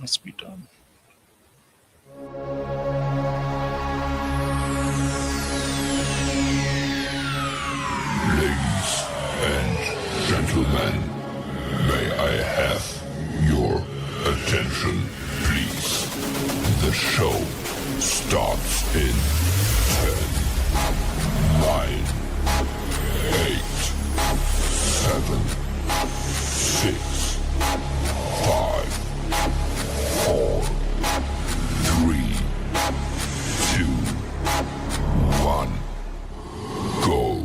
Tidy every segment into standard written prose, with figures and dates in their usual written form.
must be done. Ladies and gentlemen, may I have your attention, please? The show starts in 10, 9, 8, 7, 6, 5, 4, 3, 2, 1, go.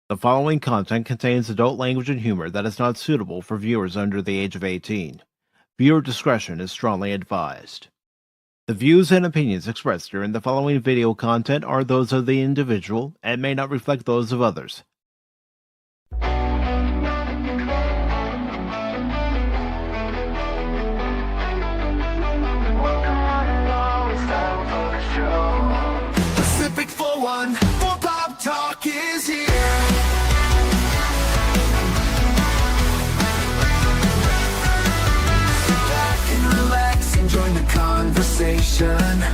The following content contains adult language and humor that is not suitable for viewers under the age of 18. Viewer discretion is strongly advised. The views and opinions expressed during the following video content are those of the individual and may not reflect those of others. Pacific414 Pop Talk is here. Sit back and relax and join the conversation.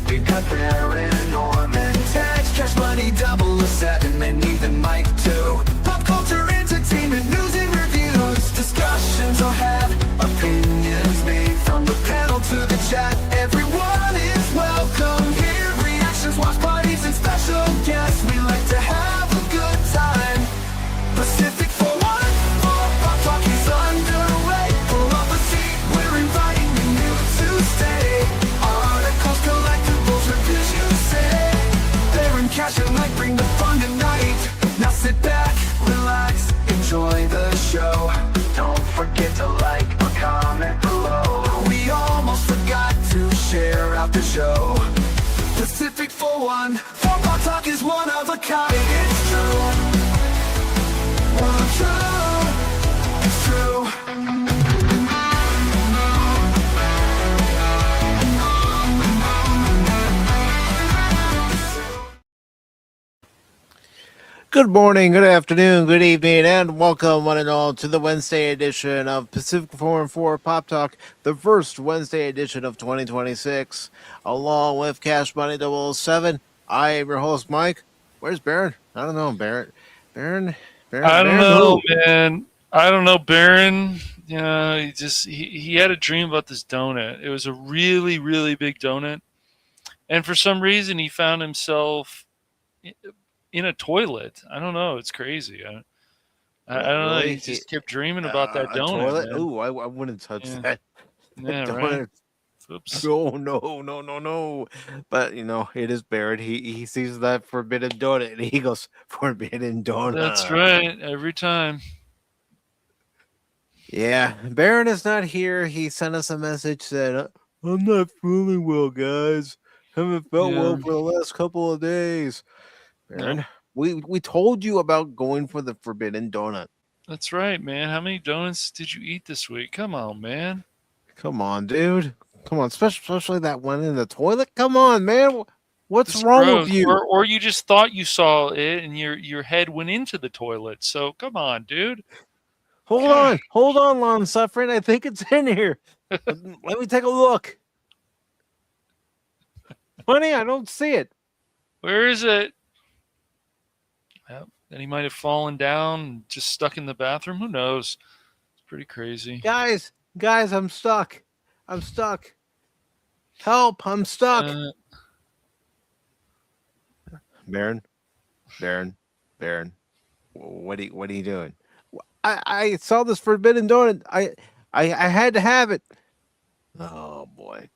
We got Baron, Orman, Tagge, Cash Money, 007, and even Mike too. Pop culture, entertainment, news and reviews. Discussions are had, opinions made. From the panel to the chat, everyone is welcome here. Reactions, watch parties, and special guests. We like to have a good time. Pacific414 Pop Talk is underway. Pull up a seat, we're inviting you to stay. Articles, collectables, reviews, you say. Baron, Cash, and Mike bring the fun tonight. Now sit back, relax, enjoy the show. Don't forget to like or comment below. We almost forgot to share out the show. Pacific414 Pop Talk is one of a kind. It's true. It's true. Good morning, good afternoon, good evening, and welcome one and all to the Wednesday edition of Pacific414 Pop Talk, the first Wednesday edition of 2026, along with Cash Money 007. I am your host, Mike. Where's Baron? I don't know, Baron. Baron? I don't know, man. I don't know, Baron. You know, he had a dream about this donut. It was a really, really big donut. And for some reason, he found himself in a toilet. I don't know. It's crazy. I don't know. He just kept dreaming about that donut. Toilet? Ooh, I wouldn't touch that. Yeah, right. Oops. No. But, you know, it is Barrett. He sees that forbidden donut and he goes, forbidden donut. That's right. Every time. Yeah. Baron is not here. He sent us a message, said, I'm not feeling well, guys. Haven't felt well for the last couple of days. Baron, we told you about going for the forbidden donut. That's right, man. How many donuts did you eat this week? Come on, man. Come on, dude. Come on, especially that one in the toilet. Come on, man. What's wrong with you? Or you just thought you saw it and your head went into the toilet. So come on, dude. Hold on, long suffering. I think it's in here. Let me take a look. Honey, I don't see it. Where is it? Well, then he might have fallen down and just stuck in the bathroom. Who knows? It's pretty crazy. Guys, I'm stuck. Help, I'm stuck. Baron, what are you doing? I saw this forbidden donut. I had to have it. Oh boy.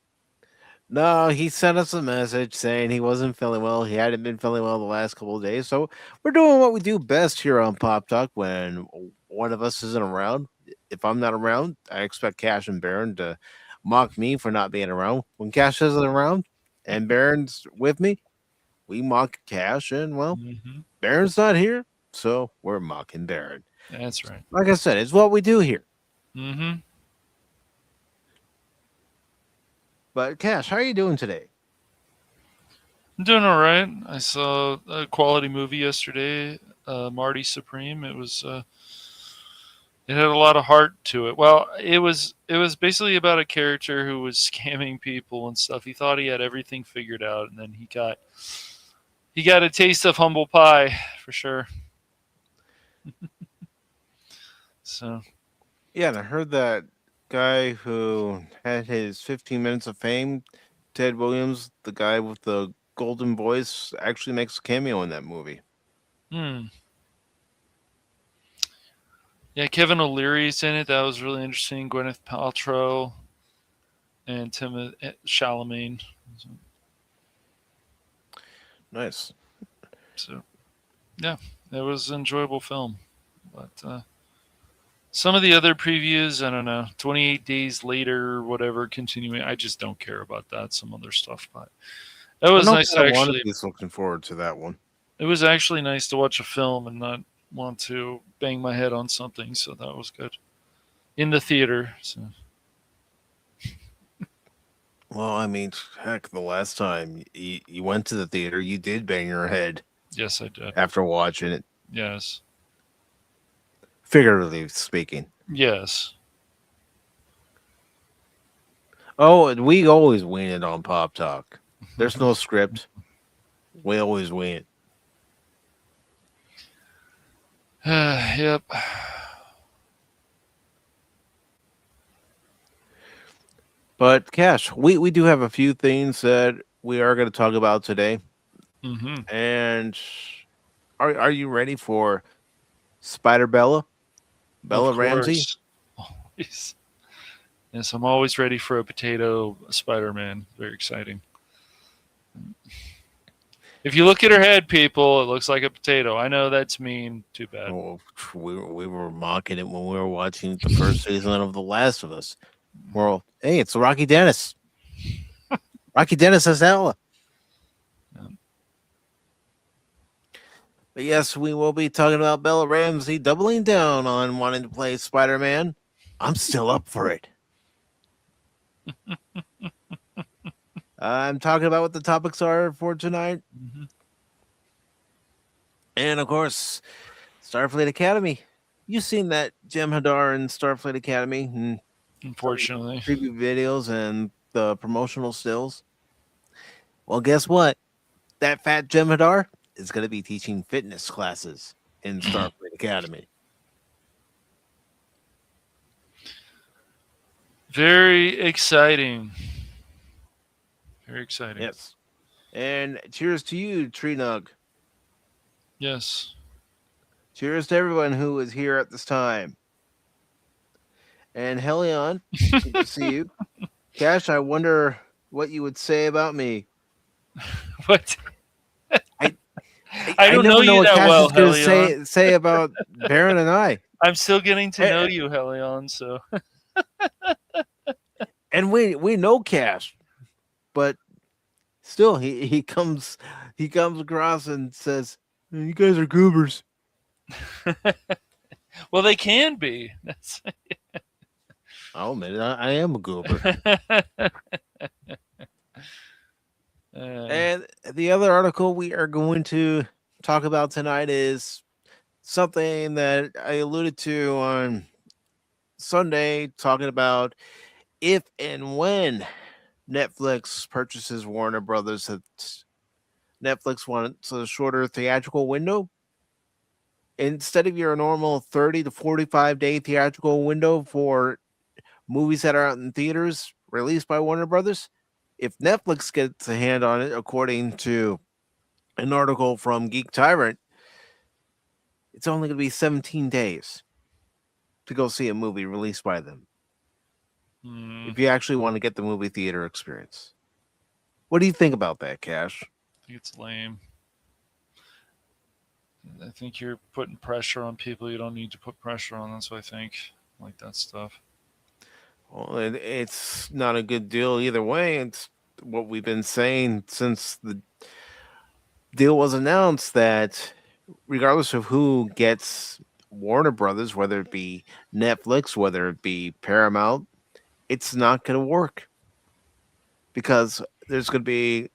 No, he sent us a message saying he wasn't feeling well. He hadn't been feeling well the last couple of days. So we're doing what we do best here on Pop Talk when one of us isn't around. If I'm not around, I expect Cash and Baron to mock me for not being around. When Cash isn't around and Baron's with me, we mock Cash, and well, Baron's not here, so we're mocking Baron. That's right. Like I said, it's what we do here. Mm-hmm. But Cash, how are you doing today? I'm doing all right. I saw a quality movie yesterday, Marty Supreme. It was It had a lot of heart to it. Well, it was basically about a character who was scamming people and stuff. He thought he had everything figured out, and then he got a taste of humble pie for sure. So Yeah, and I heard that guy who had his 15 minutes of fame, Ted Williams, the guy with the golden voice, actually makes a cameo in that movie. hmm. Yeah, Kevin O'Leary's in it. That was really interesting. Gwyneth Paltrow and Tim Chalamet. Nice. So yeah, it was an enjoyable film. But some of the other previews, I don't know, 28 Days Later, whatever, continuing. I just don't care about that. Some other stuff, but it I was know nice to Pat actually. Wannabe's looking forward to that one. It was actually nice to watch a film and not want to bang my head on something. So that was good in the theater. So Well, I mean, heck, the last time you went to the theater, you did bang your head yes, I did. after watching it, Yes, figuratively speaking. yes. Oh, and we always win it on Pop Talk. There's no script. We always win. Yep. But Cash, we do have a few things that we are going to talk about today. Mm-hmm. And are you ready for Spider Of Bella Ramsey? course. Always. Yes, I'm always ready for a potato Spider-Man. Very exciting. If you look at her head, people, it looks like a potato. I know that's mean. Too bad. Oh, we were mocking it when we were watching the first season of The Last of Us. Well, hey, it's Rocky Dennis. Rocky Dennis as Ella. Yeah. But yes, we will be talking about Bella Ramsey doubling down on wanting to play Spider-Man. I'm still up for it. I'm talking about what the topics are for tonight. Mm-hmm. And of course, Starfleet Academy. You've seen that jem'hadar in Starfleet Academy and Unfortunately. preview videos and the promotional stills. Well, guess what? That fat jem'hadar is going to be teaching fitness classes in Starfleet Academy. Very exciting. Very exciting. Yes. And cheers to you, Tree Nug. Yes. Cheers to everyone who is here at this time. And Helion, good to see you. Cash, I wonder what you would say about me. What? I I don't know never you what that Cash well, is going to Helion. say about Baron and I. I'm still getting to Hey, know you, Helion. So And we know Cash, but still he comes across and says, "You guys are goobers." well, they can be. That's I'll admit it, I am a goober. And the other article we are going to talk about tonight is something that I alluded to on Sunday, talking about if and when Netflix purchases Warner Brothers, that Netflix wants a shorter theatrical window. Instead of your normal 30 to 45-day theatrical window for movies that are out in theaters released by Warner Brothers, if Netflix gets a hand on it, according to an article from Geek Tyrant, it's only going to be 17 days to go see a movie released by them. If you actually want to get the movie theater experience. What do you think about that, Cash? I think it's lame. I think you're putting pressure on people you don't need to put pressure on. That's what I think. Like that stuff. Well, it's not a good deal either way. It's what we've been saying since the deal was announced, that regardless of who gets Warner Brothers, whether it be Netflix, whether it be Paramount, it's not going to work because there's going to be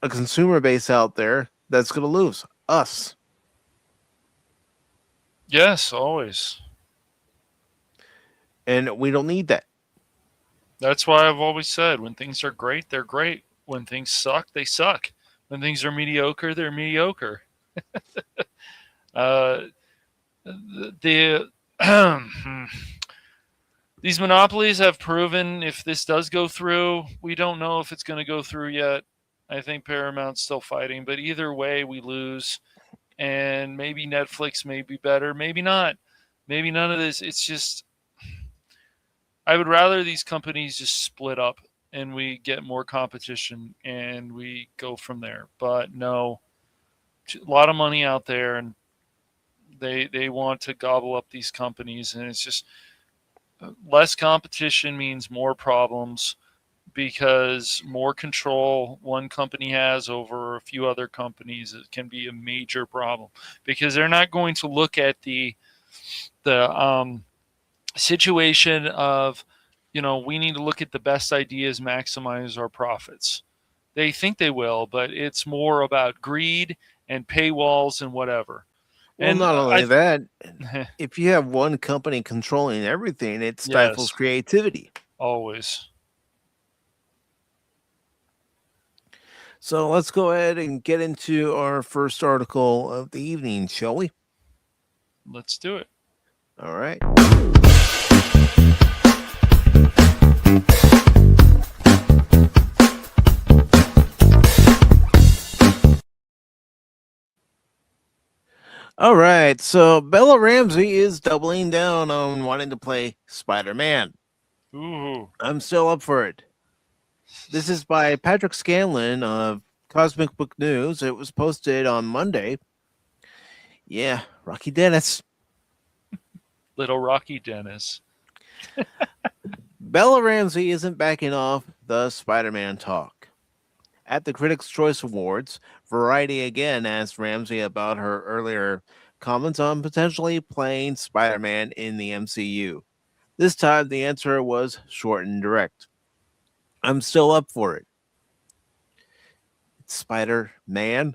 a consumer base out there that's going to lose us. Yes, always. and we don't need that. That's why I've always said when things are great, they're great. When things suck, they suck. When things are mediocre, they're mediocre. Uh, the these monopolies have proven if this does go through, we don't know if it's going to go through yet. I think Paramount's still fighting, but either way, we lose. And maybe Netflix may be better, maybe not. Maybe none of this. It's just, I would rather these companies just split up and we get more competition and we go from there. But no, a lot of money out there and they want to gobble up these companies and it's just less competition means more problems because more control one company has over a few other companies it can be a major problem because they're not going to look at the situation of we need to look at the best ideas maximize our profits. They think they will, but it's more about greed and paywalls and whatever. Well, And not only that, I if you have one company controlling everything, it stifles yes, creativity. always. So let's go ahead and get into our first article of the evening, shall we? Let's do it. All right. All right. So Bella Ramsey is doubling down on wanting to play Spider Man. Ooh. I'm still up for it. This is by Patrick Scanlon of Cosmic Book News. It was posted on Monday. Yeah, Rocky Dennis. Little Rocky Dennis. Bella Ramsey isn't backing off the Spider Man talk. At the Critics' Choice Awards, Variety again asked Ramsey about her earlier comments on potentially playing Spider Man in the MCU. This time, the answer was short and direct. I'm still up for it. It's Spider Man,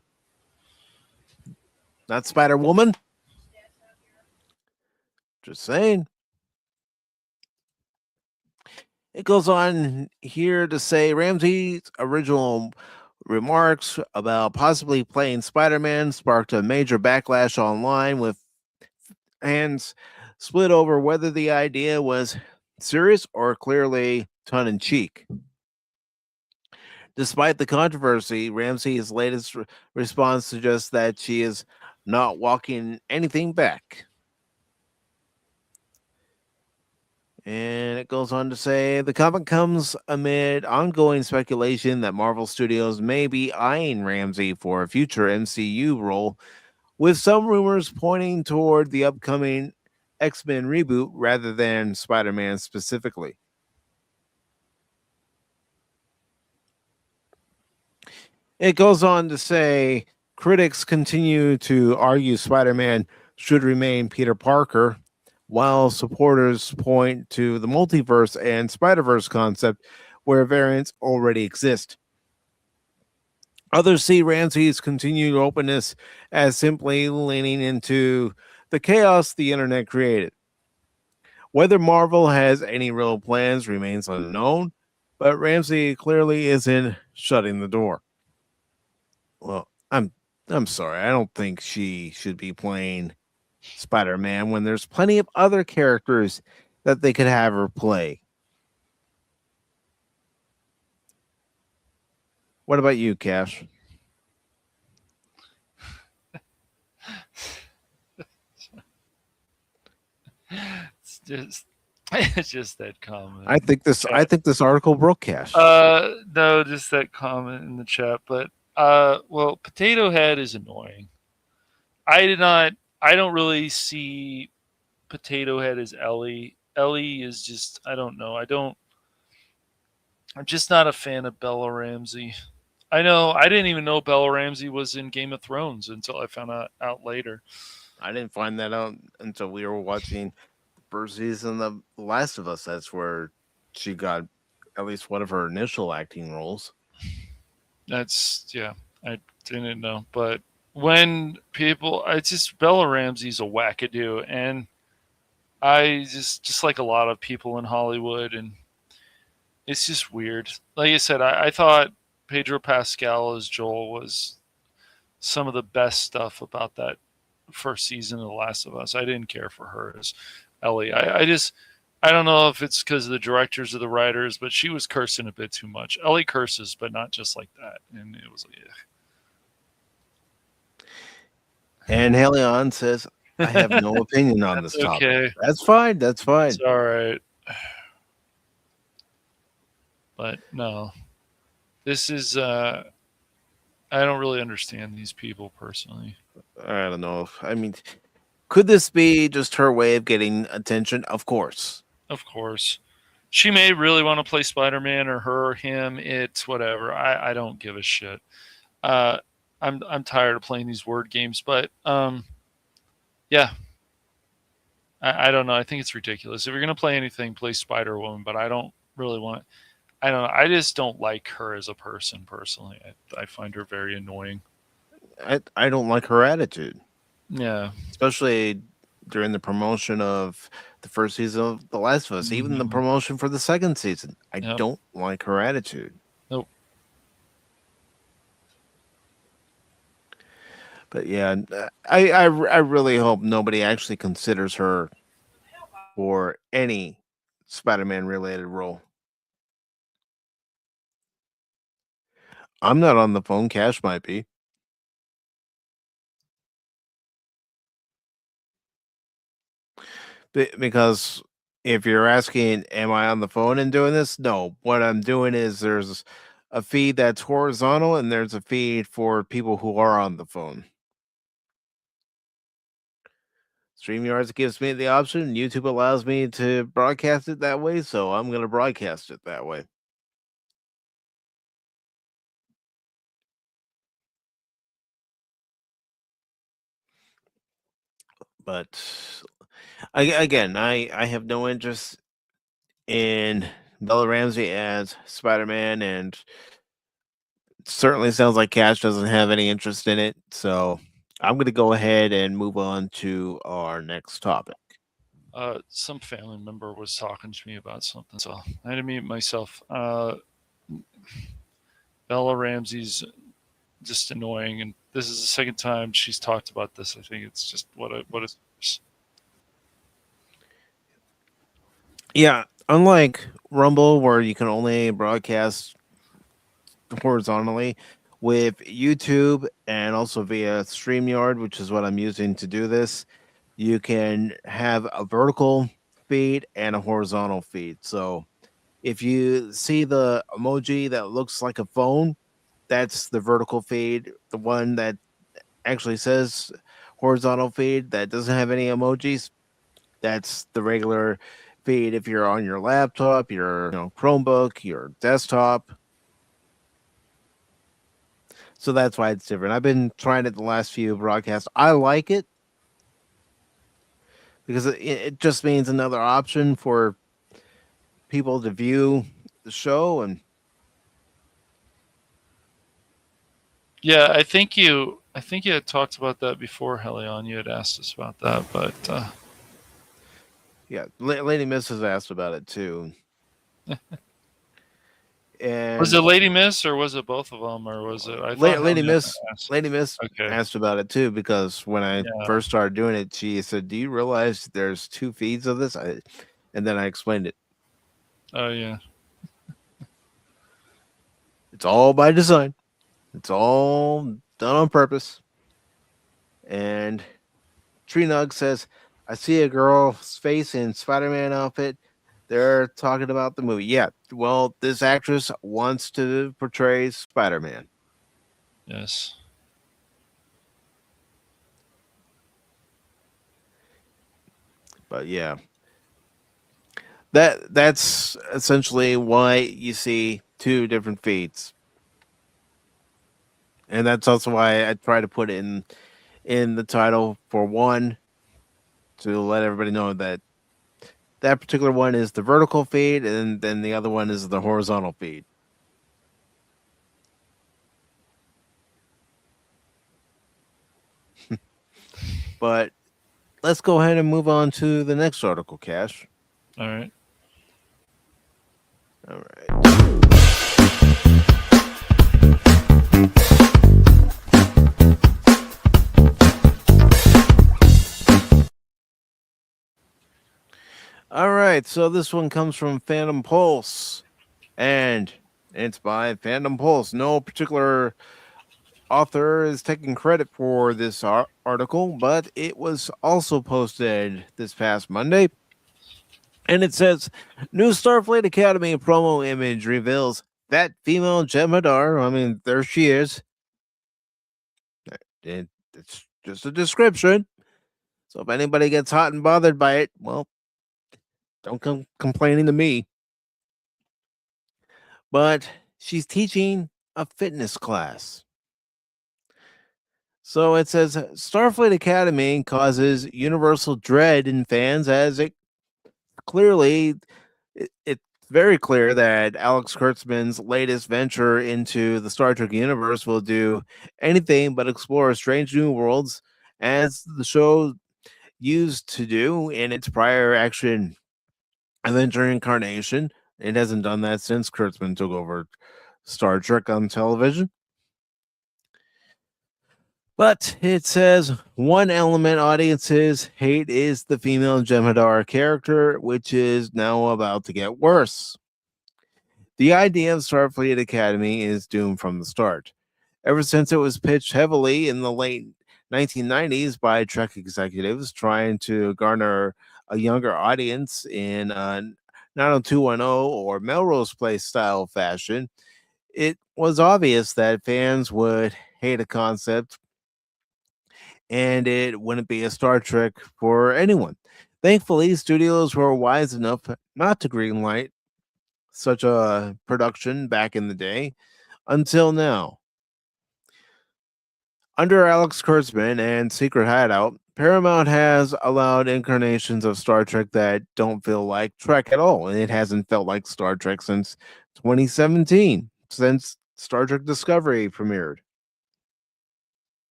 not Spider Woman. Just saying. It goes on here to say Ramsey's original remarks about possibly playing Spider Man sparked a major backlash online with fans split over whether the idea was serious or clearly tongue in cheek. Despite the controversy, Ramsey's latest response suggests that she is not walking anything back. And it goes on to say the comment comes amid ongoing speculation that Marvel Studios may be eyeing Ramsey for a future MCU role, with some rumors pointing toward the upcoming X-Men reboot rather than Spider-Man specifically. It goes on to say critics continue to argue Spider-Man should remain Peter Parker, while supporters point to the multiverse and Spider-Verse concept where variants already exist. Others see Ramsey's continued openness as simply leaning into the chaos the internet created. Whether Marvel has any real plans remains unknown, but Ramsey clearly isn't shutting the door. Well, I'm sorry. I don't think she should be playing Spider-Man when there's plenty of other characters that they could have her play. What about you, Cash? It's just it's just that comment. I think this article broke Cash. No, just that comment in the chat. But well, Potato Head is annoying. I don't really see Potato Head as Ellie. Ellie is just I don't know. I'm just not a fan of Bella Ramsey. I know I didn't even know Bella Ramsey was in Game of Thrones until I found out later. I didn't find that out until we were watching the first season of The Last of Us. That's where she got at least one of her initial acting roles. That's yeah, I didn't know. But when people, it's just Bella Ramsey's a wackadoo, and I just like a lot of people in Hollywood, and it's just weird. Like I said, I thought Pedro Pascal as Joel was some of the best stuff about that first season of The Last of Us. I didn't care for her as Ellie. I don't know if it's because of the directors or the writers, but she was cursing a bit too much. Ellie curses, but not just like that, and it was like, And Helion says, I have no opinion on that's this topic. okay. That's fine. That's It's fine. all right. But no, this is. I don't really understand these people personally. I don't know. I mean, could this be just her way of getting attention? Of course. Of course, she may really want to play Spider-Man or her, him, it, whatever. I don't give a shit. Uh, I'm tired of playing these word games, but yeah, I don't know. I think it's ridiculous. If you're gonna play anything, play Spider Woman. But I don't really want. I don't know. I just don't like her as a person personally. I find her very annoying. I don't like her attitude, Yeah. especially during the promotion of the first season of The Last of Us, even the Mhm. promotion for the second season. I Yep. don't like her attitude. Nope. But yeah, I really hope nobody actually considers her for any Spider-Man related role. I'm not on the phone. Cash might be. Because if you're asking, am I on the phone and doing this? No. What I'm doing is there's a feed that's horizontal and there's a feed for people who are on the phone. StreamYards gives me the option. YouTube allows me to broadcast it that way, so I'm going to broadcast it that way. But again, I have no interest in Bella Ramsey as Spider-Man, and certainly sounds like Cash doesn't have any interest in it. So I'm going to go ahead and move on to our next topic. Some family member was talking to me about something, so I had to mute myself. Bella Ramsey's just annoying, and this is the second time she's talked about this. I think it's just what is. Yeah, unlike Rumble, where you can only broadcast horizontally, with YouTube and also via StreamYard, which is what I'm using to do this, you can have a vertical feed and a horizontal feed. So if you see the emoji that looks like a phone, that's the vertical feed. The one that actually says horizontal feed that doesn't have any emojis, that's the regular feed if you're on your laptop, your Chromebook, your desktop. So that's why it's different. I've been trying it the last few broadcasts. I like it because it just means another option for people to view the show. And Yeah, I think you had talked about that before, Helion. You had asked us about that, but yeah, Lady Miss has asked about it too. was And it Lady Miss or was it both of them or was it? I thought Lady Helion Miss, asked. Lady Miss Okay, asked about it too because when I yeah. first started doing it, she said, "Do you realize there's two feeds of this?" And then I explained it. Oh yeah. It's all by design. It's all done on purpose. And Tree Nug says, "I see a girl's face in Spider-Man outfit. They're talking about the movie." Yeah, well, this actress wants to portray Spider-Man. Yes. But yeah, that's essentially why you see two different feeds, and that's also why I try to put it in the title for one to let everybody know that that particular one is the vertical feed, and then the other one is the horizontal feed. But let's go ahead and move on to the next article, Cash. All right. All right. All right, so this one comes from Phantom Pulse, and it's by Phantom Pulse. No particular author is taking credit for this article, but it was also posted this past Monday. And it says, new Starfleet Academy promo image reveals that female jem'hadar. I mean, there she is. It's just a description. So if anybody gets hot and bothered by it, well, don't come complaining to me. But she's teaching a fitness class. So it says Starfleet Academy causes universal dread in fans as it clearly it's very clear that Alex Kurtzman's latest venture into the Star Trek universe will do anything but explore strange new worlds as the show used to do in its prior action adventure incarnation. It hasn't done that since Kurtzman took over Star Trek on television. But it says one element audiences hate is the female Jem'hadar character, which is now about to get worse. The idea of Starfleet Academy is doomed from the start. Ever since it was pitched heavily in the late 1990s by Trek executives trying to garner a younger audience in a 90210 or Melrose Place style fashion, it was obvious that fans would hate a concept and it wouldn't be a Star Trek for anyone. Thankfully, studios were wise enough not to greenlight such a production back in the day until now. Under Alex Kurtzman and Secret Hideout, Paramount has allowed incarnations of Star Trek that don't feel like Trek at all, and it hasn't felt like Star Trek since 2017, since Star Trek Discovery premiered.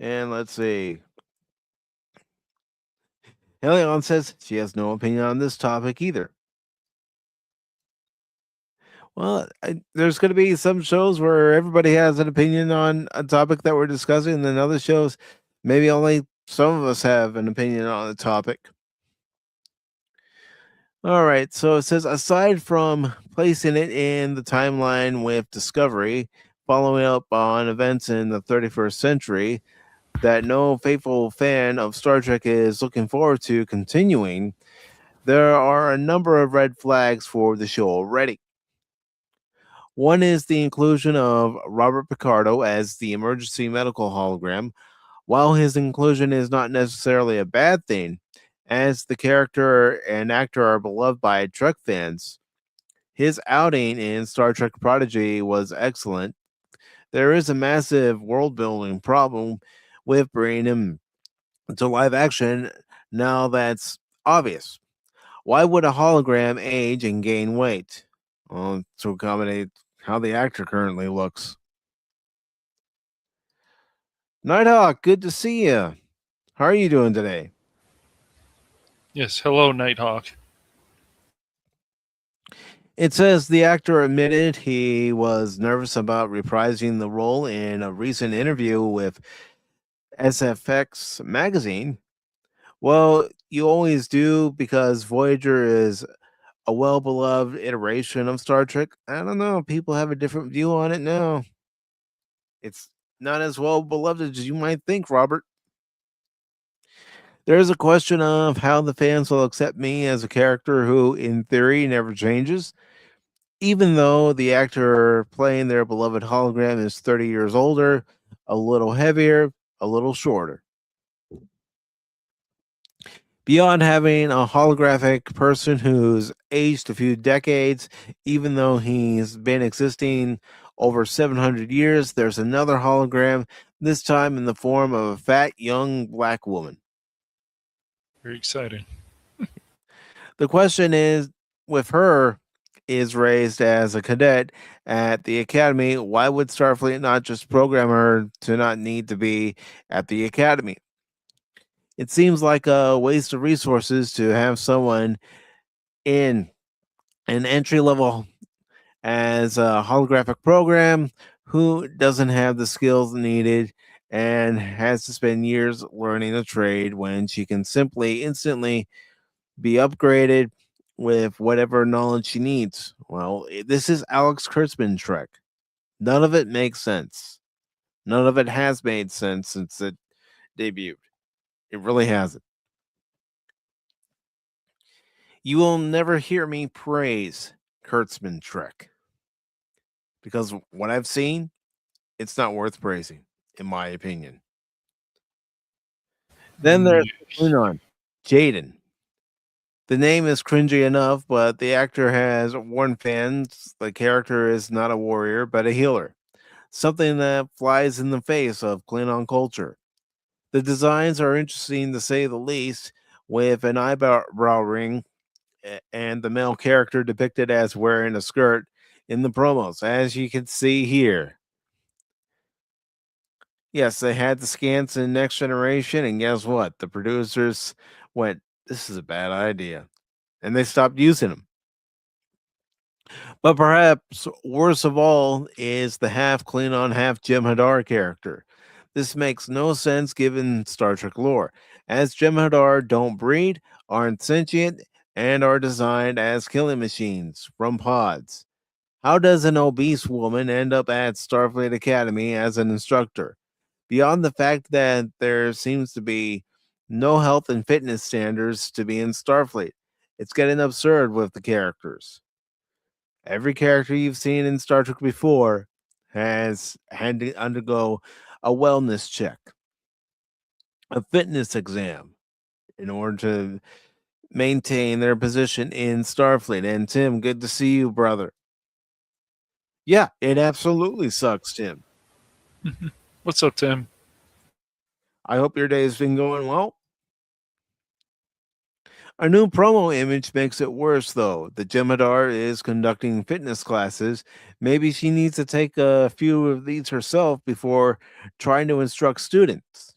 And let's see. Helion says she has no opinion on this topic either. Well, there's going to be some shows where everybody has an opinion on a topic that we're discussing, and then other shows, maybe only some of us have an opinion on the topic. All right, so it says aside from placing it in the timeline with Discovery, following up on events in the 31st century that no faithful fan of Star Trek is looking forward to continuing, there are a number of red flags for the show already. One is the inclusion of Robert Picardo as the emergency medical hologram. While his inclusion is not necessarily a bad thing, as the character and actor are beloved by Trek fans, his outing in Star Trek Prodigy was excellent. There is a massive world building problem with bringing him to live action now that's obvious. Why would a hologram age and gain weight? Well, to accommodate how the actor currently looks. Nighthawk, good to see you. How are you doing today? Yes. Hello, Nighthawk. It says the actor admitted he was nervous about reprising the role in a recent interview with SFX magazine. Well, you always do because Voyager is a well beloved iteration of Star Trek. I don't know. People have a different view on it now. It's not as well beloved as you might think, Robert. There's a question of how the fans will accept me as a character who, in theory, never changes, even though the actor playing their beloved hologram is 30 years older, a little heavier, a little shorter. Beyond having a holographic person who's aged a few decades, even though he's been existing over 700 years, there's another hologram, this time in the form of a fat young black woman. Very exciting. The question is with her is raised as a cadet at the academy, why would Starfleet not just program her to not need to be at the academy? It seems like a waste of resources to have someone in an entry level as a holographic program who doesn't have the skills needed and has to spend years learning a trade when she can simply instantly be upgraded with whatever knowledge she needs. Well, this is Alex Kurtzman Trek. None of it makes sense. None of it has made sense since it debuted. It really hasn't. You will never hear me praise Kurtzman Trek because what I've seen, it's not worth praising, in my opinion. Then there's Klingon, Jaden. The name is cringy enough, but the actor has warned fans the character is not a warrior, but a healer. Something that flies in the face of Klingon culture. The designs are interesting to say the least, with an eyebrow ring and the male character depicted as wearing a skirt in the promos, as you can see here. Yes, they had the scans in Next Generation, and guess what? The producers went, "This is a bad idea," and they stopped using them. But perhaps worst of all is the half Klingon, half jem'hadar character. This makes no sense given Star Trek lore, as jem'hadar don't breed, aren't sentient, and are designed as killing machines from pods. How does an obese woman end up at Starfleet Academy as an instructor? Beyond the fact that there seems to be no health and fitness standards to be in Starfleet, it's getting absurd with the characters. Every character you've seen in Star Trek before has had to undergo a wellness check, a fitness exam, in order to maintain their position in Starfleet. And Tim, good to see you, brother. Yeah, it absolutely sucks, Tim. What's up, Tim? I hope your day has been going well. A new promo image makes it worse, though. The Jem'hadar is conducting fitness classes. Maybe she needs to take a few of these herself before trying to instruct students.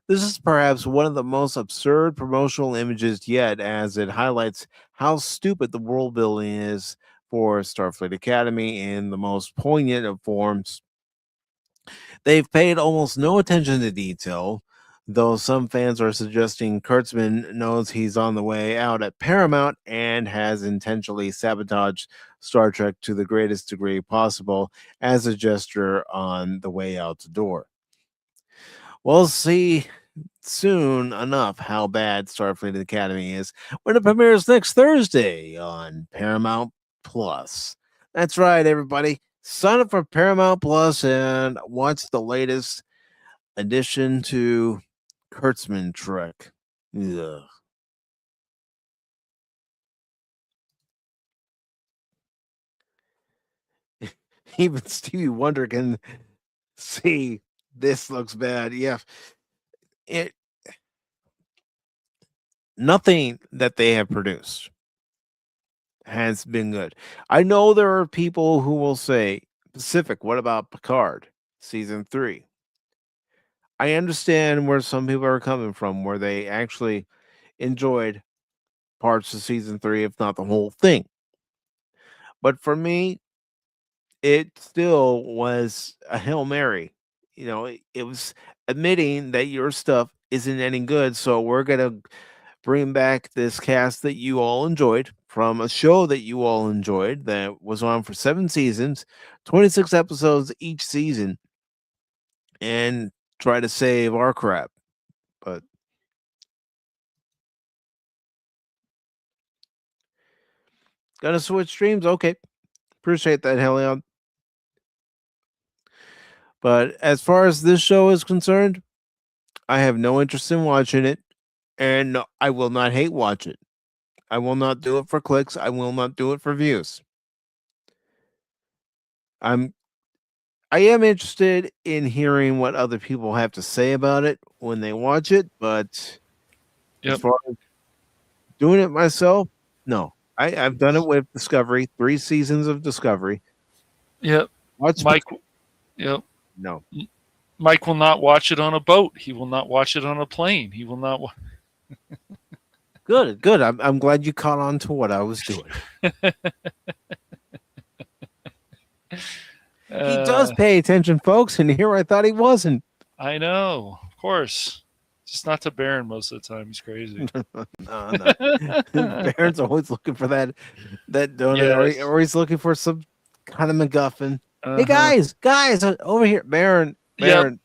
This is perhaps one of the most absurd promotional images yet, as it highlights how stupid the world building is for Starfleet Academy in the most poignant of forms. They've paid almost no attention to detail, though some fans are suggesting Kurtzman knows he's on the way out at Paramount and has intentionally sabotaged Star Trek to the greatest degree possible as a gesture on the way out the door. We'll see soon enough how bad Starfleet Academy is when it premieres next Thursday on Paramount Plus. That's right, everybody. Sign up for Paramount Plus and watch the latest addition to Kurtzman Trek. Ugh. Even Stevie Wonder can see this looks bad. Yeah, it nothing that they have produced has been good. I know there are people who will say, Pacific, what about Picard season 3? I understand where some people are coming from, where they actually enjoyed parts of season 3, if not the whole thing. But for me, it still was a Hail Mary. It was admitting that your stuff isn't any good. So we're going to bring back this cast that you all enjoyed from a show that you all enjoyed that was on for 7 seasons, 26 episodes each season, and try to save our crap. But gonna switch streams? Okay. Appreciate that, Helion. But as far as this show is concerned, I have no interest in watching it, and no, I will not hate watch it. I will not do it for clicks. I will not do it for views. I'm I am interested in hearing what other people have to say about it when they watch it, but as Yep. far as doing it myself, no. I've done it with Discovery. 3 seasons of Discovery. Yep. Watch Mike. Yep. No. Mike will not watch it on a boat. He will not watch it on a plane. He will not. Good, good. I'm glad you caught on to what I was doing. He does pay attention, folks, and here I thought he wasn't. I know, of course. Just not to Baron most of the time. He's crazy. No. Baron's always looking for that donut, Yes. or he's looking for some kind of MacGuffin. Hey guys, over here, Baron. That's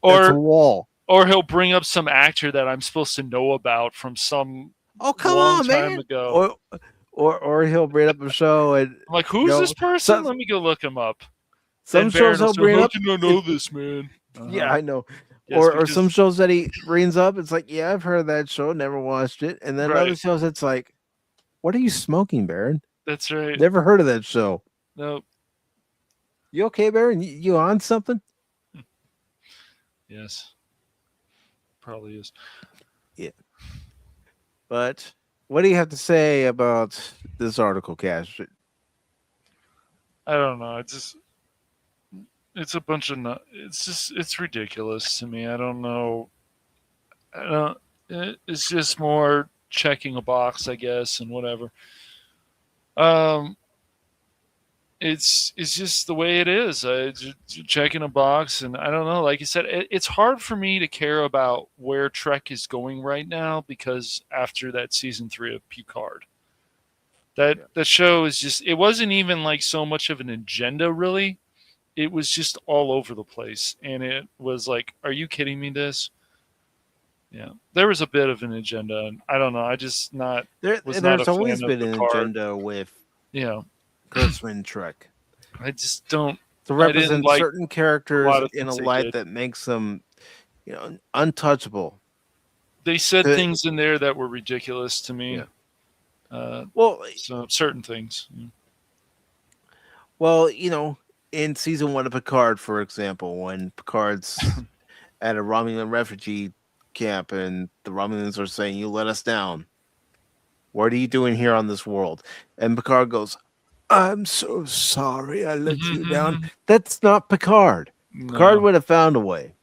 a wall. Or he'll bring up some actor that I'm supposed to know about from some come long on, time man. ago. Or he'll bring up a show and I'm like, who's this person? Let me go look him up. Some shows he'll bring up. How can I know this man? Yeah, I know. Yes, or some shows that he brings up, it's like, yeah, I've heard of that show, never watched it. And then other shows, it's like, what are you smoking, Baron? That's right. Never heard of that show. Nope. You okay, Baron? You on something? Yes. Probably is. Yeah. But what do you have to say about this article, Cash? I don't know. It's a bunch of it's ridiculous to me. I don't know. It's just more checking a box, I guess, and whatever. It's just the way it is. Checking a box, and I don't know. Like you said, it's hard for me to care about where Trek is going right now because after that season 3 of Picard, that show is just. It wasn't even like so much of an agenda, really. It was just all over the place, and it was like, "Are you kidding me?" This. Yeah, there was a bit of an agenda, and I don't know. I just not. There's always been an agenda with. Kurtzman Trek. I just don't. To represent certain characters in a light that makes them, untouchable. They said things in there that were ridiculous to me. Yeah. So certain things. Yeah. Well, in season 1 of Picard, for example, when Picard's at a Romulan refugee camp and the Romulans are saying, "You let us down. What are you doing here on this world?" And Picard goes, "I'm so sorry I let you down." That's not Picard. No. Picard would have found a way.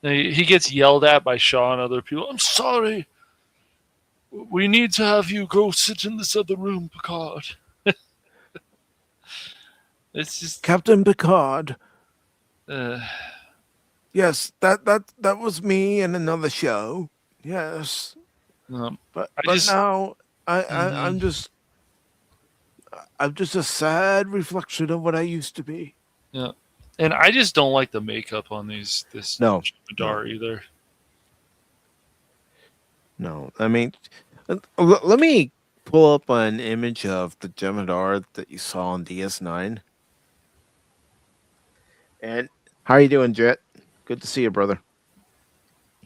He gets yelled at by Shaw and other people. "I'm sorry. We need to have you go sit in this other room, Picard." It's just Captain Picard. Yes, that was me in another show. Yes. But now I'm just a sad reflection of what I used to be. Yeah. And I just don't like the makeup on this jem'hadar either. No. I mean, let me pull up an image of the jem'hadar that you saw on DS9. And how are you doing, Jet? Good to see you, brother.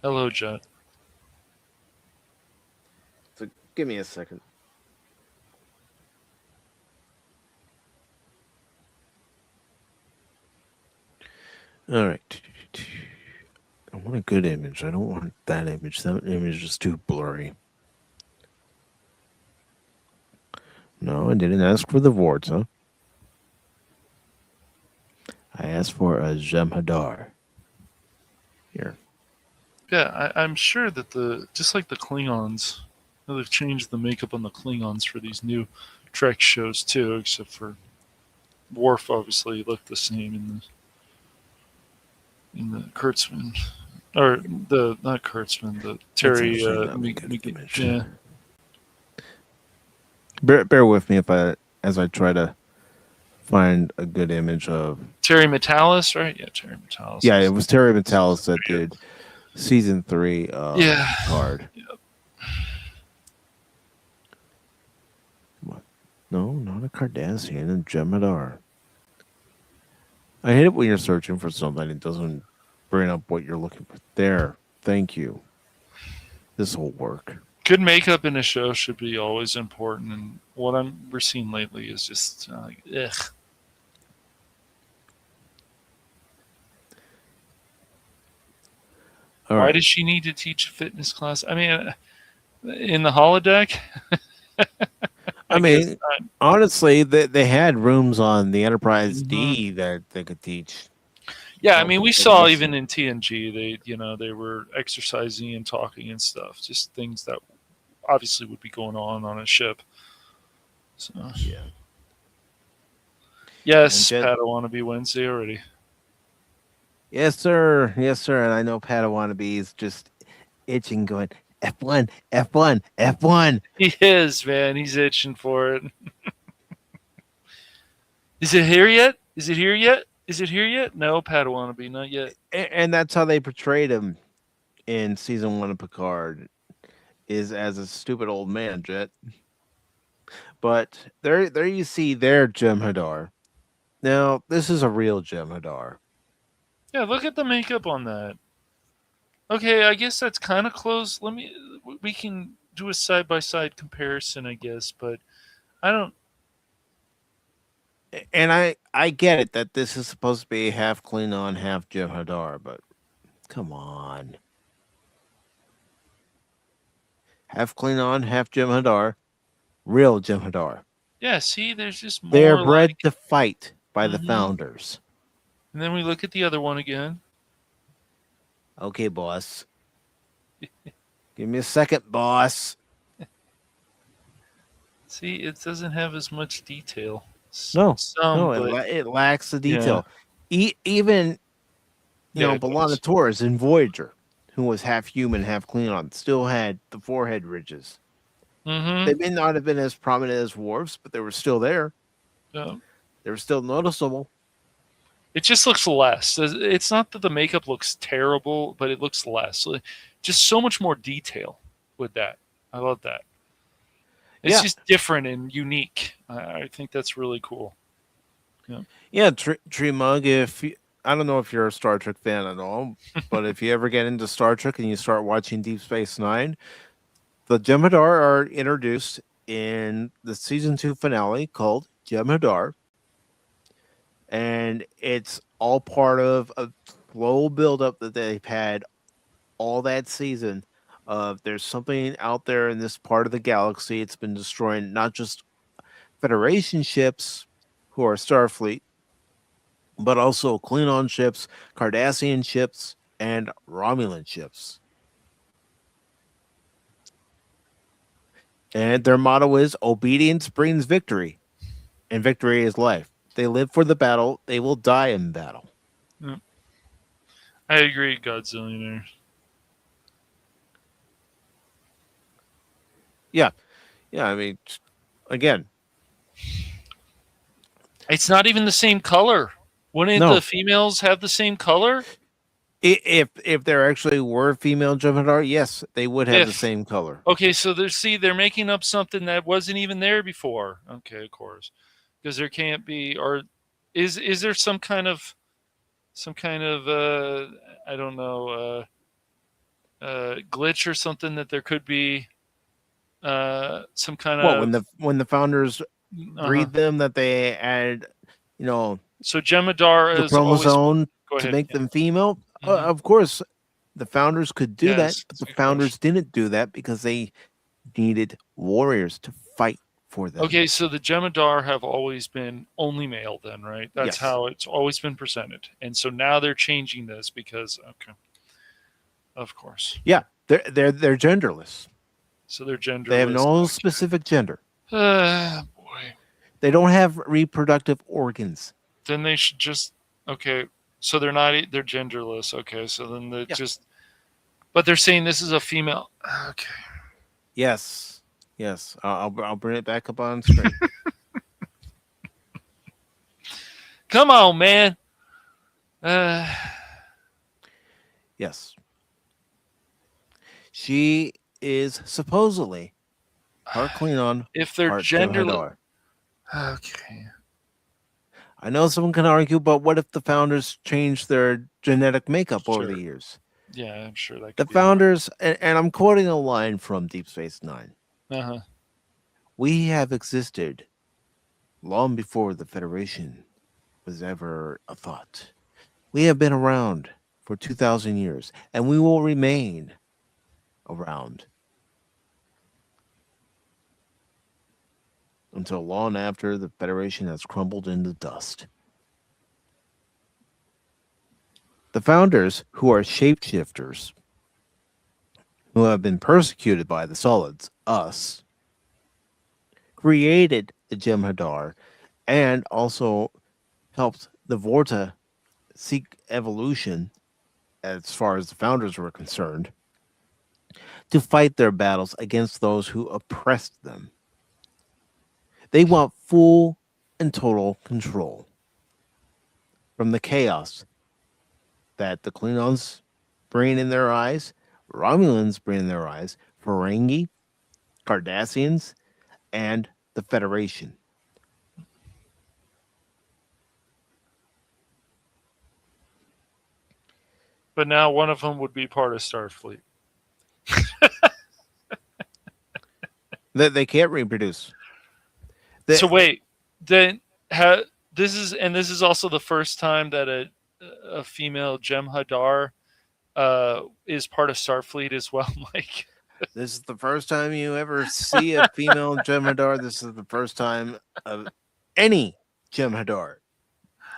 Hello, Jet. So give me a second. All right. I want a good image. I don't want that image. That image is too blurry. No, I didn't ask for the warts, huh? I asked for a jem'hadar. Here. Yeah, I'm sure that just like the Klingons, they've changed the makeup on the Klingons for these new Trek shows too, except for Worf obviously looked the same in the Kurtzman, or not Kurtzman, the Terry. Yeah. Bear with me as I try to find a good image of Terry Metalis, right? Yeah, Terry Metalis. Yeah, it was Terry Metalis that did season 3 of Picard. Yep. No, not a Cardassian, a jem'hadar. I hate it when you're searching for something, it doesn't bring up what you're looking for. There, thank you. This will work. Good makeup in a show should be always important, and what we're seeing lately is just ugh. Why does she need to teach a fitness class? I mean, in the holodeck? I I guess mean, honestly, they had rooms on the Enterprise Mhm. D that they could teach. Yeah, I Called mean, we the saw lesson. even in TNG, they were exercising and talking and stuff, just things that obviously would be going on a ship. So, Yeah. And yes, Jet, Padawan Wednesday already. yes, sir. Yes, sir. And I know Padawan is just itching, going F1, F1, F1. He is, man. He's itching for it. Is it here yet? Is it here yet? Is it here yet? No, Padawan not yet. And that's how they portrayed him in season 1 of Picard, is as a stupid old man, Jet. But there you see their Jem'hadar. Now, this is a real Jem'hadar. Yeah, look at the makeup on that. Okay, I guess that's kind of close. We can do a side by side comparison, I guess, but I don't. And I get it that this is supposed to be half Klingon, half Jem'hadar, but come on. Half Klingon, half Jem'hadar, real Jem'hadar. Yeah, see, there's just They are more bred like. to fight by the Hmm. founders. And then we look at the other one again. Okay, boss. Give me a second, boss. See, it doesn't have as much detail. No, Some, no, but it lacks the yeah, detail. Even yeah, it B'Elanna does. Torres in Voyager, who was half human, half Klingon, still had the forehead ridges. Mm-hmm. They may not have been as prominent as Worf's, but they were still there. Yeah. They were still noticeable. It just looks less. It's not that the makeup looks terrible, but it looks less. Just so much more detail with that. I love that. It's Yeah, just different and unique. I think that's really cool. Yeah. yeah. Tree Mug. I don't know if you're a Star Trek fan at all, but if you ever get into Star Trek and you start watching Deep Space Nine, the Jem'Hadar are introduced in the season 2 finale called Jem'Hadar, and it's all part of a slow buildup that they've had all that season. There's something out there in this part of the galaxy. It's been destroying not just Federation ships who are Starfleet, but also Klingon ships, Cardassian ships, and Romulan ships. And their motto is obedience brings victory, and victory is life. They live for the battle, they will die in battle. Yeah. I agree, Godzillionaire. Yeah. Yeah, I mean, again, It's not even the same color. Wouldn't the no. females have the same color? If there actually were female Jem'Hadar, yes, they would have the If same color. okay, so they're making up something that wasn't even there before. Okay, of course, because there can't be, or is there some kind of I don't know glitch or something that there could be some kind What of when the founders uh-huh. breed them that they add, you know, So Jem'Hadar the is always chromosome go to ahead. make Yeah. them female? Hmm. Of course, the founders could do that, Yes, but that's a the good founders question. didn't do that because they needed warriors to fight for them. Okay, so the Jem'Hadar have always been only male, then, right? That's Yes. how it's always been presented, and so now they're changing this because okay, of course. Yeah, they're genderless. So they're They have genderless. no specific gender. Boy. They don't have reproductive organs. Then they should just okay. So they're not they're genderless. Okay, so then they Yeah. just but they're saying this is a female. Okay. Yes. Yes. I'll bring it back up on screen. Come on, man. Uh, Yes. She is supposedly part Klingon, if they're part genderless. Jem'Hadar. Okay. I know someone can argue, but what if the founders changed their genetic makeup over the Sure. years? Yeah, I'm sure that The could be an founders, and I'm quoting a line from Deep Space Nine, uh-huh. we have existed long before the Federation was ever a thought. We have been around for 2,000 years, and we will remain around. until long after the Federation has crumbled into dust. The founders, who are shapeshifters, who have been persecuted by the solids, us, created the jem'hadar and also helped the Vorta seek evolution as far as the founders were concerned to fight their battles against those who oppressed them. They want full and total control from the chaos that the Klingons bring in their eyes, Romulans bring in their eyes, Ferengi, Cardassians, and the Federation. But now one of them would be part of Starfleet. They can't reproduce. So wait, then this is also the first time that a female jem'hadar is part of Starfleet as well, Mike. This is the first time you ever see a female jem'hadar. This is the first time of any jem'hadar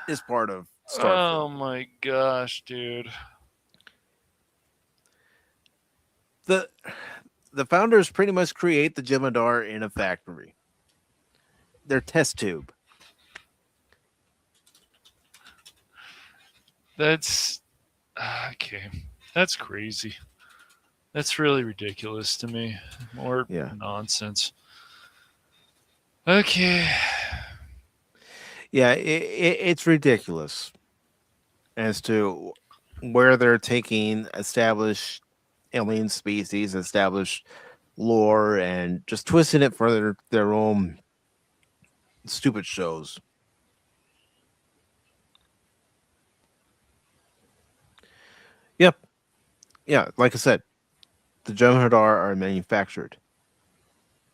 is part of Starfleet. Oh my gosh, dude. The founders pretty much create the jem'hadar in a factory. Their test tube. That's okay. That's crazy. That's really ridiculous to me. More nonsense. Okay. Yeah, it's ridiculous as to where they're taking established alien species, established lore, and just twisting it for their own stupid shows. Yep. Yeah, like I said, the jem'hadar are manufactured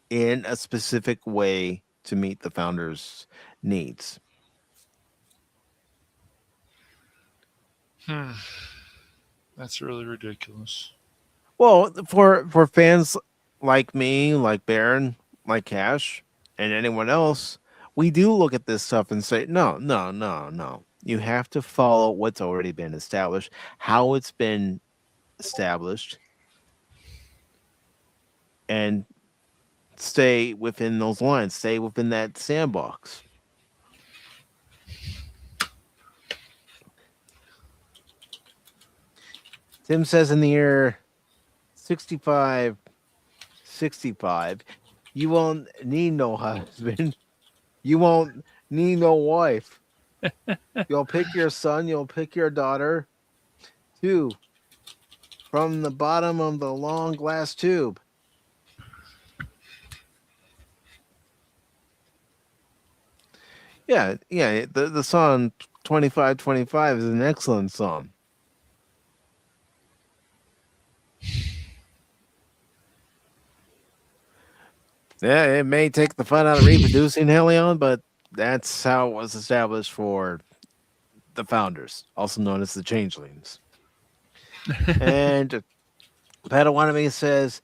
in a specific way to meet the founders' needs. That's really ridiculous. Well, for fans like me, like Baron, like Cash, and anyone else, we do look at this stuff and say, no. You have to follow what's already been established, how it's been established, and stay within those lines, stay within that sandbox. Tim says in the year 65, you won't need no husband. You won't need no wife. You'll pick your son, you'll pick your daughter, too, from the bottom of the long glass tube. Yeah, the song 2525 is an excellent song. Yeah, it may take the fun out of reproducing Helion, but that's how it was established for the founders, also known as the Changelings. And Padawanami says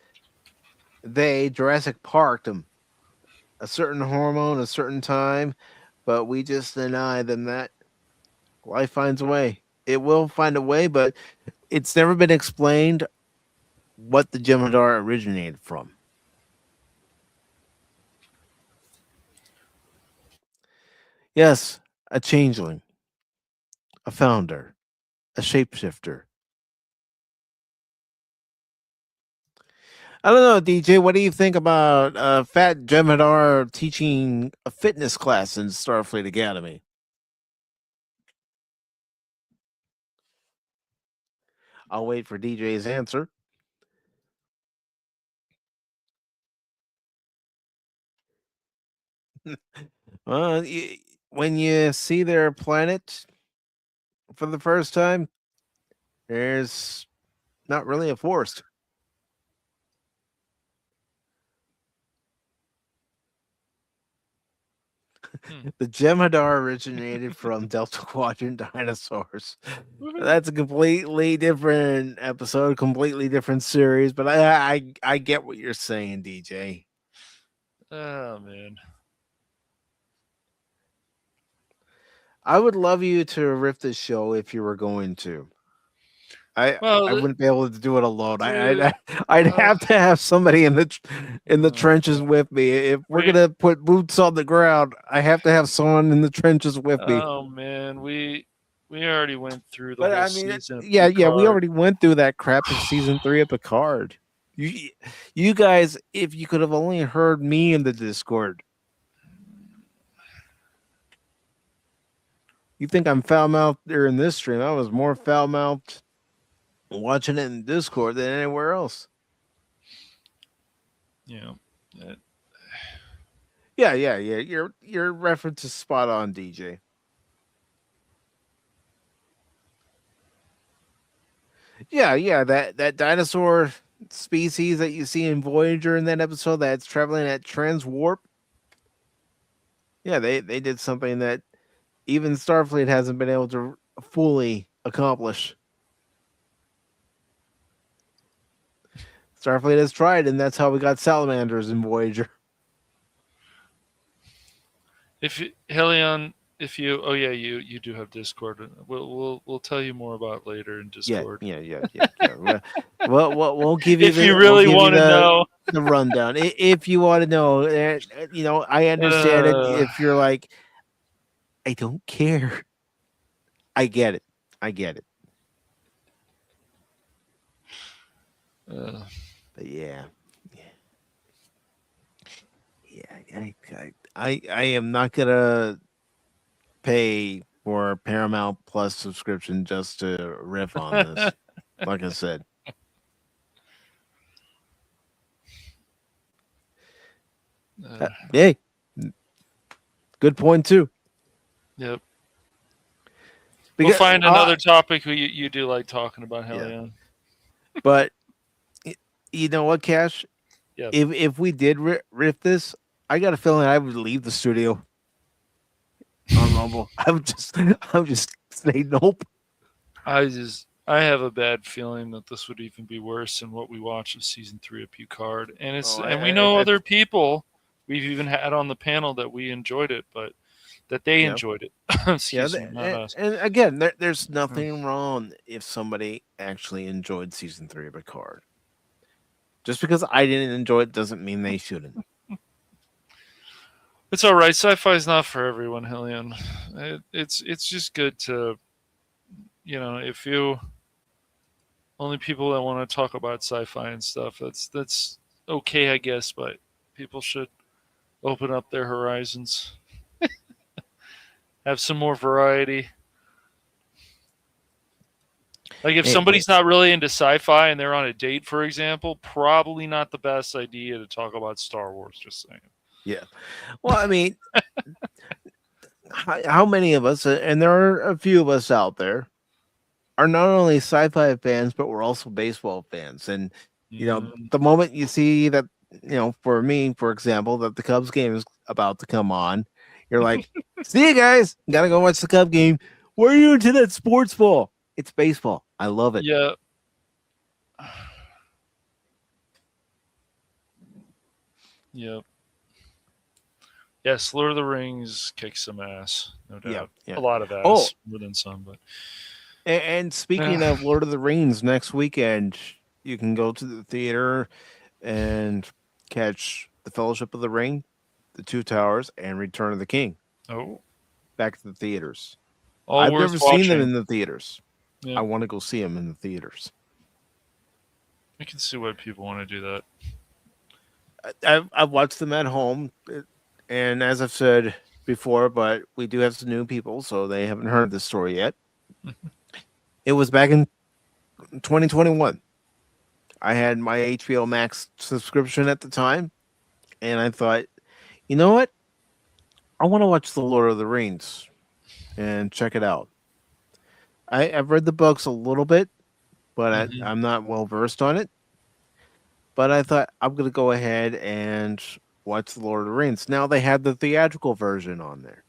they Jurassic Parked them a certain hormone, a certain time, but we just deny them that. Life finds a way. It will find a way, but it's never been explained what the jem'hadar originated from. Yes, a changeling, a founder, a shapeshifter. I don't know, DJ. What do you think about Fat Jem'hadar teaching a fitness class in Starfleet Academy? I'll wait for DJ's answer. Well, when you see their planet for the first time, there's not really a forest. The Jem'hadar originated from Delta Quadrant dinosaurs. That's a completely different episode, completely different series. But I get what you're saying, DJ. Oh man. I would love you to riff this show if you were going to. Well, I wouldn't be able to do it alone. dude, I'd uh, have to have somebody in the trenches okay. with me. If we're we gonna put boots on the ground, I have to have someone in the trenches with me. oh man, we already went through the But whole I mean, season of yeah, we Picard. already went through that crap in season 3 of Picard. You, you guys, if you could have only heard me in the Discord, you think I'm foul mouthed there in this stream? I was more foul mouthed watching it in Discord than anywhere else. You know, Yeah. Your reference is spot on, DJ. Yeah. That dinosaur species that you see in Voyager in that episode that's traveling at transwarp. Yeah, they did something that even Starfleet hasn't been able to fully accomplish. Starfleet has tried, and that's how we got salamanders in Voyager. Helion, if you oh yeah, you do have Discord. We'll tell you more about later in Yeah. Discord. We'll give you If you we'll really give you want to know. the rundown if you want to know. I understand it. Uh, If you're like, I don't care. I get it. I get it. uh, But yeah. I am not gonna pay for a Paramount Plus subscription just to riff on this. Like I said. Hey, good point too. yep. Because, We'll find another topic you do like talking about, Yeah. Helion. but you know what, Cash? Yep. If we did riff this, I got a feeling I would leave the studio on Rumble. I would just say nope. I have a bad feeling that this would even be worse than what we watched of season 3 of Picard. And we know other people we've even had on the panel that we enjoyed it, but that they enjoyed it. Excuse me, not us. And again, there's nothing wrong if somebody actually enjoyed season 3 of Picard. Just because I didn't enjoy it doesn't mean they shouldn't. It's all right. Sci-fi is not for everyone, Helion. It's just good to, if you only people that want to talk about sci-fi and stuff. That's okay, I guess. But people should open up their horizons, have some more variety. Like if somebody's not really into sci-fi and they're on a date, for example, probably not the best idea to talk about Star Wars. Just saying. Yeah. Well, I mean, how many of us, and there are a few of us out there, are not only sci-fi fans, but we're also baseball fans. And, the moment you see that, for me, for example, that the Cubs game is about to come on, you're like, see you guys, gotta go watch the Cub game. Where are you into that sports ball? It's baseball. I love it. Yeah. Yep. Yes, Lord of the Rings kicks some ass, no doubt. Yeah. A lot of ass, more than some, but. And speaking of Lord of the Rings, next weekend you can go to the theater and catch The Fellowship of the Ring, The Two Towers, and Return of the King. Oh. Back to the theaters. All I've worth never watching. seen them in the theaters. Yeah. I want to go see them in the theaters. I can see why people want to do that. I've watched them at home, and as I've said before, but we do have some new people, so they haven't heard this story yet. It was back in 2021. I had my HBO Max subscription at the time, and I thought, you know what? I want to watch The Lord of the Rings and check it out. I've read the books a little bit, but I'm not well versed on it. But I thought I'm going to go ahead and watch The Lord of the Rings. Now they had the theatrical version on there,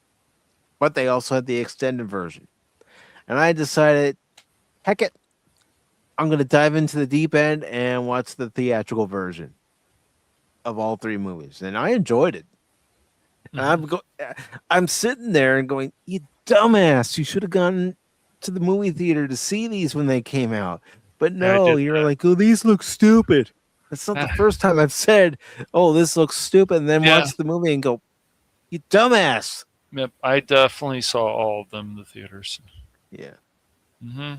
but they also had the extended version. And I decided, heck it, I'm going to dive into the deep end and watch the theatrical version of all 3 movies. And I enjoyed it. And I'm sitting there and going, you dumbass. You should have gone to the movie theater to see these when they came out. But I no, did you're like, oh, these look stupid. That's not the that. first time I've said, oh, this looks stupid, and then Yeah. watch the movie and go, you dumbass. Yep. I definitely saw all of them in the theaters. Yeah. Hmm.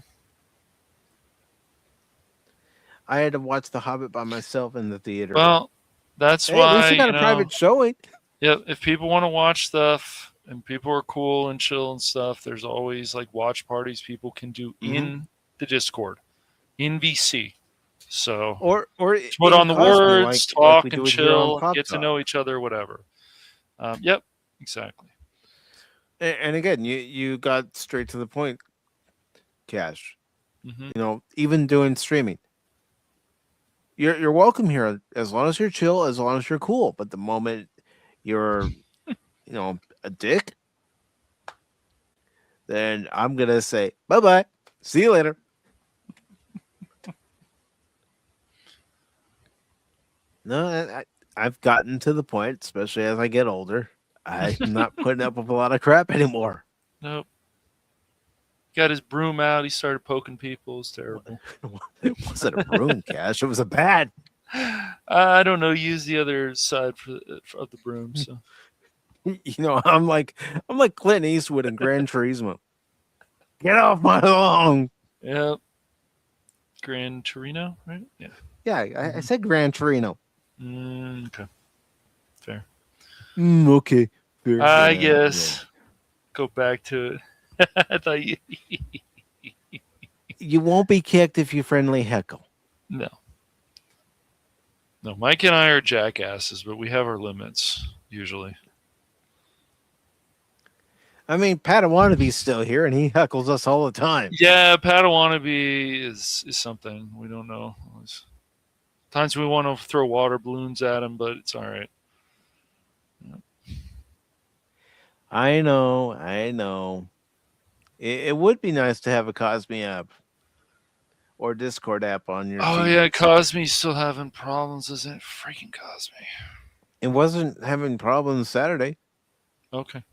I had to watch The Hobbit by myself in the theater. Well, that's Hey, at least why, you got a private showing. yeah, if people want to watch stuff and people are cool and chill and stuff, there's always like watch parties people can do in the Discord, in VC. So Or put in on the Cosme, words, like we talk and do it here on chill, Pop get to Talk. know each other, whatever. Yep, exactly. And again, you got straight to the point, Cash. Hmm. Even doing streaming, you're welcome here as long as you're chill, as long as you're cool. But the moment you're, a dick, then I'm gonna say bye bye. See you later. No, I've gotten to the point, especially as I get older. I'm not putting up with a lot of crap anymore. Nope. Got his broom out. He started poking people. It's terrible. It wasn't a broom, Cash. It was a bat. I don't know. Use the other side of the broom. So I'm like Clint Eastwood in Gran Turismo. Get off my lawn. yep. Gran Torino, right? Yeah. Yeah, I said Gran Torino. Okay. Fair. Okay. Fair. I Yeah, guess. Go back to it. I thought you. You won't be kicked if you friendly heckle. No. No, Mike and I are jackasses, but we have our limits usually. I mean, Padawannabe's still here, and he heckles us all the time. Yeah, Padawannabe is something we don't know. Times we want to throw water balloons at him, but it's all right. I know. It would be nice to have a Cosme app or Discord app on your Oh TV. yeah, Cosme's still having problems, isn't it? Freaking Cosme. It wasn't having problems Saturday. Okay.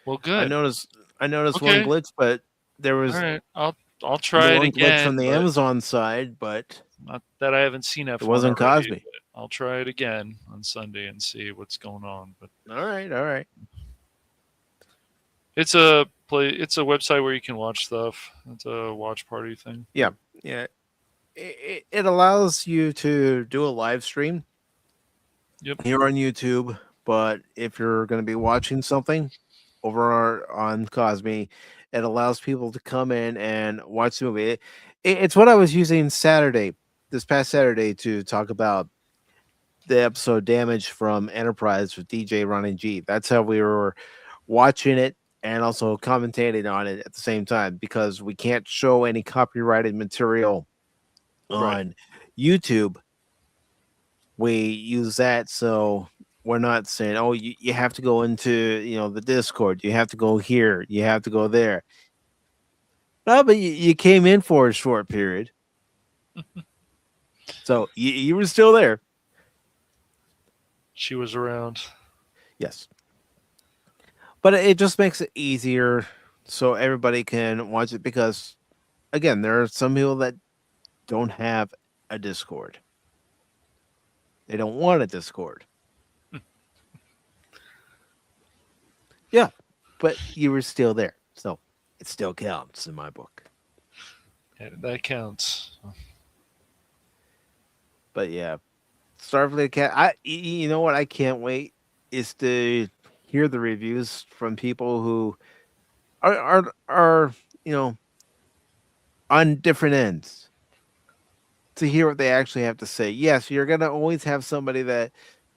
Well, good. I noticed Okay. one glitch, but there was All right, I'll the try it one glitch from again. the But Amazon side, but not that I haven't seen F1 it wasn't already, Cosme. but I'll try it again on Sunday and see what's going on. But All right. it's a It's a website where you can watch stuff. It's a watch party thing. Yeah. It allows you to do a live stream Yep. here on YouTube, but if you're going to be watching something over on Cosme, it allows people to come in and watch the movie. It's what I was using this past Saturday, to talk about the episode Damage from Enterprise with DJ Ronnie G. That's how we were watching it and also commentating on it at the same time, because we can't show any copyrighted material on YouTube. We use that, so we're not saying, oh, you have to go into the Discord, you have to go here, you have to go there. No, but you came in for a short period, so you were still there. She was around. Yes, but it just makes it easier so everybody can watch it, because again, there are some people that don't have a Discord. They don't want a Discord. Yeah, but you were still there, so it still counts in my book. Yeah, that counts. But yeah, Starfleet Cat. You know what? I can't wait is to hear the reviews from people who are on different ends, to hear what they actually have to say. Yes, you're gonna always have somebody that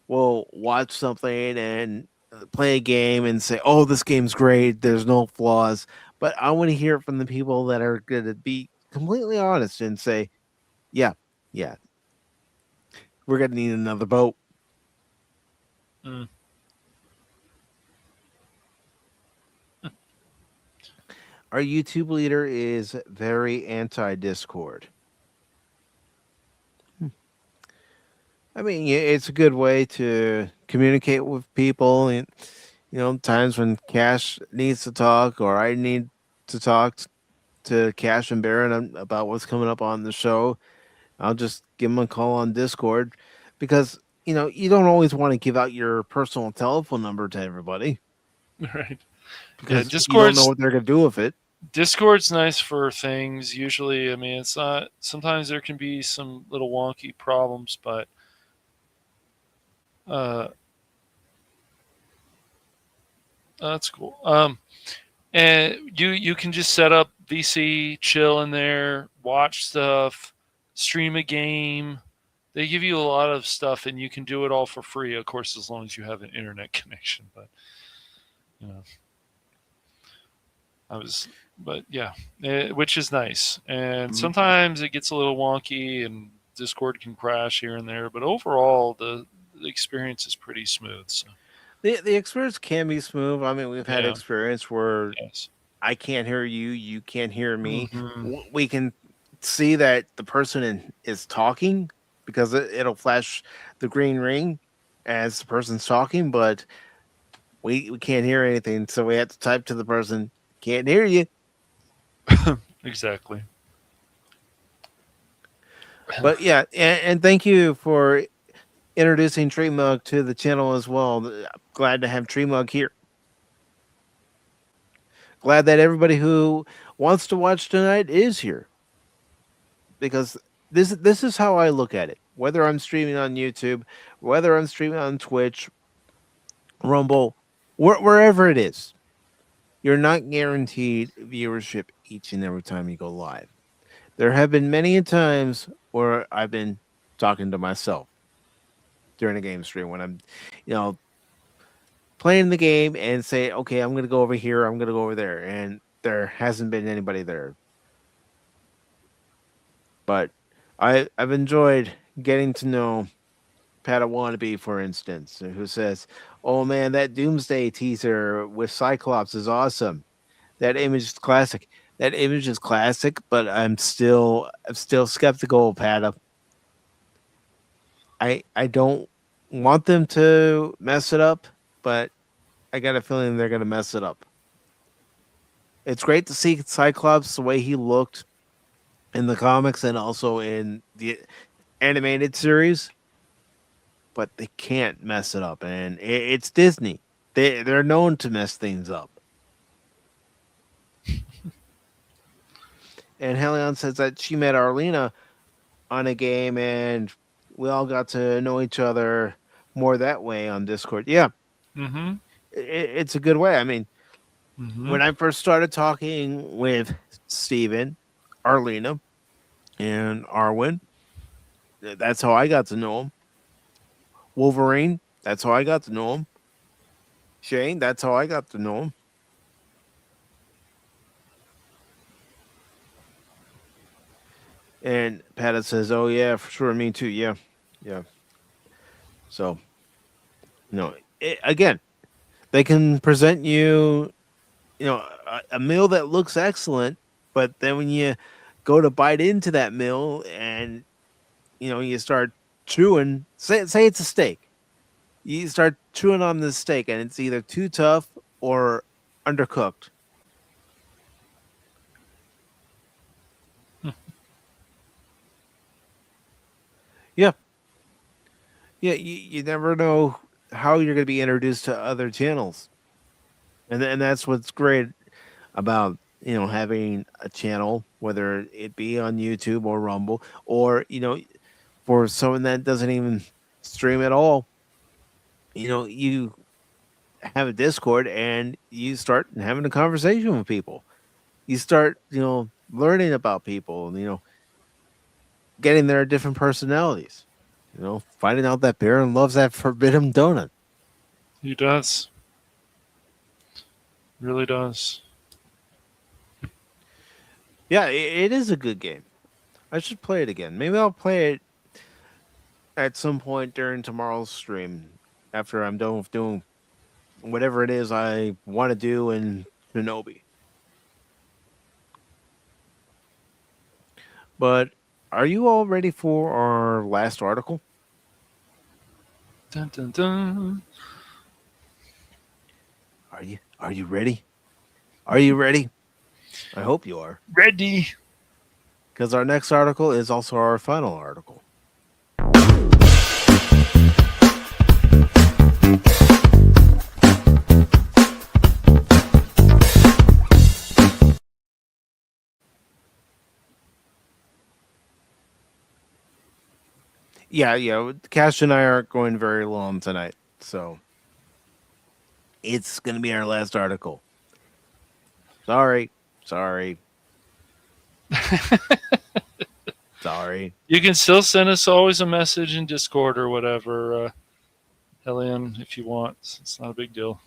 will watch something and play a game and say, "Oh, this game's great. There's no flaws." But I want to hear it from the people that are going to be completely honest and say, "Yeah, we're going to need another boat." Mm. Our YouTube leader is very anti-Discord. I mean, it's a good way to communicate with people, and times when Cash needs to talk or I need to talk to Cash and Baron about what's coming up on the show, I'll just give them a call on Discord because you don't always want to give out your personal telephone number to everybody Right. Yeah, because you don't know Discord's what they're gonna do with it. Discord's nice for things. Usually, I mean, it's not. Sometimes there can be some little wonky problems, but uh, that's cool. And you can just set up VC, chill in there, watch stuff, stream a game. They give you a lot of stuff, and you can do it all for free, of course, as long as you have an internet connection. But you know, I was, but yeah, which is nice. And Mhm. sometimes it gets a little wonky, and Discord can crash here and there. But overall, the experience is pretty smooth. So The experience can be smooth. I mean, we've had yeah, experience where yes, I can't hear you, you can't hear me. hmm We can see that the person is talking because it'll flash the green ring as the person's talking, but we can't hear anything, so we have to type to the person, "Can't hear you." exactly. But yeah, and thank you for introducing Tree Mug to the channel as well. Glad to have Tree Mug here. Glad that everybody who wants to watch tonight is here because this is how I look at it. Whether I'm streaming on YouTube, whether I'm streaming on Twitch, Rumble, wherever it is, you're not guaranteed viewership each and every time you go live. There have been many times where I've been talking to myself during a game stream when I'm, you know, playing the game and say, okay, I'm going to go over here, I'm going to go over there. And there hasn't been anybody there. But I've enjoyed getting to know Pat Wannabe, for instance, who says, oh man, that Doomsday teaser with Cyclops is awesome. That image is classic. That image is classic, but I'm still skeptical, Pat. I don't want them to mess it up, but I got a feeling they're gonna mess it up. It's great to see Cyclops the way he looked in the comics and also in the animated series, but they can't mess it up, and it's Disney. They're known to mess things up. And Helion says that she met Arlena on a game, and we all got to know each other more that way on Discord. Yeah, Mm-hmm. it's a good way. I mean, Mm-hmm. when I first started talking with Steven, Arlena, and Arwen, that's how I got to know him. Wolverine, that's how I got to know him. Shane, that's how I got to know him. And Patty says, "Oh yeah, for sure, me too. Yeah, yeah." So, again, they can present you, a meal that looks excellent, but then when you go to bite into that meal and you start chewing, say it's a steak, you start chewing on the steak and it's either too tough or undercooked. Yeah, yeah, you never know how you're going to be introduced to other channels, and that's what's great about having a channel, whether it be on YouTube or Rumble, or for someone that doesn't even stream at all. You have a Discord and you start having a conversation with people. You start learning about people, and getting their different personalities. Finding out that Baron loves that forbidden donut. He does. Really does. Yeah, it is a good game. I should play it again. Maybe I'll play it at some point during tomorrow's stream after I'm done with doing whatever it is I want to do in Shinobi. But are you all ready for our last article? Dun, dun, dun. Are you ready? Are you ready? I hope you are. Ready. Because our next article is also our final article. Yeah. Cash and I aren't going very long tonight. So it's going to be our last article. Sorry. Sorry. Sorry. You can still send us always a message in Discord or whatever, Hellion, if you want. It's not a big deal.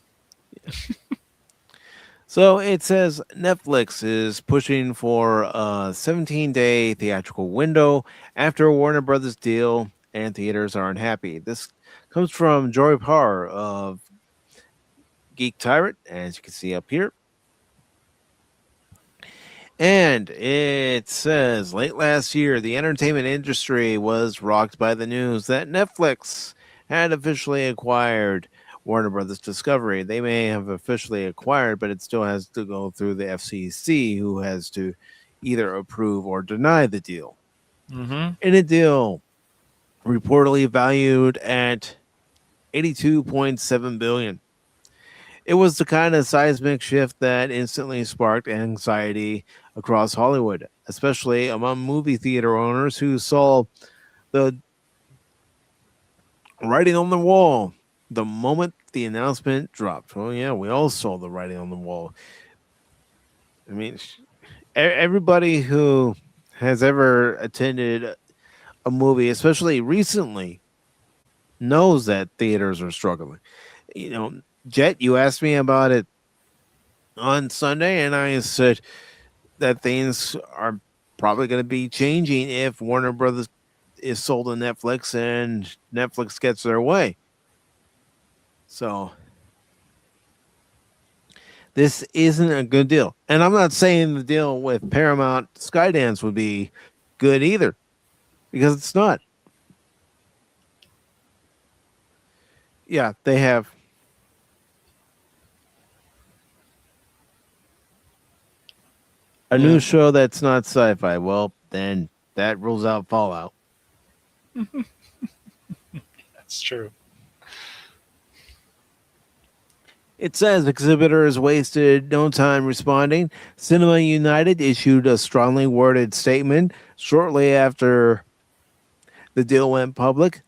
So it says Netflix is pushing for a 17-day theatrical window after a Warner Brothers deal, and theaters aren't happy. This comes from Joy Parr of Geek Tyrant, as you can see up here. And it says late last year, the entertainment industry was rocked by the news that Netflix had officially acquired Warner Brothers Discovery. They may have officially acquired, but it still has to go through the FCC, who has to either approve or deny the deal. Mm-hmm. In a deal reportedly valued at $82.7 billion. It was the kind of seismic shift that instantly sparked anxiety across Hollywood, especially among movie theater owners who saw the writing on the wall the moment the announcement dropped. Well, yeah, we all saw the writing on the wall. I mean, everybody who has ever attended a movie, especially recently, knows that theaters are struggling. You know, Jet, you asked me about it on Sunday, and I said that things are probably going to be changing if Warner Brothers is sold to Netflix and Netflix gets their way. So this isn't a good deal. And I'm not saying the deal with Paramount Skydance would be good either, because it's not. Yeah, they have a Yeah, new show that's not sci-fi. Well, then that rules out Fallout. that's true. It says exhibitors wasted no time responding. Cinema United issued a strongly worded statement shortly after the deal went public,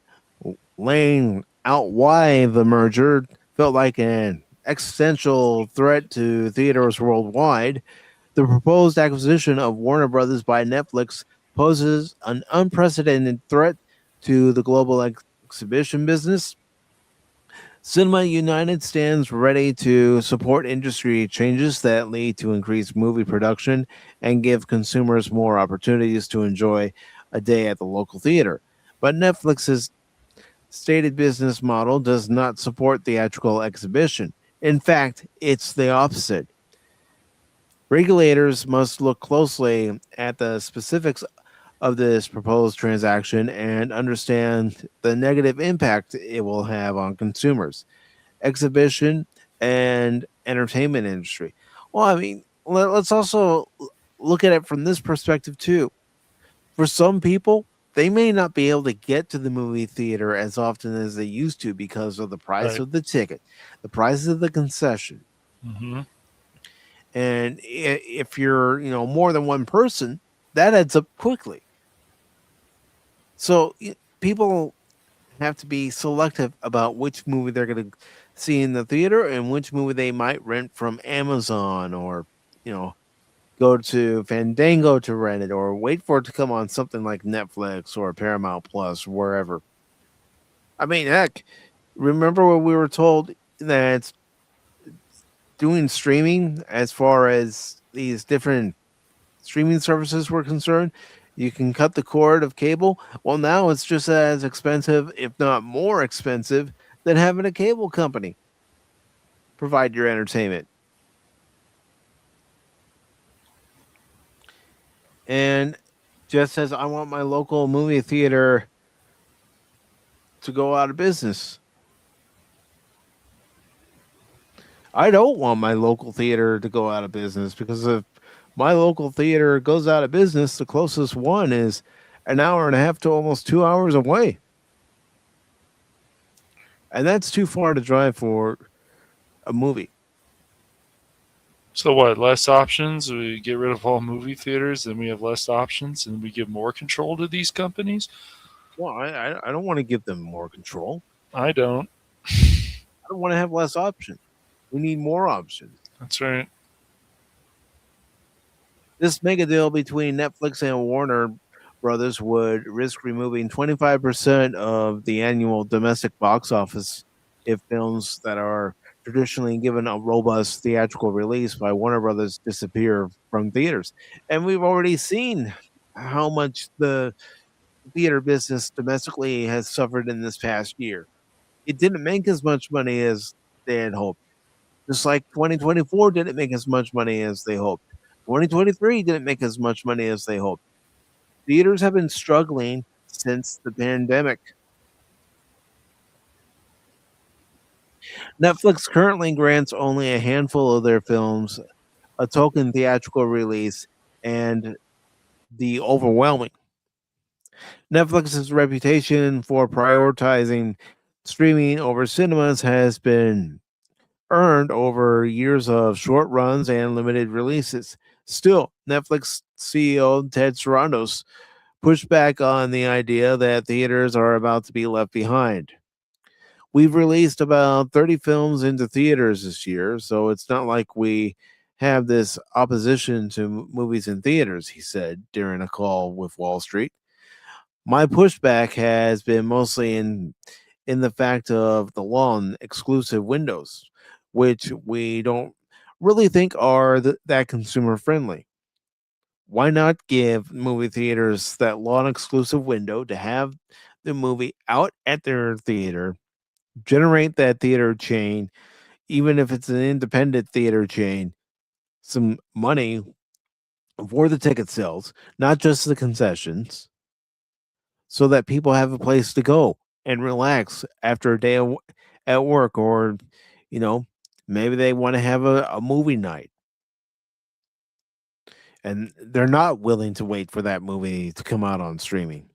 laying out why the merger felt like an existential threat to theaters worldwide. The proposed acquisition of Warner Brothers by Netflix poses an unprecedented threat to the global exhibition business. Cinema United stands ready to support industry changes that lead to increased movie production and give consumers more opportunities to enjoy a day at the local theater. But Netflix's stated business model does not support theatrical exhibition. In fact, it's the opposite. Regulators must look closely at the specifics of this proposed transaction and understand the negative impact it will have on consumers, exhibition, and entertainment industry. Well, I mean, let's also look at it from this perspective too. For some people, they may not be able to get to the movie theater as often as they used to because of the price Right. of the ticket, the price of the concession. Mm-hmm. And if you're, more than one person, that adds up quickly. So people have to be selective about which movie they're going to see in the theater and which movie they might rent from Amazon or, go to Fandango to rent it or wait for it to come on something like Netflix or Paramount Plus, wherever. I mean, heck, remember when we were told that doing streaming as far as these different streaming services were concerned, you can cut the cord of cable. Well, now it's just as expensive, if not more expensive, than having a cable company provide your entertainment. And just says, I want my local movie theater to go out of business. I don't want my local theater to go out of business because if my local theater goes out of business, the closest one is an hour and a half to almost 2 hours away. And that's too far to drive for a movie. So what? Less options? We get rid of all movie theaters, then we have less options, and we give more control to these companies. Well, I don't want to give them more control. I don't. I don't want to have less options. We need more options. That's right. This mega deal between Netflix and Warner Brothers would risk removing 25% of the annual domestic box office if films that are traditionally given a robust theatrical release by Warner Brothers disappear from theaters. And we've already seen how much the theater business domestically has suffered in this past year. It didn't make as much money as they had hoped. Just like 2024 didn't make as much money as they hoped. 2023 didn't make as much money as they hoped. Theaters have been struggling since the pandemic. Netflix currently grants only a handful of their films a token theatrical release, and the overwhelming Netflix's reputation for prioritizing streaming over cinemas has been earned over years of short runs and limited releases. Still, Netflix CEO Ted Sarandos pushed back on the idea that theaters are about to be left behind. We've released about 30 films into theaters this year, so it's not like we have this opposition to movies in theaters, he said during a call with Wall Street. My pushback has been mostly in the fact of the law on exclusive windows, which we don't really think are that consumer friendly. Why not give movie theaters that law exclusive window to have the movie out at their theater, generate that theater chain, even if it's an independent theater chain, some money for the ticket sales, not just the concessions, so that people have a place to go and relax after a day at work, or you know maybe they want to have a movie night and they're not willing to wait for that movie to come out on streaming.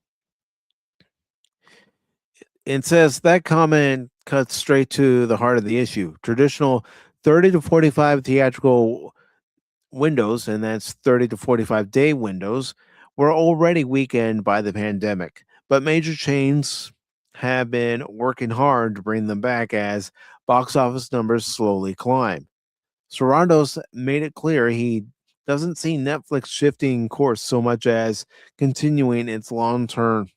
It says that comment cuts straight to the heart of the issue. Traditional 30 to 45 theatrical windows, and that's 30 to 45-day windows, were already weakened by the pandemic. But major chains have been working hard to bring them back as box office numbers slowly climb. Sarandos made it clear he doesn't see Netflix shifting course so much as continuing its long-standing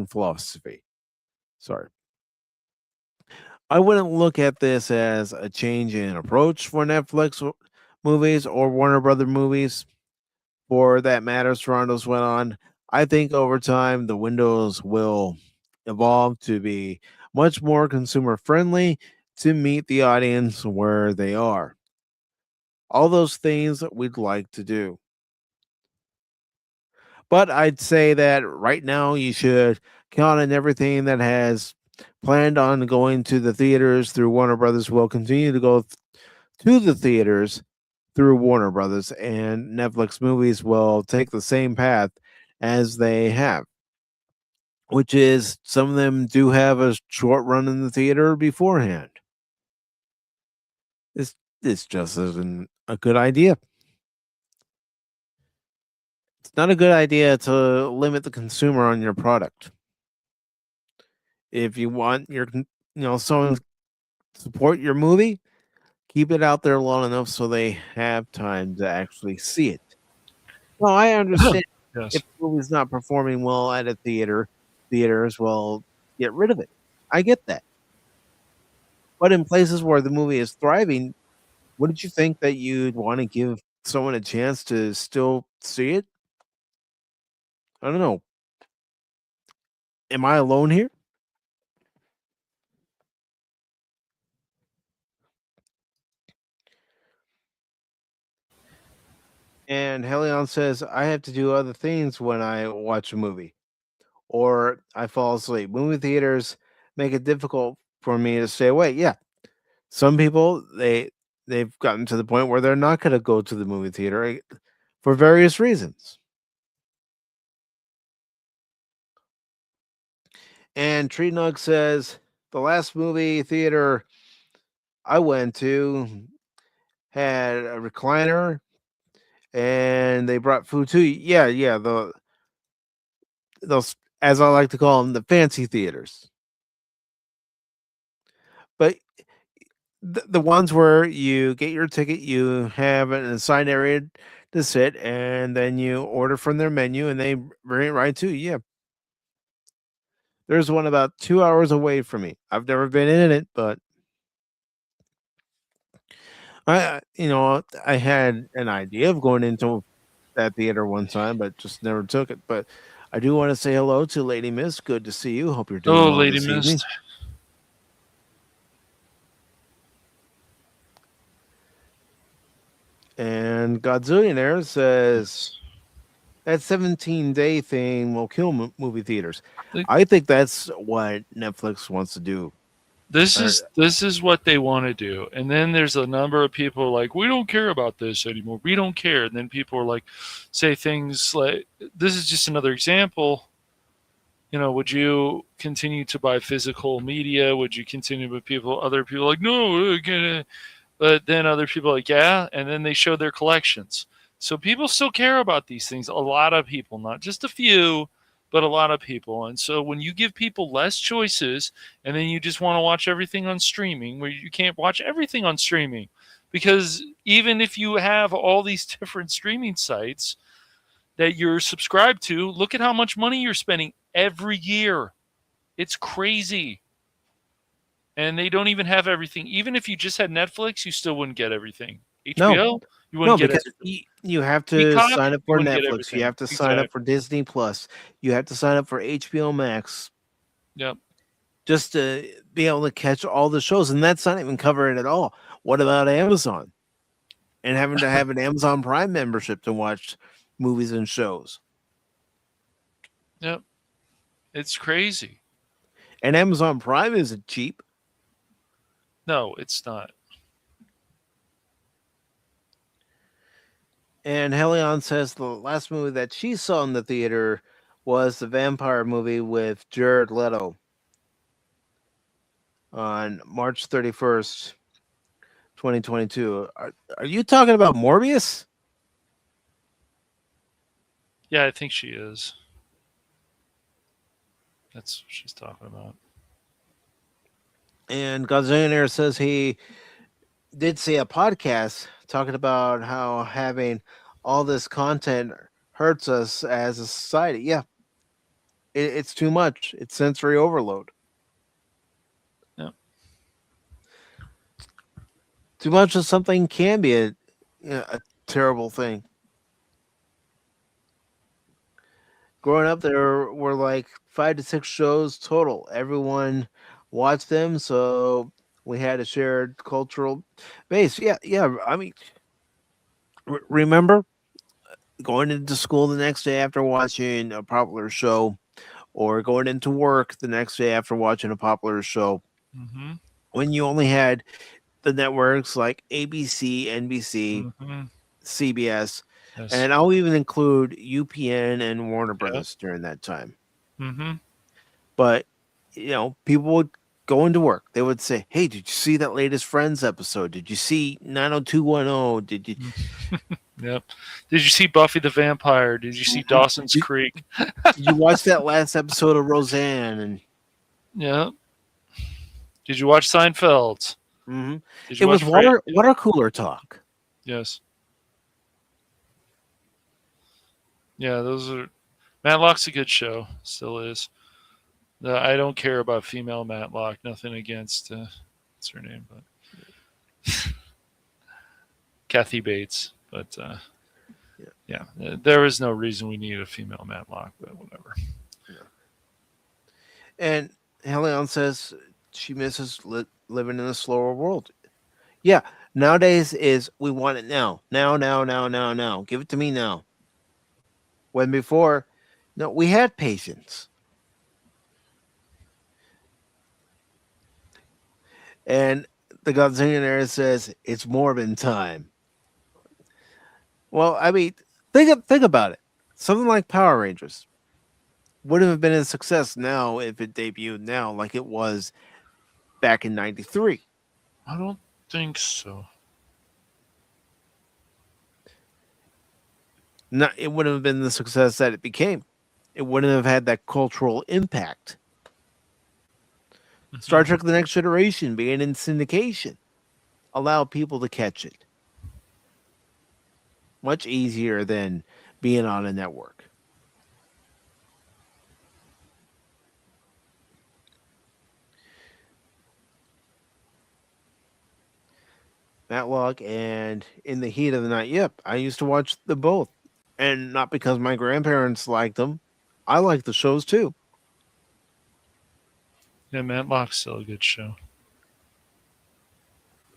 philosophy. Sorry. I wouldn't look at this as a change in approach for Netflix movies or Warner Brother movies. For that matter, Sarandos went on. I think over time the windows will evolve to be much more consumer friendly to meet the audience where they are. All those things that we'd like to do. But I'd say that right now you should count on everything that has planned on going to the theaters through Warner Brothers will continue to go to the theaters through Warner Brothers, and Netflix movies will take the same path as they have, which is some of them do have a short run in the theater beforehand. This just isn't a good idea. It's not a good idea to limit the consumer on your product. If you want someone to support your movie, keep it out there long enough so they have time to actually see it. Well, I understand Yes. if the movie's not performing well at a theaters will get rid of it. I get that. But in places where the movie is thriving, wouldn't you think that you'd want to give someone a chance to still see it? I don't know. Am I alone here? And Helion says, I have to do other things when I watch a movie or I fall asleep. Movie theaters make it difficult for me to stay awake. Yeah. Some people they've gotten to the point where they're not going to go to the movie theater for various reasons. And Tree Nug says the last movie theater I went to had a recliner and they brought food too. Yeah, yeah, those, as I like to call them, the fancy theaters. But the ones where you get your ticket, you have an assigned area to sit, and then you order from their menu, and they bring it right to you. Yeah, there's one about 2 hours away from me. I've never been in it, but I had an idea of going into that theater one time, but just never took it. But I do want to say hello to Lady Miss. Good to see you. Hope you're doing Oh, well Lady this evening. Mist. And Godzillionaire says Yes. that 17-day thing will kill movie theaters. Like, I think that's what Netflix wants to do. this is what they want to do, and then there's a number of people like, we don't care about this anymore. We don't care, and then people are like, say things like, this is just another example. Would you continue to buy physical media? Would you continue with people? Other people like, no, but then other people are like, yeah, and then they show their collections. So people still care about these things. A lot of people, not just a few, but a lot of people. And so when you give people less choices, and then you just want to watch everything on streaming, where you can't watch everything on streaming, because even if you have all these different streaming sites that you're subscribed to, look at how much money you're spending every year. It's crazy. And they don't even have everything. Even if you just had Netflix, you still wouldn't get everything. No, HBO, you no, wouldn't get because everything. you have to Peacock, sign up you for wouldn't get Netflix. You everything. have to sign up for Exactly. Disney Plus. You have to sign up for HBO Max Yep. just to be able to catch all the shows, and that's not even covering it at all. What about Amazon and having to have an Amazon Prime membership to watch movies and shows? Yep. It's crazy. And Amazon Prime isn't cheap. No, it's not. And Helion says the last movie that she saw in the theater was the vampire movie with Jared Leto on March 31st, 2022. Are you talking about Morbius? Yeah, I think she is. That's what she's talking about. And Gazillionaire says he did see a podcast talking about how having all this content hurts us as a society. Yeah, it's too much. It's sensory overload. Yep. Too much of something can be a terrible thing. Growing up, there were like 5 to 6 shows total. Everyone watched them, so we had a shared cultural base. Yeah, yeah. I mean, remember going into school the next day after watching a popular show, or going into work the next day after watching a popular show, Mm-hmm. when you only had the networks like ABC, NBC, Mm-hmm. CBS, Yes. and I'll even include UPN and Warner Yep. Brothers during that time. Mm-hmm. But people would go into work. They would say, "Hey, did you see that latest Friends episode? Did you see 90210? Did you Yep. Did you see Buffy the Vampire? Did you see Dawson's did, Creek? did you watch that last episode of Roseanne?" And Yeah. Did you watch Seinfeld? mhm. Did It you was watch Fran? water cooler talk. Yes. Yeah, those are. Matlock's a good show. Still is. I don't care about female Matlock. Nothing against. What's her name? But Kathy Bates. But Yeah, yeah, there is no reason we need a female Matlock. But whatever. yeah. And Helion says she misses living in a slower world. Yeah, nowadays is we want it now, now, now, now, now, now. Give it to me now. When before, no, we had patience. And the Godzillionaire says it's Morbin time. Well, I mean, think about it. Something like Power Rangers would have been a success now if it debuted now, like it was back in '93. I don't think so. Not, it wouldn't have been the success that it became. It wouldn't have had that cultural impact. Star Hmm. Trek: The Next Generation being in syndication allowed people to catch it much easier than being on a network. Matlock and In the Heat of the Night. Yep, I used to watch the both, and not because my grandparents liked them. I like the shows too. Yeah, Matlock's still a good show.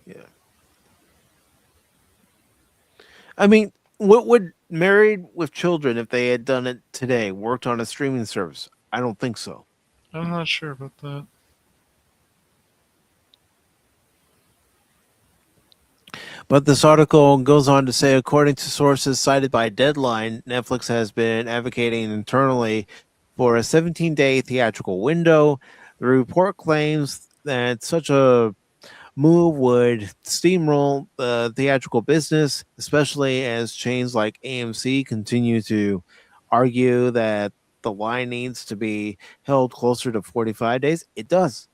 Yeah, I mean, what would Married with Children, if they had done it today, worked on a streaming service? I don't think so. I'm not sure about that. But this article goes on to say, according to sources cited by Deadline, Netflix has been advocating internally for a 17-day theatrical window. The report claims that such a move would steamroll the theatrical business, especially as chains like AMC continue to argue that the line needs to be held closer to 45 days. It does.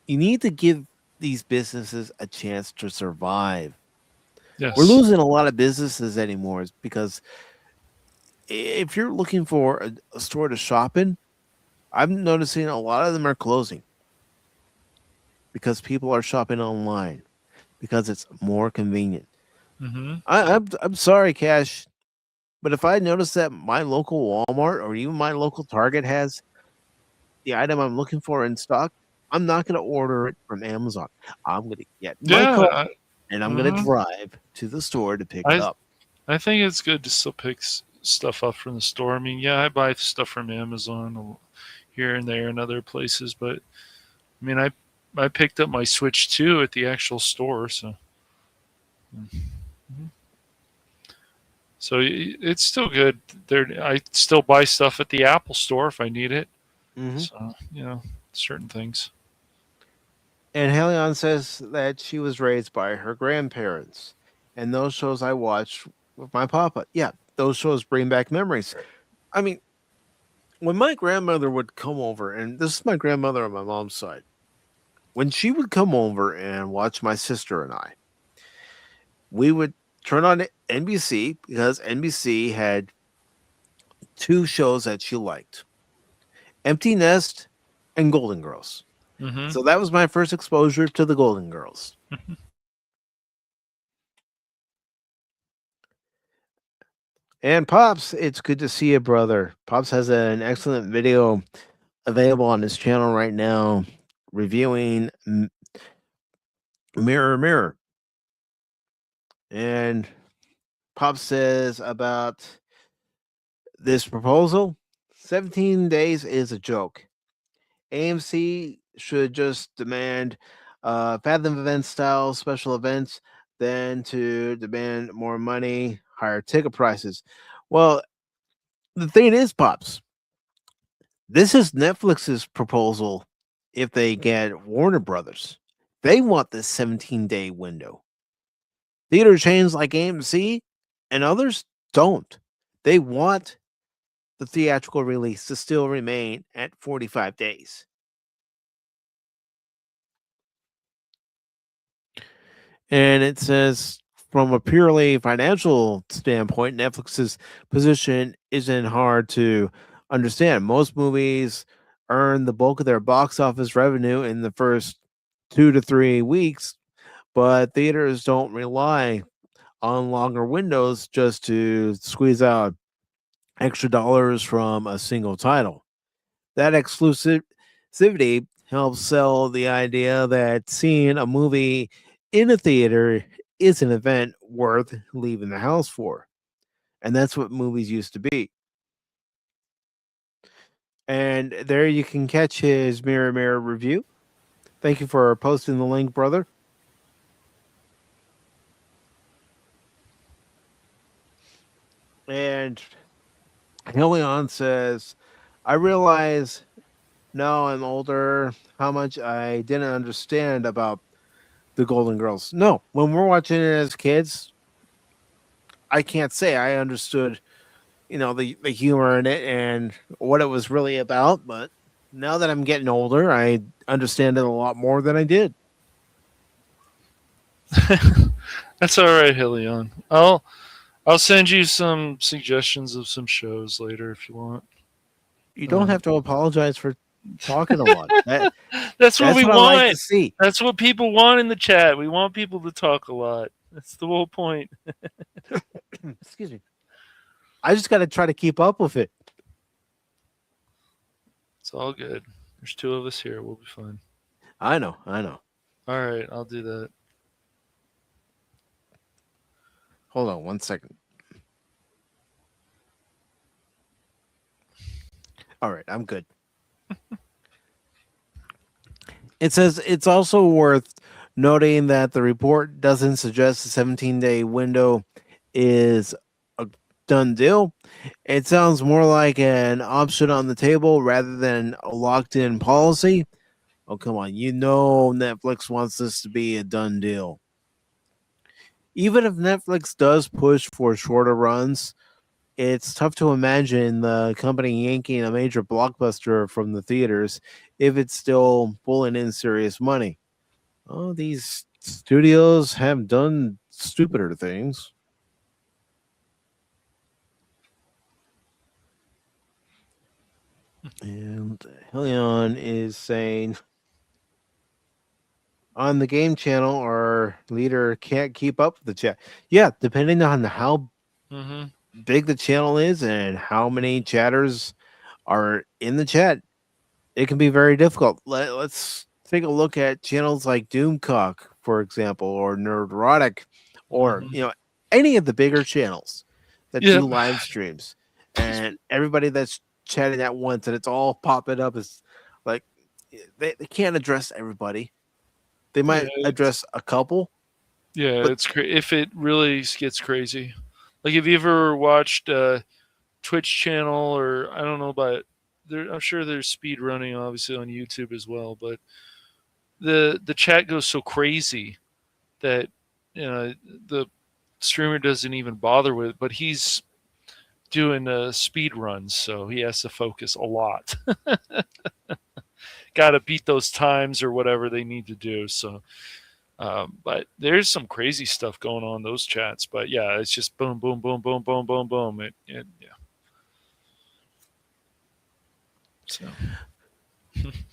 You need to give these businesses a chance to survive. We're Yes. losing a lot of businesses anymore because if you're looking for a store to shop in, I'm noticing a lot of them are closing because people are shopping online because it's more convenient. Hmm. I'm sorry, Cash, but if I notice that my local Walmart or even my local Target has the item I'm looking for in stock, I'm not going to order it from Amazon. I'm going to get in my car Yeah. and I'm going to Uh-huh. drive to the store to pick it I up. I think it's good to still pick stuff up from the store. I mean, yeah, I buy stuff from Amazon here and there and other places, but I mean, I picked up my Switch 2 at the actual store, so mhm. So it's still good. There, I still buy stuff at the Apple store if I need it. Hmm. So certain things. And Helion says that she was raised by her grandparents. And those shows I watched with my papa. Yeah, those shows bring back memories. I mean, when my grandmother would come over, and this is my grandmother on my mom's side, when she would come over and watch my sister and I, we would turn on NBC because NBC had two shows that she liked: Empty Nest and Golden Girls. Hmm. So that was my first exposure to the Golden Girls. And Pops, it's good to see you, brother. Pops has an excellent video available on his channel right now reviewing Mirror Mirror. And Pops says about this proposal, 17 days is a joke. AMC should just demand Fathom event style special events than to demand more money, higher ticket prices. Well, the thing is, Pops, this is Netflix's proposal if they get Warner Brothers. They want this 17-day window. Theater chains like AMC and others don't. They want the theatrical release to still remain at 45 days. And it says from a purely financial standpoint, Netflix's position isn't hard to understand. Most movies earn the bulk of their box office revenue in the first 2 to 3 weeks, but theaters don't rely on longer windows just to squeeze out extra dollars from a single title. That exclusivity helps sell the idea that seeing a movie in a theater is an event worth leaving the house for. And that's what movies used to be. And there you can catch his Mirror Mirror review. Thank you for posting the link, brother. And Helion says, I realize now I'm older how much I didn't understand about the Golden Girls. No, when we're watching it as kids, I can't say I understood, the humor in it and what it was really about. But now that I'm getting older, I understand it a lot more than I did. That's all right, Helion. I'll send you some suggestions of some shows later if you want. You don't Um, have to apologize for talking a lot. that's what That's we what I like to want. see. That's what people want in the chat. We want people to talk a lot. That's the whole point. Excuse me. I just got to try to keep up with it. It's all good. There's two of us here. We'll be fine. I know. I know. All right, I'll do that. Hold on one second. All right, I'm good. It says it's also worth noting that the report doesn't suggest a 17-day window is a done deal. It sounds more like an option on the table rather than a locked in policy. Oh, come on. You know Netflix wants this to be a done deal. Even if Netflix does push for shorter runs, it's tough to imagine the company yanking a major blockbuster from the theaters if it's still pulling in serious money. Oh, these studios have done stupider things. And Helion is saying on the game channel, our leader can't keep up with the chat. Yeah, depending on how Mm-hmm. big the channel is and how many chatters are in the chat, it can be very difficult. Let's take a look at channels like Doomcock, for example, or Nerdrotic, or Mm-hmm. any of the bigger channels that Yep. do live streams, and everybody that's chatting at once, and it's all popping up as like they can't address everybody. They Yeah. might address a couple, Yeah. but It's if it really gets crazy. Like, have you ever watched Twitch channel, or I don't know about there? I'm sure there's speed running obviously on YouTube as well, but the chat goes so crazy that the streamer doesn't even bother with it, but he's doing speed runs, so he has to focus a lot. Got to beat those times or whatever they need to do. So, but there's some crazy stuff going on in those chats. But yeah, it's just boom, boom, boom, boom, boom, boom, boom. Yeah. So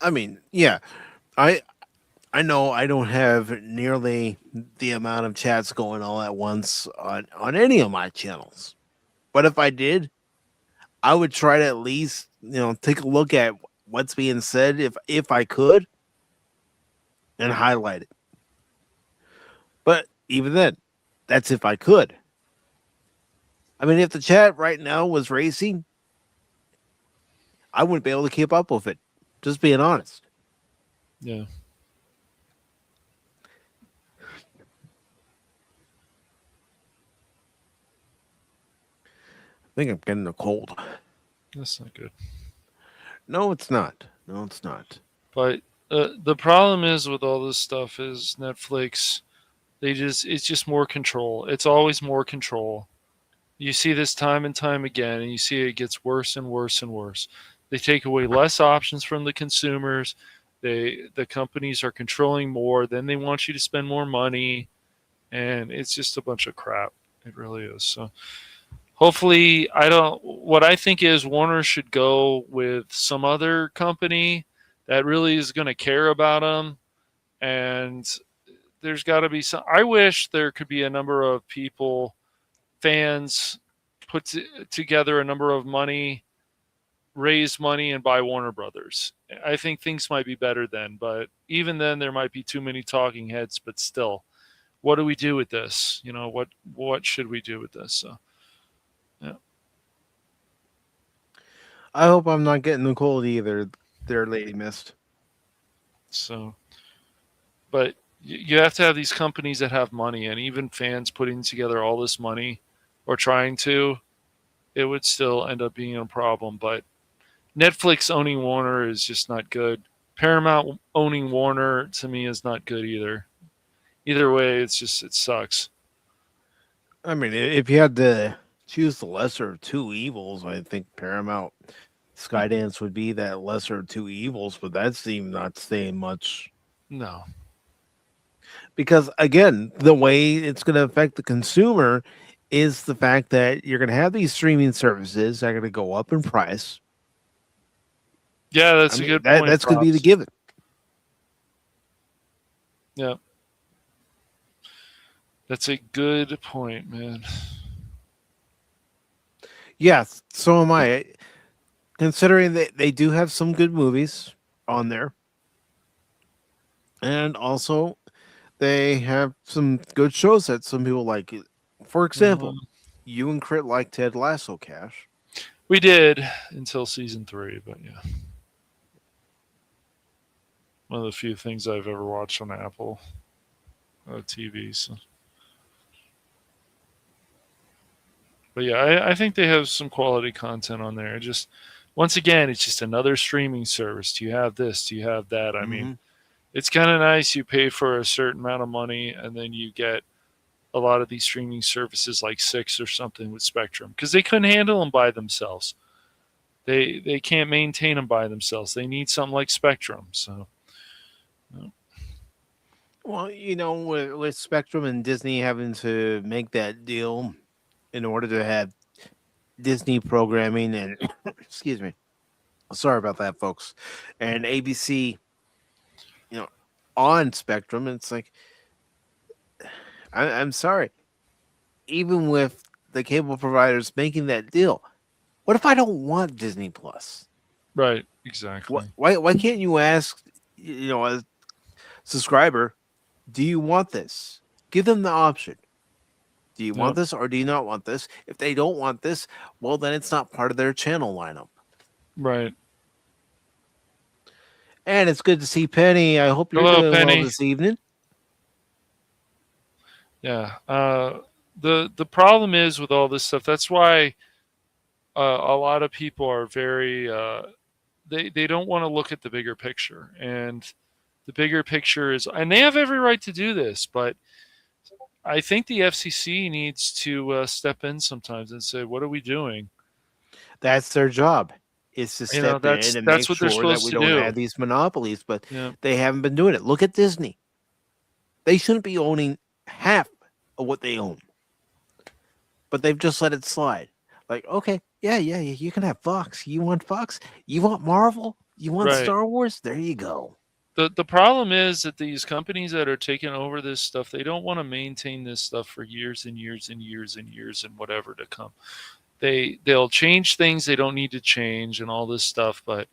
I mean, yeah, I I know I don't have nearly the amount of chats going all at once on any of my channels, but if I did, I would try to at least take a look at what's being said if I could and highlight it. But even then, that's if I could. I mean, if the chat right now was racing, I wouldn't be able to keep up with it. Just being honest. yeah, I think I'm getting a cold. that's not good. No, it's not. No, it's not. But the problem is with all this stuff is Netflix. It's just more control. It's always more control. You see this time and time again, and you see it gets worse and worse and worse. They take away less options from the consumers. The companies are controlling more. Then they want you to spend more money, and it's just a bunch of crap. It really is. So hopefully, I don't. What I think is Warner should go with some other company that really is going to care about them, and there's got to be some. I wish there could be a number of people, fans, together a number of money, raise money, and buy Warner Brothers. I think things might be better then, but even then, there might be too many talking heads. But still, what do we do with this? What should we do with this? So, yeah. I hope I'm not getting the cold either, there, Lady Mist. So, but you have to have these companies that have money, and even fans putting together all this money or trying to. it would still end up being a problem. But Netflix owning Warner is just not good. Paramount owning Warner to me is not good either. Either way, it sucks. I mean, if you had to choose the lesser of two evils, I think Paramount Skydance would be that lesser of two evils, but that seemed not saying much. No. Because again, the way it's going to affect the consumer is the fact that you're going to have these streaming services that are going to go up in price. Yeah, I that's a mean, good point. that's going to be the Props. given. Yeah, that's a good point, man. Yeah, so am I. Considering that they do have some good movies on there, and also they have some good shows that some people like. For example, Mhm. you and Crit like Ted Lasso, Cash. We did until season 3, but yeah, one of the few things I've ever watched on Apple TV. So. But yeah, I think they have some quality content on there. Just once again, it's just another streaming service. Do you have this? Do you have that? I mean, Mm-hmm. it's kind of nice. You pay for a certain amount of money, and then you get a lot of these streaming services like Six or something with Spectrum because they couldn't handle them by themselves. They can't maintain them by themselves. They need something like Spectrum. So Well, with Spectrum and Disney having to make that deal in order to have Disney programming and excuse me, sorry about that, folks, and ABC, you know, on Spectrum, it's like I'm sorry, even with the cable providers making that deal, what if I don't want Disney Plus? right, What? exactly, Why can't you ask, a subscriber, do you want this? Give them the option. Do you want yep, this or do you not want this? If they don't want this, well, then it's not part of their channel lineup. right. And it's good to see Penny. I hope you're Hello, doing well Penny. this evening. Yeah. The problem is with all this stuff. That's why a lot of people are very they don't want to look at the bigger picture, and the bigger picture is, and they have every right to do this, but I think the FCC needs to step in sometimes and say, "What are we doing?" That's their job, is to You know, step in and that's make what they're sure that supposed we to don't do. have these monopolies, but Yeah, they haven't been doing it. Look at Disney. They shouldn't be owning half of what they own, but they've just let it slide. Like, okay, yeah, you can have Fox. You want Fox? You want Marvel? You want right. Star Wars? There you go. The problem is that these companies that are taking over this stuff, they don't want to maintain this stuff for years and years and years and years and whatever to come. They'll change things they don't need to change and all this stuff, but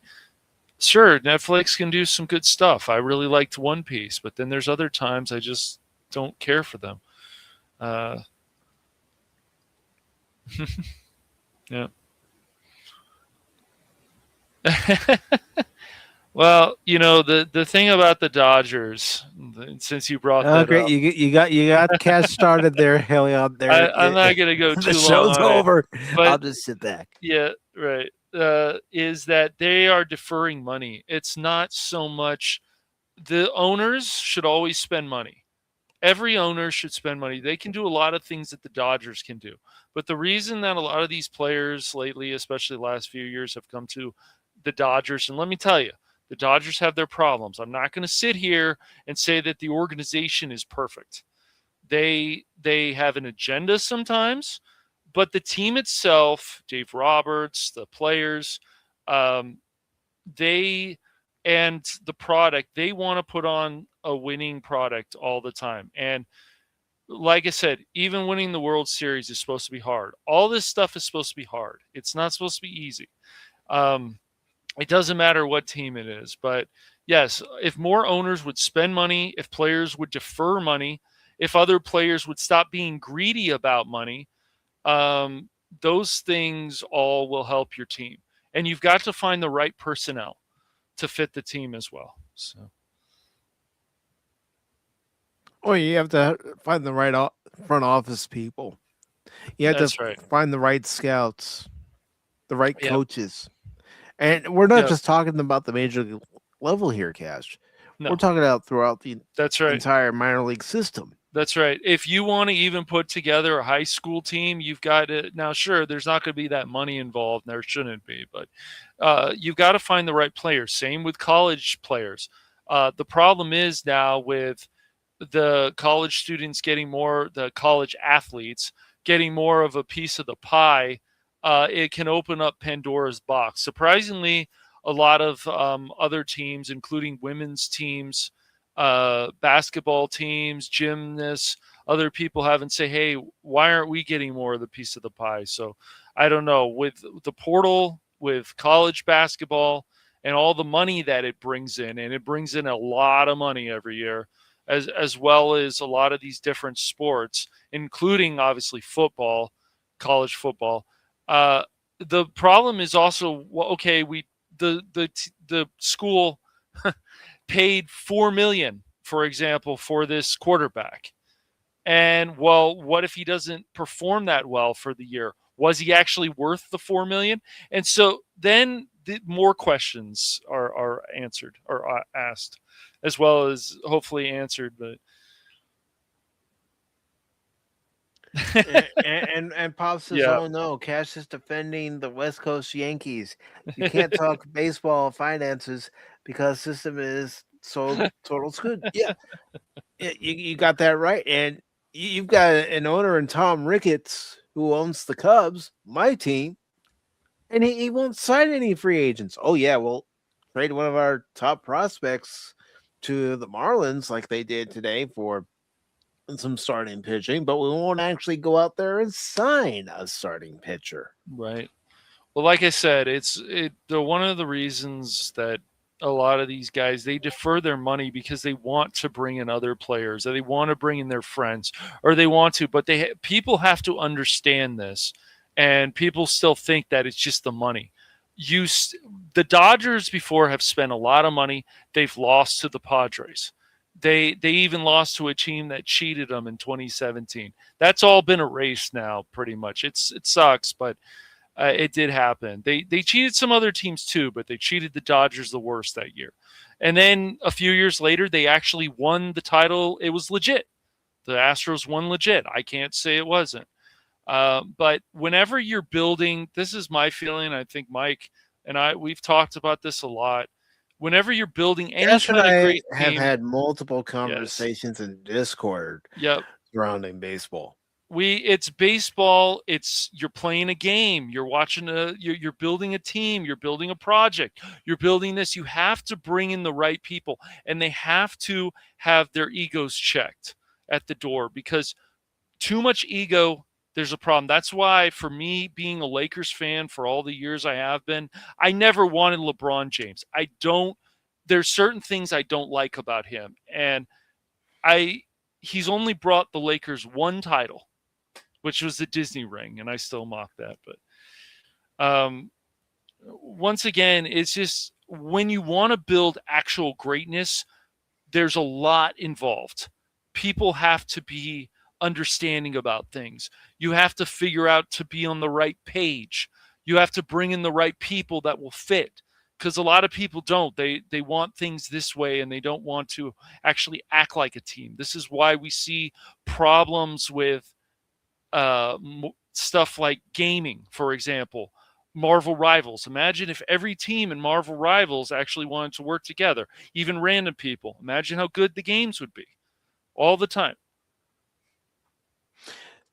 sure, Netflix can do some good stuff. I really liked One Piece, but then there's other times I just don't care for them. Uh, yeah. Well, the thing about the Dodgers, since you brought that Great. up, You got Cash started there, Haley, out there. I'm not going to go The too long show's on it, over. I'll but just sit back. yeah, right. Is that they are deferring money. It's not so much the owners should always spend money. Every owner should spend money. They can do a lot of things that the Dodgers can do. But the reason that a lot of these players lately, especially the last few years, have come to the Dodgers, and let me tell you, the Dodgers have their problems. I'm not going to sit here and say that the organization is perfect. They have an agenda sometimes, but the team itself, Dave Roberts, the players, um, they and the product, they want to put on a winning product all the time. And like I said, even winning the World Series is supposed to be hard. All this stuff is supposed to be hard. It's not supposed to be easy. Um, it doesn't matter what team it is. But yes, if more owners would spend money, if players would defer money, if other players would stop being greedy about money, um, those things all will help your team. And you've got to find the right personnel to fit the team as well. So Or you have to find the right front office people. You have to that's right. find the right scouts. the right Yep. coaches. And we're not Yep. just talking about the major league level here, Cash. We're No, talking about throughout the that's right. entire minor league system. That's right. If you want to even put together a high school team, you've got to now. Sure, there's not going to be that money involved. There shouldn't be, but you've got to find the right players. Same with college players. The problem is now with the college students getting more, the college athletes getting more of a piece of the pie. It can open up Pandora's box. Surprisingly, a lot of other teams, including women's teams, basketball teams, gymnasts, other people haven't say, hey, why aren't we getting more of the piece of the pie? So I don't know. With the portal, with college basketball, and all the money that it brings in, and it brings in a lot of money every year, as well as a lot of these different sports, including obviously football, college football. The problem is also, well, okay, the school paid $4 million, for example, for this quarterback. And well, what if he doesn't perform that well for the year? Was he actually worth the $4 million? And so then more questions are answered or asked, as well as hopefully answered. But And Pop says, yeah, "Oh no, Cash is defending the West Coast Yankees. You can't talk baseball finances because system is so total good." Yeah, you got that right. And you've got an owner in Tom Ricketts who owns the Cubs, my team, and he won't sign any free agents. Oh yeah, well, trade one of our top prospects to the Marlins like they did today for some starting pitching, but we won't actually go out there and sign a starting pitcher. right. Well, like I said, the one of the reasons that a lot of these guys, they defer their money because they want to bring in other players, or they want to bring in their friends, or they want to, but people have to understand this, and people still think that it's just the money. The Dodgers before have spent a lot of money. They've lost to the Padres. They even lost to a team that cheated them in 2017. That's all been erased now, pretty much. It sucks, but it did happen. They cheated some other teams too, but they cheated the Dodgers the worst that year. And then a few years later, they actually won the title. It was legit. The Astros won legit. I can't say it wasn't. But whenever you're building, this is my feeling. I think Mike and we've talked about this a lot. Whenever you're building any Cash and kind of I great have team, had multiple conversations in Discord yep. surrounding baseball. It's baseball. You're playing a game. You're watching you're building a team. You're building a project. You're building this. You have to bring in the right people, and they have to have their egos checked at the door, because too much ego, there's a problem. That's why, for me, being a Lakers fan for all the years I have been, I never wanted LeBron James. There's certain things I don't like about him, and he's only brought the Lakers one title, which was the Disney ring, and I still mock that. But once again, it's just, when you want to build actual greatness, there's a lot involved. People have to be understanding about things. You have to figure out to be on the right page. You have to bring in the right people that will fit, because a lot of people don't. They want things this way, and they don't want to actually act like a team. This is why we see problems with stuff like gaming, for example. Marvel Rivals. Imagine if every team in Marvel Rivals actually wanted to work together, even random people. Imagine how good the games would be all the time.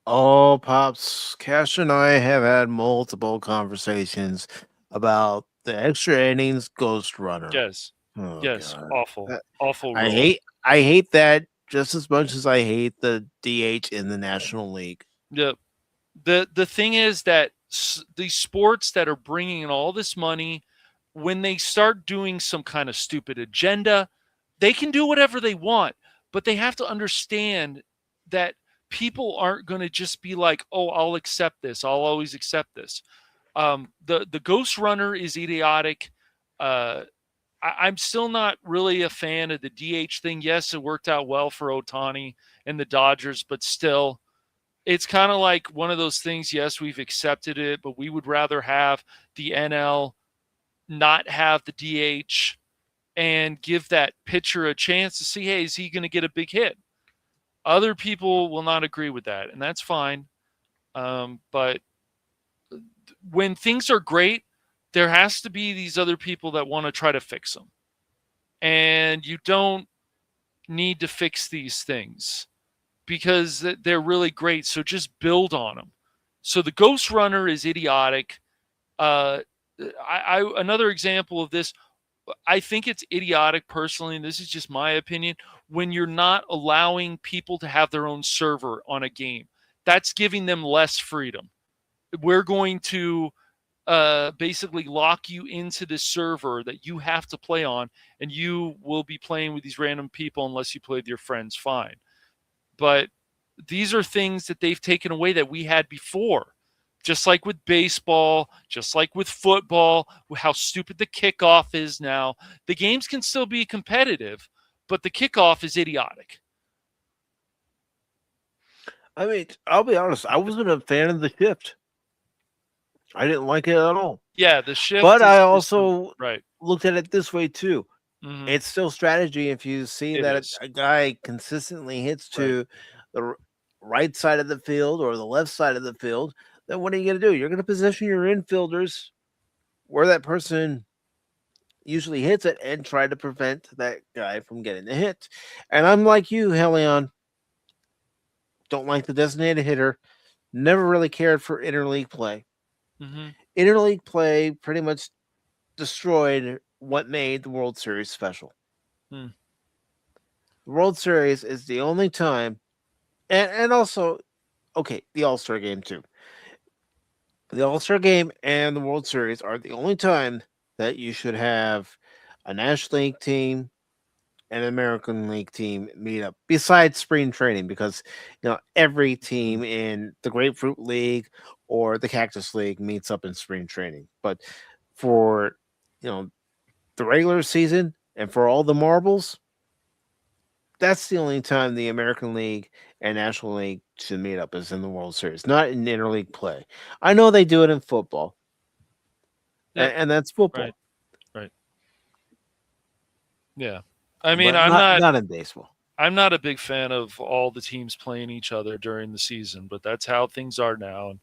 Oh, Pops, Cash and I have had multiple conversations about the extra innings Ghost Runner. Yes. Oh, Yes. God. Awful. Awful I rule. hate that just as much as I hate the DH in the National League. The thing is that these sports that are bringing in all this money, when they start doing some kind of stupid agenda, they can do whatever they want, but they have to understand that people aren't going to just be like, oh, I'll accept this. I'll always accept this. The Ghost Runner is idiotic. I'm still not really a fan of the DH thing. Yes, it worked out well for Ohtani and the Dodgers, but still, it's kind of like one of those things. Yes, we've accepted it, but we would rather have the NL not have the DH and give that pitcher a chance to see, hey, is he going to get a big hit? Other people will not agree with that, and that's fine. But when things are great, there has to be these other people that want to try to fix them. And you don't need to fix these things because they're really great. So just build on them. So the Ghost Runner is idiotic. Another example of this, I think it's idiotic personally, and this is just my opinion, when you're not allowing people to have their own server on a game. That's giving them less freedom. We're going to basically lock you into this server that you have to play on, and you will be playing with these random people unless you play with your friends, fine. But these are things that they've taken away that we had before. Just like with baseball, just like with football, how stupid the kickoff is now. The games can still be competitive, but the kickoff is idiotic. I mean, I'll be honest. I wasn't a fan of the shift. I didn't like it at all. Yeah, the shift. But I also right. looked at it this way too. Mm-hmm. It's still strategy. If you see It that is. a guy consistently hits to the right side of the field or the left side of the field, then what are you going to do? You're going to position your infielders where that person usually hits it and try to prevent that guy from getting the hit. And I'm like you, Helion. Don't like the designated hitter. Never really cared for interleague play. Mm-hmm. Interleague play pretty much destroyed what made the World Series special. Hmm. The World Series is the only time, and also, okay, the All-Star game too. The All-Star game and the World Series are the only time that you should have a National League team and an American League team meet up besides spring training, because every team in the Grapefruit League or the Cactus League meets up in spring training. But for the regular season and for all the marbles, that's the only time the American League and National League should meet up is in the World Series, not in interleague play. I know they do it in football, and that's football. Right. Yeah. I mean, but not in baseball. I'm not a big fan of all the teams playing each other during the season, but that's how things are now. And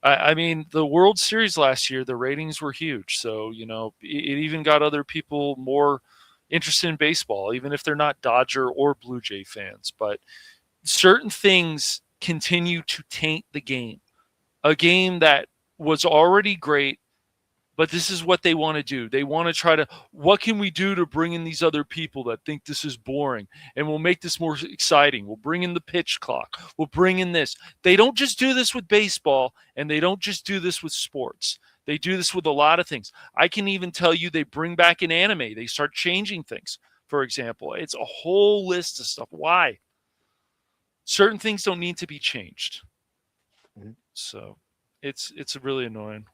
I mean, the World Series last year, the ratings were huge. So, it even got other people more interested in baseball, even if they're not Dodger or Blue Jay fans. But certain things continue to taint the game. A game that was already great, but this is what they want to do. They want to try to, what can we do to bring in these other people that think this is boring? And we'll make this more exciting. We'll bring in the pitch clock. We'll bring in this. They don't just do this with baseball, and they don't just do this with sports. They do this with a lot of things. I can even tell you they bring back in anime. They start changing things, for example. It's a whole list of stuff. Why? Certain things don't need to be changed. Mm-hmm. So it's really annoying.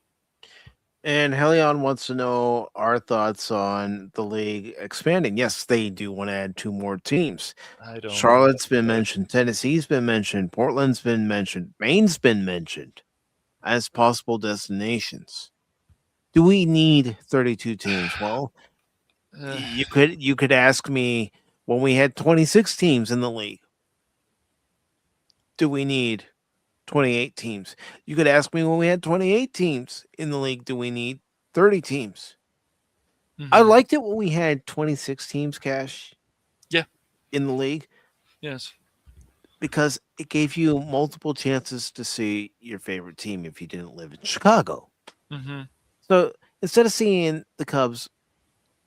And Helion wants to know our thoughts on the league expanding. Yes, they do want to add 2 more teams. I don't. Charlotte's been mentioned. Tennessee's been mentioned. Portland's been mentioned. Maine's been mentioned as possible destinations. Do we need 32 teams? Well, you could ask me when we had 26 teams in the league. Do we need 28 teams? You could ask me when we had 28 teams in the league, do we need 30 teams? Mm-hmm. I liked it when we had 26 teams, Cash. Yeah. In the league. Yes. Because it gave you multiple chances to see your favorite team if you didn't live in Chicago. Mm-hmm. So instead of seeing the Cubs,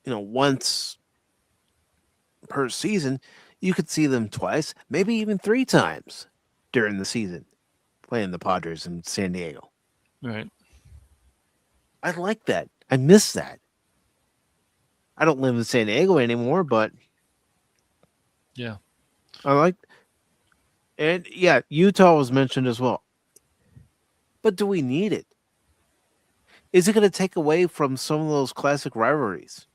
once per season, you could see them twice, maybe even 3 times during the season, playing the Padres in San Diego. Right. I like that. I miss that. I don't live in San Diego anymore, but yeah, I like. And yeah, Utah was mentioned as well. But do we need it? Is it going to take away from some of those classic rivalries?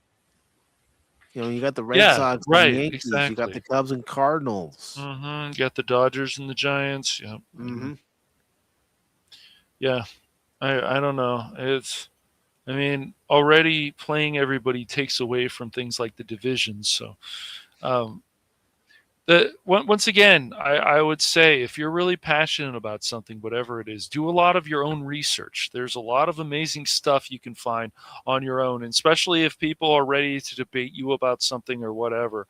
You got the Red Yeah, Sox and right, Yankees. You got the exactly. Cubs and Cardinals. You got the Dodgers and the Giants. Yeah, Hmm. yeah. I don't know. I mean, already playing everybody takes away from things like the divisions. So, um, once again, I would say if you're really passionate about something, whatever it is, do a lot of your own research. There's a lot of amazing stuff you can find on your own, and especially if people are ready to debate you about something or whatever.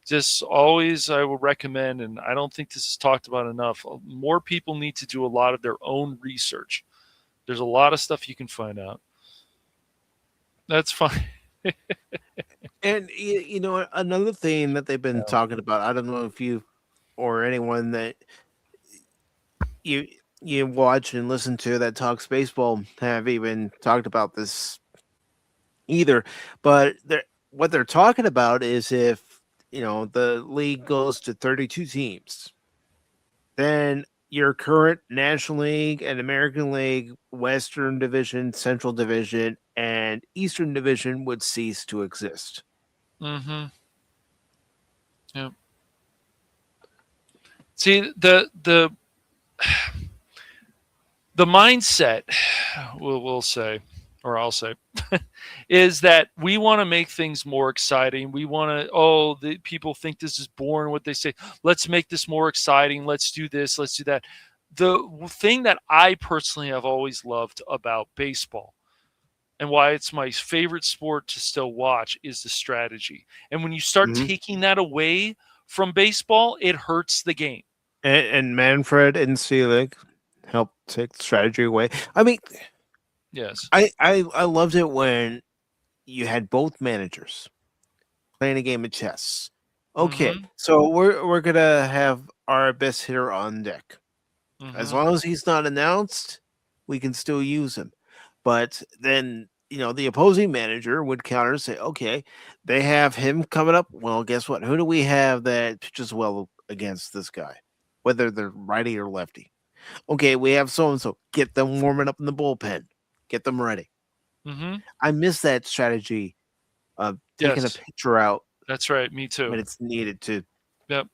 Just always, I would recommend, and I don't think this is talked about enough. More people need to do a lot of their own research. There's a lot of stuff you can find out. That's fine. And another thing that they've been Yeah. talking about. I don't know if you or anyone that you you watch and listen to that talks baseball have even talked about this either. But what they're talking about is if the league goes to 32 teams, then your current National League and American League, Western Division, Central Division, and Eastern Division would cease to exist. Mm-hmm. Yeah. See, the mindset, we'll say, or I'll say, is that we want to make things more exciting. We want to, the people think this is boring, what they say. Let's make this more exciting. Let's do this. Let's do that. The thing that I personally have always loved about baseball and why it's my favorite sport to still watch is the strategy. And when you start Mhm. taking that away from baseball, it hurts the game. And Manfred and Selig helped take the strategy away. I mean, Yes. I loved it when you had both managers playing a game of chess. Okay, Mm-hmm. so we're gonna have our best hitter on deck. As Mm-hmm. long as he's not announced, we can still use him. But then, the opposing manager would counter and say, okay, they have him coming up. Well, guess what? Who do we have that pitches well against this guy? Whether they're righty or lefty. Okay, we have so and so. Get them warming up in the bullpen. Get them ready. Mm-hmm. I miss that strategy of taking a Yes. pitcher out That's right. Me too. when it's needed to. Yep.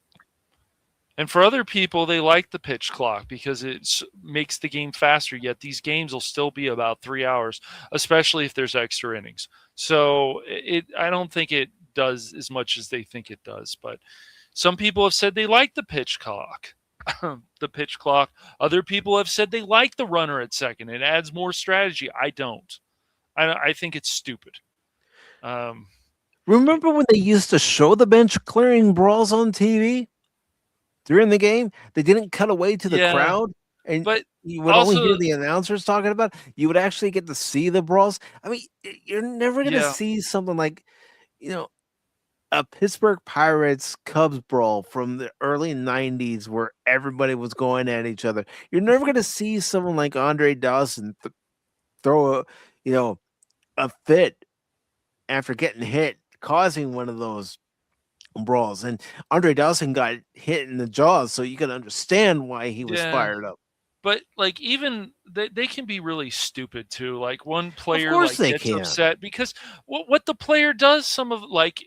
And for other people, they like the pitch clock because it makes the game faster. Yet these games will still be about 3 hours, especially if there's extra innings. So I don't think it does as much as they think it does. But some people have said they like the pitch clock. The pitch clock. Other people have said they like the runner at second. It adds more strategy. I don't. I think it's stupid. Um, Remember when they used to show the bench clearing brawls on TV during the game? They didn't cut away to the yeah, crowd, and but you would only hear also, the announcers talking about it. You would actually get to see the brawls. I mean, you're never going to yeah, see something like, you know, a Pittsburgh Pirates Cubs brawl from the early 90s where everybody was going at each other. You're never going to see someone like Andre Dawson throw you know, a fit after getting hit, causing one of those brawls. And Andre Dawson got hit in the jaws, so you can understand why he was yeah. fired up. But like even they can be really stupid too. Like one Of player course like they gets can. upset because what the player does. Some of like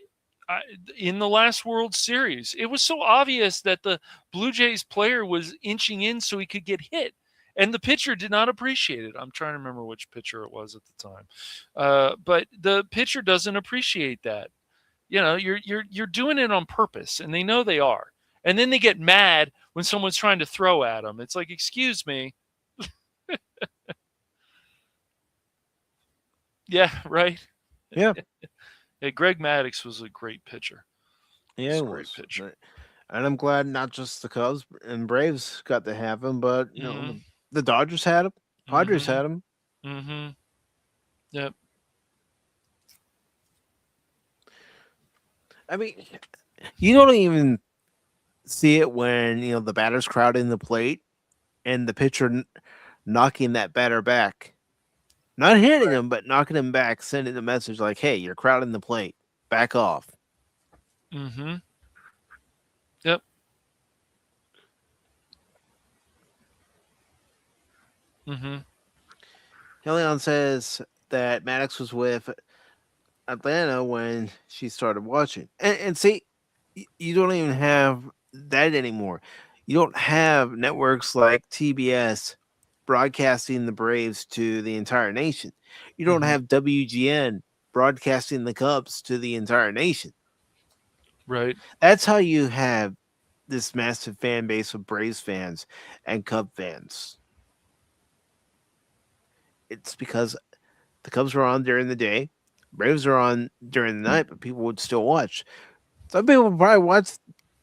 I, in the last World Series, it was so obvious that the Blue Jays player was inching in so he could get hit, and the pitcher did not appreciate it. I'm trying to remember which pitcher it was at the time, but the pitcher doesn't appreciate that. You're doing it on purpose, and they know they are. And then they get mad when someone's trying to throw at them. It's like, excuse me. Yeah, right. Yeah. Yeah, Greg Maddux was a great pitcher. Yeah, He's it a great was. pitcher. And I'm glad not just the Cubs and Braves got to have him, but Mm-hmm. the Dodgers had him, Padres Mm-hmm. had him. Mm-hmm. Yep. I mean, you don't even see it when the batter's crowding the plate and the pitcher knocking that batter back, not hitting him, but knocking him back, sending a message like, "Hey, you're crowding the plate, back off." Mm-hmm. Yep. Mm-hmm. Helion says that Maddox was with Atlanta when she started watching. And see, you don't even have that anymore. You don't have networks like TBS broadcasting the Braves to the entire nation. You don't Hmm. have WGN broadcasting the Cubs to the entire nation. Right. That's how you have this massive fan base of Braves fans and Cub fans. It's because the Cubs were on during the day, Braves are on during the night, but people would still watch. Some people probably watch,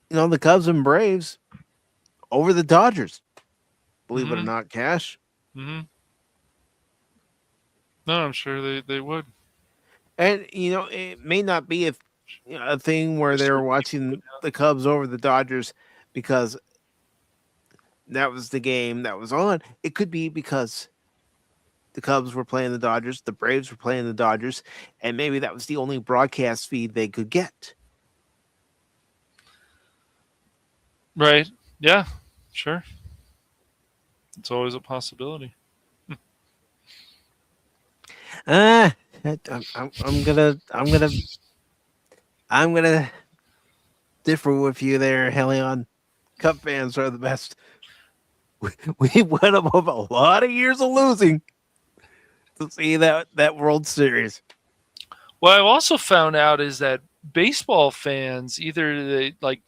the Cubs and Braves over the Dodgers. Believe it or Hmm. not, Cash. Hmm. No, I'm sure they would. And it may not be a thing where For they're certain people would. watching the Cubs over the Dodgers because that was the game that was on. It could be because the Cubs were playing the Dodgers, the Braves were playing the Dodgers, and maybe that was the only broadcast feed they could get. Right. Yeah. Sure. It's always a possibility. Ah, I'm gonna differ with you there, Helion. Cub fans are the best. We went above a lot of years of losing to see that World Series. What I've also found out is that baseball fans, either they like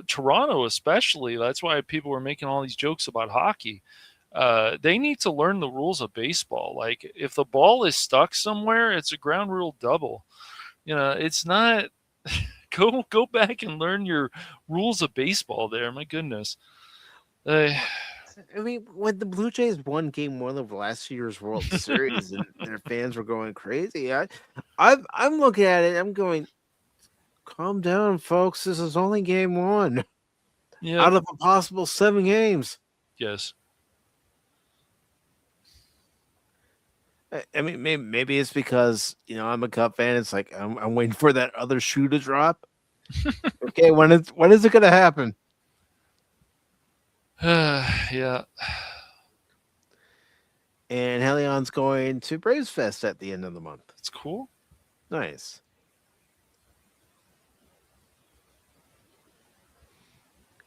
Toronto, especially, that's why people were making all these jokes about hockey. They need to learn the rules of baseball. Like, if the ball is stuck somewhere, it's a ground rule double. It's not. Go back and learn your rules of baseball. There, my goodness. Uh, I mean, when the Blue Jays won Game One of last year's World Series and their fans were going crazy, I'm looking at it. I'm going, calm down, folks. This is only Game One yep. out of a possible 7 games. Yes. I mean, maybe it's because I'm a Cup fan. It's like I'm waiting for that other shoe to drop. Okay, when is it gonna happen? Yeah. And Helion's going to Braves Fest at the end of the month. It's cool. Nice.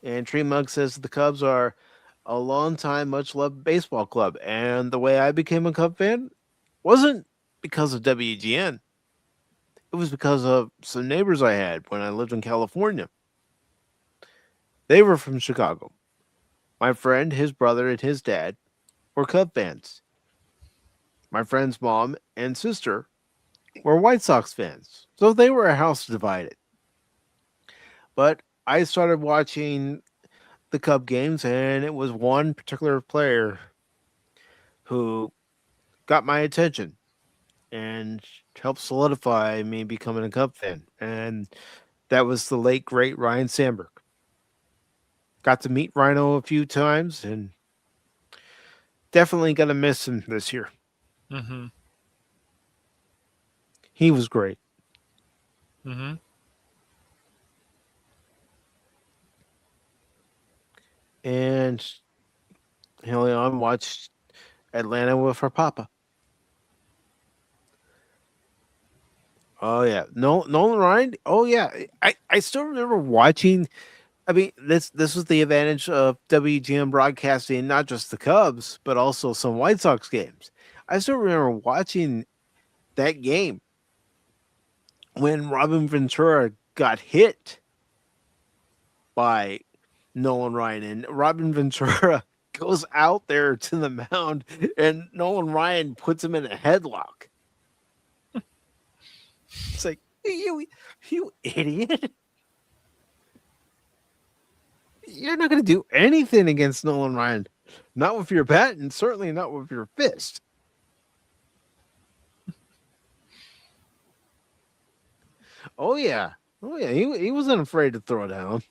And Tree Mug says the Cubs are a long time, much loved baseball club. And the way I became a Cub fan wasn't because of WGN. It was because of some neighbors I had when I lived in California. They were from Chicago. My friend, his brother, and his dad were Cub fans. My friend's mom and sister were White Sox fans. So they were a house divided. But I started watching the Cub games, and it was one particular player who got my attention and helped solidify me becoming a Cub fan. And that was the late, great Ryan Sandberg. Got to meet Rhino a few times and definitely going to miss him this year. Mm-hmm. He was great. Mm-hmm. And Helion watched Atlanta with her papa. Oh yeah, no, Nolan Ryan. Oh yeah, I still remember watching. I mean, this was the advantage of WGN broadcasting not just the Cubs but also some White Sox games. I still remember watching that game when Robin Ventura got hit by Nolan Ryan, and Robin Ventura goes out there to the mound, and Nolan Ryan puts him in a headlock. It's like, you idiot. You're not going to do anything against Nolan Ryan. Not with your bat, and certainly not with your fist. Oh, yeah. Oh, yeah. He wasn't afraid to throw down.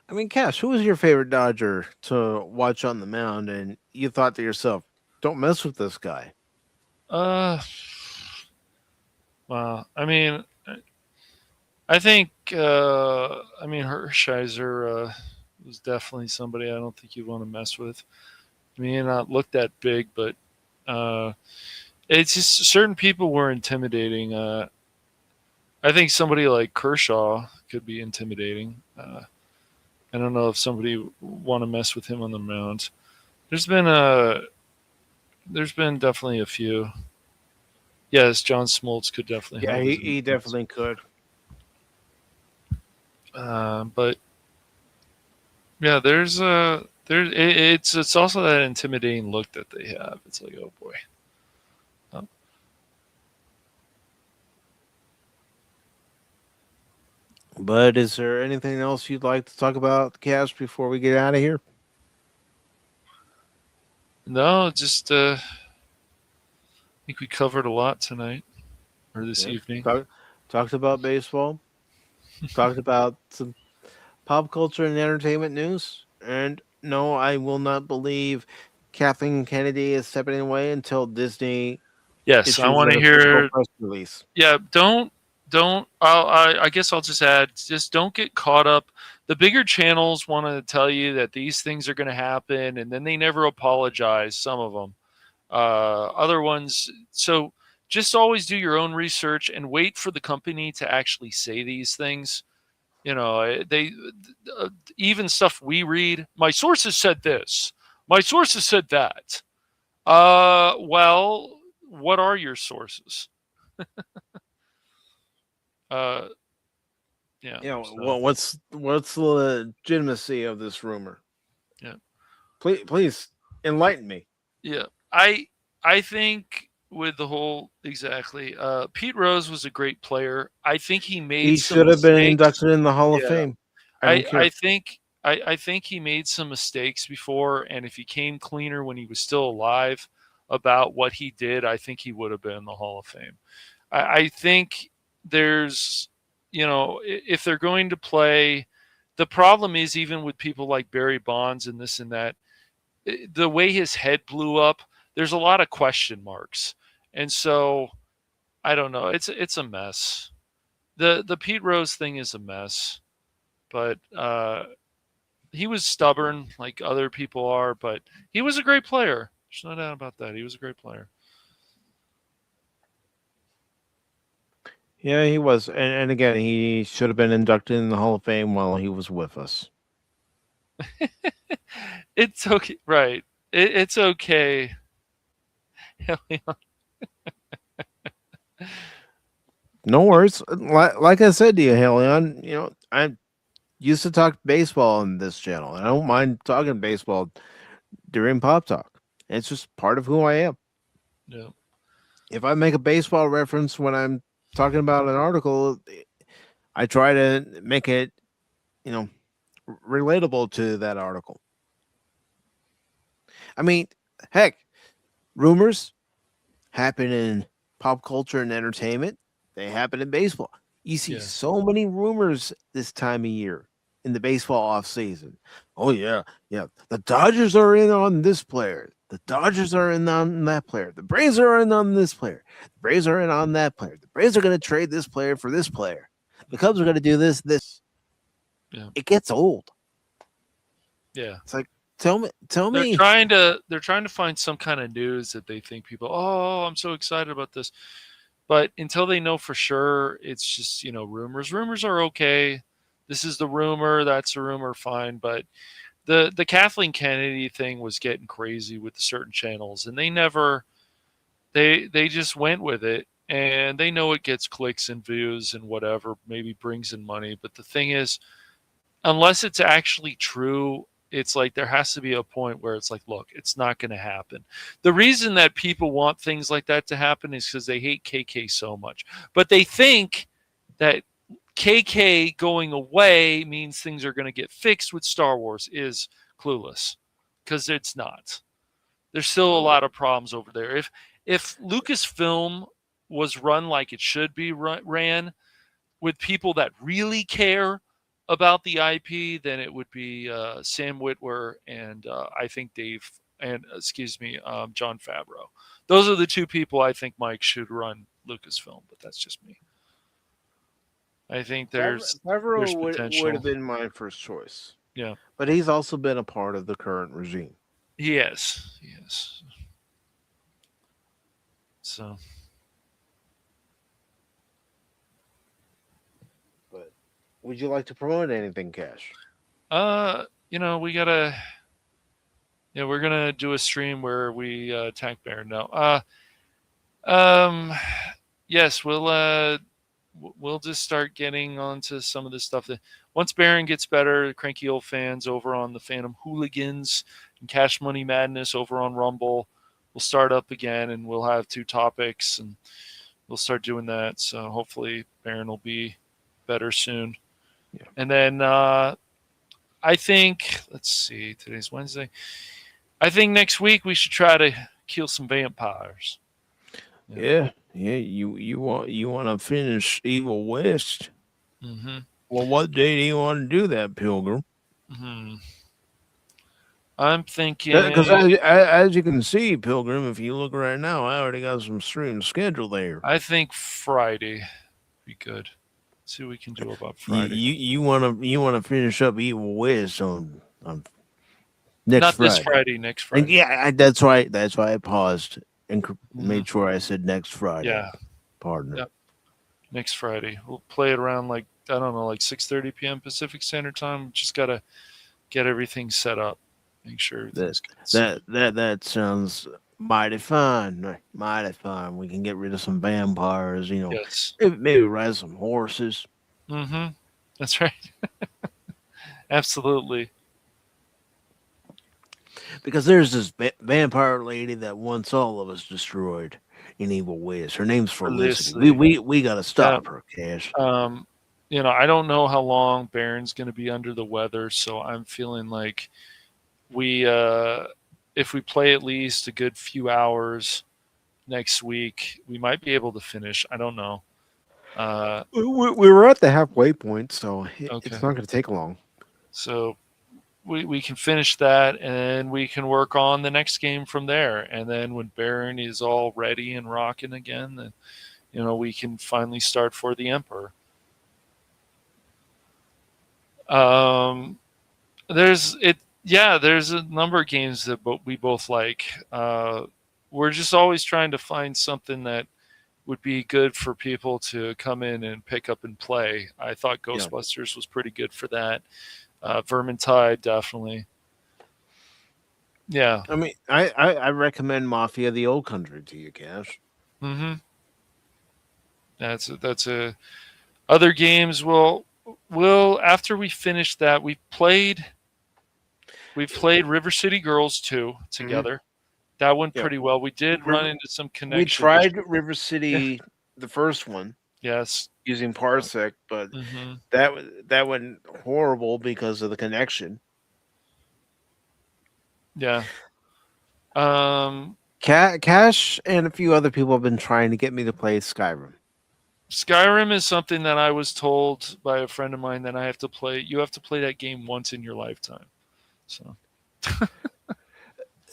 I mean, Cash, who was your favorite Dodger to watch on the mound? And you thought to yourself, don't mess with this guy. Uh, wow. I mean, I think. I mean, Hershiser was definitely somebody I don't think you'd want to mess with. may not look that big, but uh, it's just certain people were intimidating. I think somebody like Kershaw could be intimidating. I don't know if somebody want to mess with him on the mound. There's been a there's been definitely a few. Yes, John Smoltz could definitely Yeah, have his he influence. definitely could. But yeah, it's also that intimidating look that they have. It's like, oh boy. Oh, But is there anything else you'd like to talk about the Cavs before we get out of here? no, just I think we covered a lot tonight or this Yeah. evening. Talked about baseball. Talked about some pop culture and entertainment news. And no, I will not believe Kathleen Kennedy is stepping away until Disney Yes, I issues want an to official hear. press release. Yeah, don't. I guess I'll just add. Just don't get caught up. The bigger channels want to tell you that these things are going to happen, and then they never apologize. Some of them. Other ones. So just always do your own research and wait for the company to actually say these things. They even stuff we read. My sources said this. My sources said that. Well, what are your sources? Uh, yeah. You know, So what's the legitimacy of this rumor? yeah, Please enlighten me. yeah. I think with the whole exactly. Pete Rose was a great player. I think he made He some should have been mistakes. inducted in the Hall of Yeah. Fame. I don't care. I think he made some mistakes before, and if he came cleaner when he was still alive about what he did, I think he would have been in the Hall of Fame. I think there's, if they're going to play, the problem is even with people like Barry Bonds and this and that, the way his head blew up, there's a lot of question marks, and so I don't know. It's a mess. The Pete Rose thing is a mess, but he was stubborn like other people are, but he was a great player. There's no doubt about that. He was a great player. Yeah, he was. And again, he should have been inducted in the Hall of Fame while he was with us. It's okay, right? It's okay. No worries. Like I said to you, Helion, I used to talk baseball on this channel. And I don't mind talking baseball during Pop Talk. It's just part of who I am. Yeah. If I make a baseball reference when I'm talking about an article, I try to make it, you know, relatable to that article. I mean, heck, rumors happen in pop culture and entertainment. They happen in baseball. You see Yeah. so many rumors this time of year in the baseball off season. Oh yeah, yeah. The Dodgers are in on this player. The Dodgers are in on that player. The Braves are in on this player. The Braves are in on that player. The Braves are going to trade this player for this player. The Cubs are going to do this. Yeah. It gets old. Yeah. It's like tell They're me. trying to find some kind of news that they think people, oh, I'm so excited about this. But until they know for sure, it's just, rumors. Rumors are okay. This is the rumor, that's a rumor, fine. But the Kathleen Kennedy thing was getting crazy with the certain channels, and they just went with it, and they know it gets clicks and views and whatever, maybe brings in money. But the thing is, unless it's actually true, it's like there has to be a point where it's like, look, it's not going to happen. The reason that people want things like that to happen is because they hate KK so much, but they think that KK going away means things are going to get fixed with Star Wars is clueless, because it's not. There's still a lot of problems over there. If Lucasfilm was run like it should be ran, with people that really care about the IP, then it would be Sam Witwer and I think Dave and John Favreau. Those are the two people I think Mike should run Lucasfilm, but that's just me. I think Favreau there's would potential. have been my first choice. Yeah, But he's also been a part of the current regime. Yes, yes. So, But would you like to promote anything, Cash? we gotta. Yeah, we're gonna do a stream where we attack Bear. No. Um, yes, we'll just start getting onto some of the stuff that once Baron gets better, cranky old fans over on the Phantom Hooligans and Cash Money Madness over on Rumble, we'll start up again and we'll have two topics and we'll start doing that. So hopefully Baron will be better soon. Yeah. And then I think let's see, today's Wednesday. I think next week we should try to kill some vampires. Yeah, yeah. You want to finish Evil West? Mm-hmm. Well, what day do you want to do that, Pilgrim? Mm-hmm. I'm thinking. Because as you can see, Pilgrim, if you look right now, I already got some streams scheduled there. I think Friday be good. See what we can do about You Friday. you want to finish up Evil West on next Not Friday. this Friday, next And Friday. yeah, that's right. That's why I paused and Mhm. made sure I said next Friday. Yeah, Partner. Yep. Next Friday. We'll play it around like I don't know, like 6:30 p.m. Pacific Standard Time. Just gotta get everything set up. Make sure everything's good. So, That sounds mighty fun. Mighty fun. We can get rid of some vampires. yes. Maybe ride some horses. Mm-hmm. That's right. Absolutely. Because there's this vampire lady that wants all of us destroyed in Evil West. Her name's Felicity. We gotta stop her, Cash. I don't know how long Baron's going to be under the weather, so I'm feeling like if we play at least a good few hours next week, we might be able to finish. I don't know. We were at the halfway point, so it's Okay. not going to take long. So we can finish that, and we can work on the next game from there. And then when Baron is all ready and rocking again, then we can finally start for the Emperor. There's a number of games that we both like. We're just always trying to find something that would be good for people to come in and pick up and play. I thought Ghostbusters was pretty good for that. Vermintide, definitely. Yeah. I mean, I recommend Mafia: The Old Country to you, Cash. Mm-hmm. That's a other games. We'll after we finish that, we've played River City Girls 2 together. That went pretty well. We did run into some connection. We tried River City, the first one. Yes. Using Parsec, but that went horrible because of the connection. Yeah. Cash and a few other people have been trying to get me to play Skyrim. Skyrim is something that I was told by a friend of mine that I have to play. You have to play that game once in your lifetime. So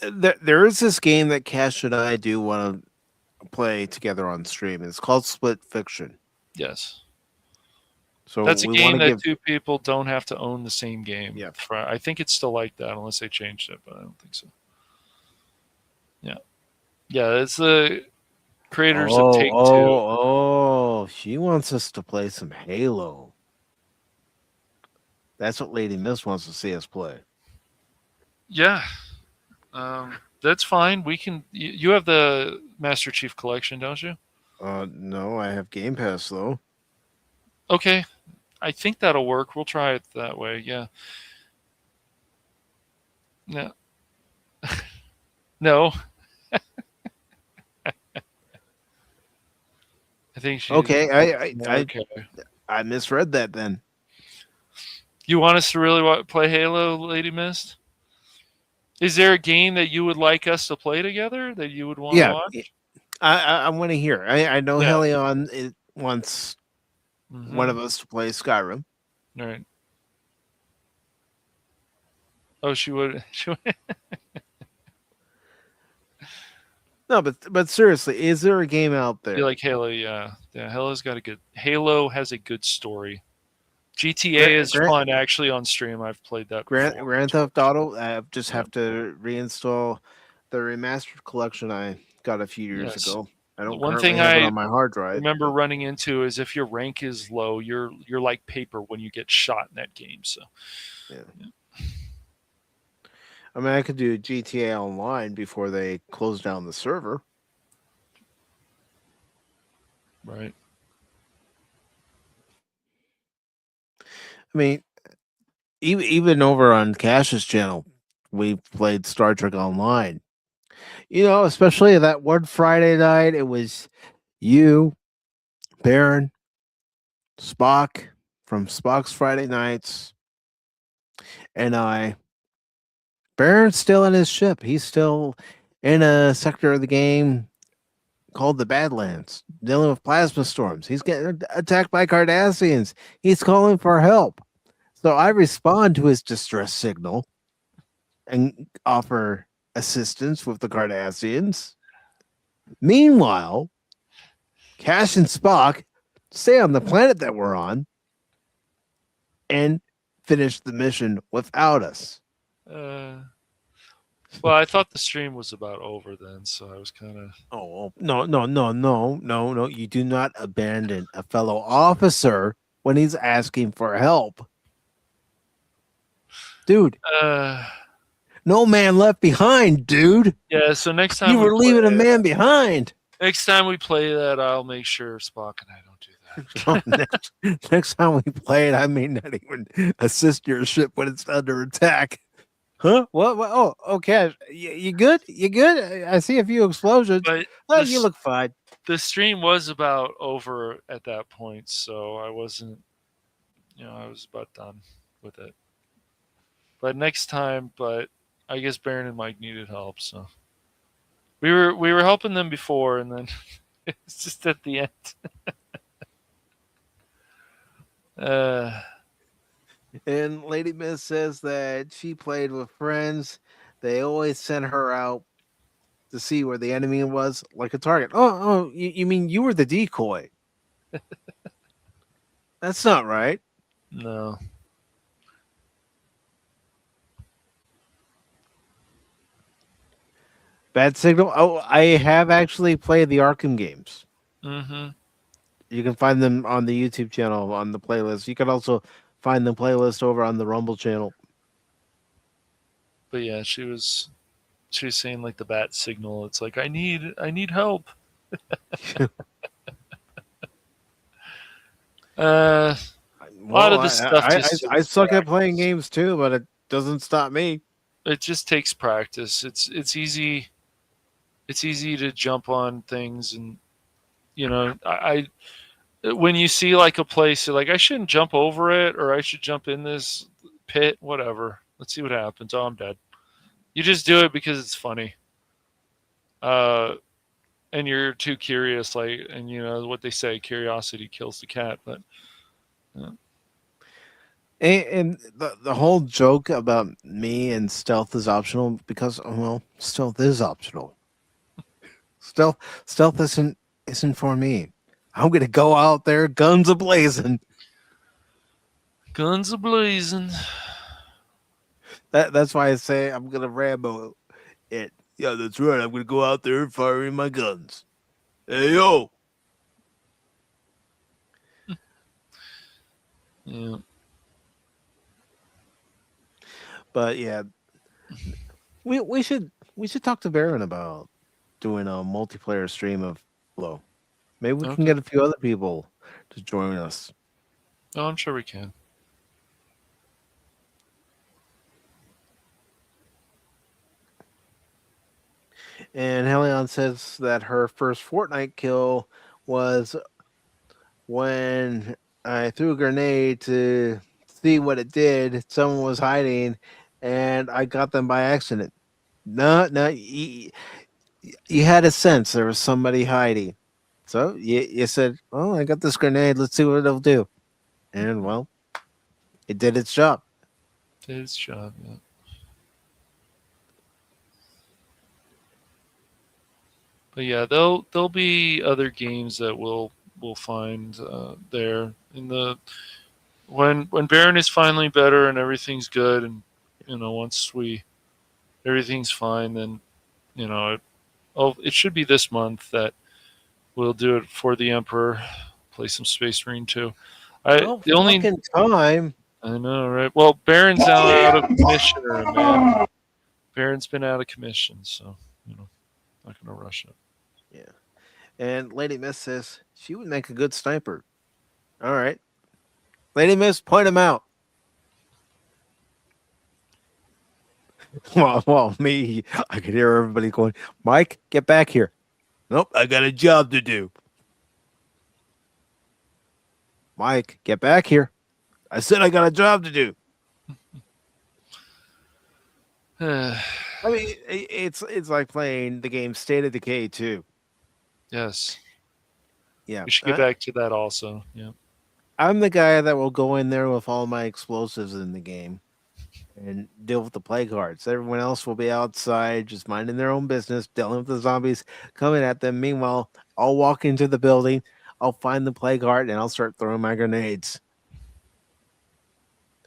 there is this game that Cash and I do want to play together on stream. It's called Split Fiction. Yes. So that's a game that two people don't have to own the same game. Yeah. I think it's still like that unless they changed it, but I don't think so. Yeah. Yeah, it's the creators of Take-Two. Oh, she wants us to play some Halo. That's what Lady Miss wants to see us play. Yeah. That's fine. We can. You have the Master Chief Collection, don't you? No, I have Game Pass though. Okay, I think that'll work. We'll try it that way. Yeah. No. No. I think she. Okay, okay. I misread that then. You want us to really play Halo, Lady Mist? Is there a game that you would like us to play together that you would want to watch? I want to hear. I know Helion wants one of us to play Skyrim. All right. Oh, she would. She would. No, but seriously, is there a game out there? You like Halo? Yeah. Halo has a good story. GTA Grand is fun actually on stream. I've played that before. Grand Theft Auto. I just have to reinstall the remastered collection I got a few years Yes. ago. I don't One currently thing have it I on my hard drive. remember But running into is if your rank is low, you're like paper when you get shot in that game. So yeah. I mean, I could do GTA Online before they close down the server. right. I mean, even over on Cash's channel, we played Star Trek Online. You know, especially that one Friday night, it was you, Baron, Spock from Spock's Friday Nights, and I. Baron's still in his ship. He's still in a sector of the game called the Badlands, dealing with plasma storms. He's getting attacked by Cardassians. He's calling for help. So I respond to his distress signal and offer assistance with the Cardassians. Meanwhile, Cash and Spock stay on the planet that we're on and finish the mission without us. Well, I thought the stream was about over then, so I was kind of. Oh, no. You do not abandon a fellow officer when he's asking for help. Dude, no man left behind, dude. Yeah. So next time You were leaving a man behind. Next time we play that, I'll make sure Spock and I don't do that. Next time we play it, I may not even assist your ship when it's under attack. Huh? What? Oh, okay. You good? You good? I see a few explosions. But Oh, this- you look fine. the stream was about over at that point, so I wasn't. I was about done with it. But next time, I guess Baron and Mike needed help, so we were helping them before, and then it's just at the end. And Lady Miss says that she played with friends. They always sent her out to see where the enemy was, like a target. Oh, you mean you were the decoy? That's not right. No. Bad signal. Oh, I have actually played the Arkham games. Mm-hmm. You can find them on the YouTube channel on the playlist. You can also find the playlist over on the Rumble channel. But yeah, she was saying like the bat signal. It's like I need help. A lot of this stuff I suck at playing games too, but it doesn't stop me. It just takes practice. It's easy. It's easy to jump on things, and I when you see like a place, you're like I shouldn't jump over it, or I should jump in this pit. Whatever. Let's see what happens. Oh, I'm dead. You just do it because it's funny. And you're too curious, and what they say, curiosity kills the cat. But And the whole joke about me and stealth is optional because stealth is optional. Stealth isn't for me. I'm gonna go out there, guns ablazing. guns a blazing. That's why I say I'm gonna Rambo it. Yeah, that's right. I'm gonna go out there and firing my guns. Hey yo. Yeah. But yeah, we should talk to Baron about doing a multiplayer stream of Flow. Maybe we can get a few other people to join us. Oh, I'm sure we can. And Helion says that her first Fortnite kill was when I threw a grenade to see what it did. Someone was hiding, and I got them by accident. No, you had a sense there was somebody hiding. So you said, "Oh, I got this grenade. Let's see what it'll do." And well, it did its job. Did its job. Yeah. But yeah, there'll be other games that we'll find there in the when Baron is finally better and everything's good, and once we everything's fine, then it should be this month that we'll do it for the Emperor. Play some Space Marine too. I Oh, the only fucking time. I know, right? Well, Baron's now out of commission, man. Baron's been out of commission, so not gonna rush it. Yeah. And Lady Miss says she would make a good sniper. All right. Lady Miss, point him out. Well, me, I could hear everybody going, Mike, get back here. Nope, I got a job to do. Mike, get back here. I said I got a job to do. I mean, it's like playing the game State of Decay 2. Yes, Yeah. we should get back to that also. Yeah. I'm the guy that will go in there with all my explosives in the game and deal with the play cards. Everyone else will be outside just minding their own business, dealing with the zombies coming at them. Meanwhile, I'll walk into the building, I'll find the play card, and I'll start throwing my grenades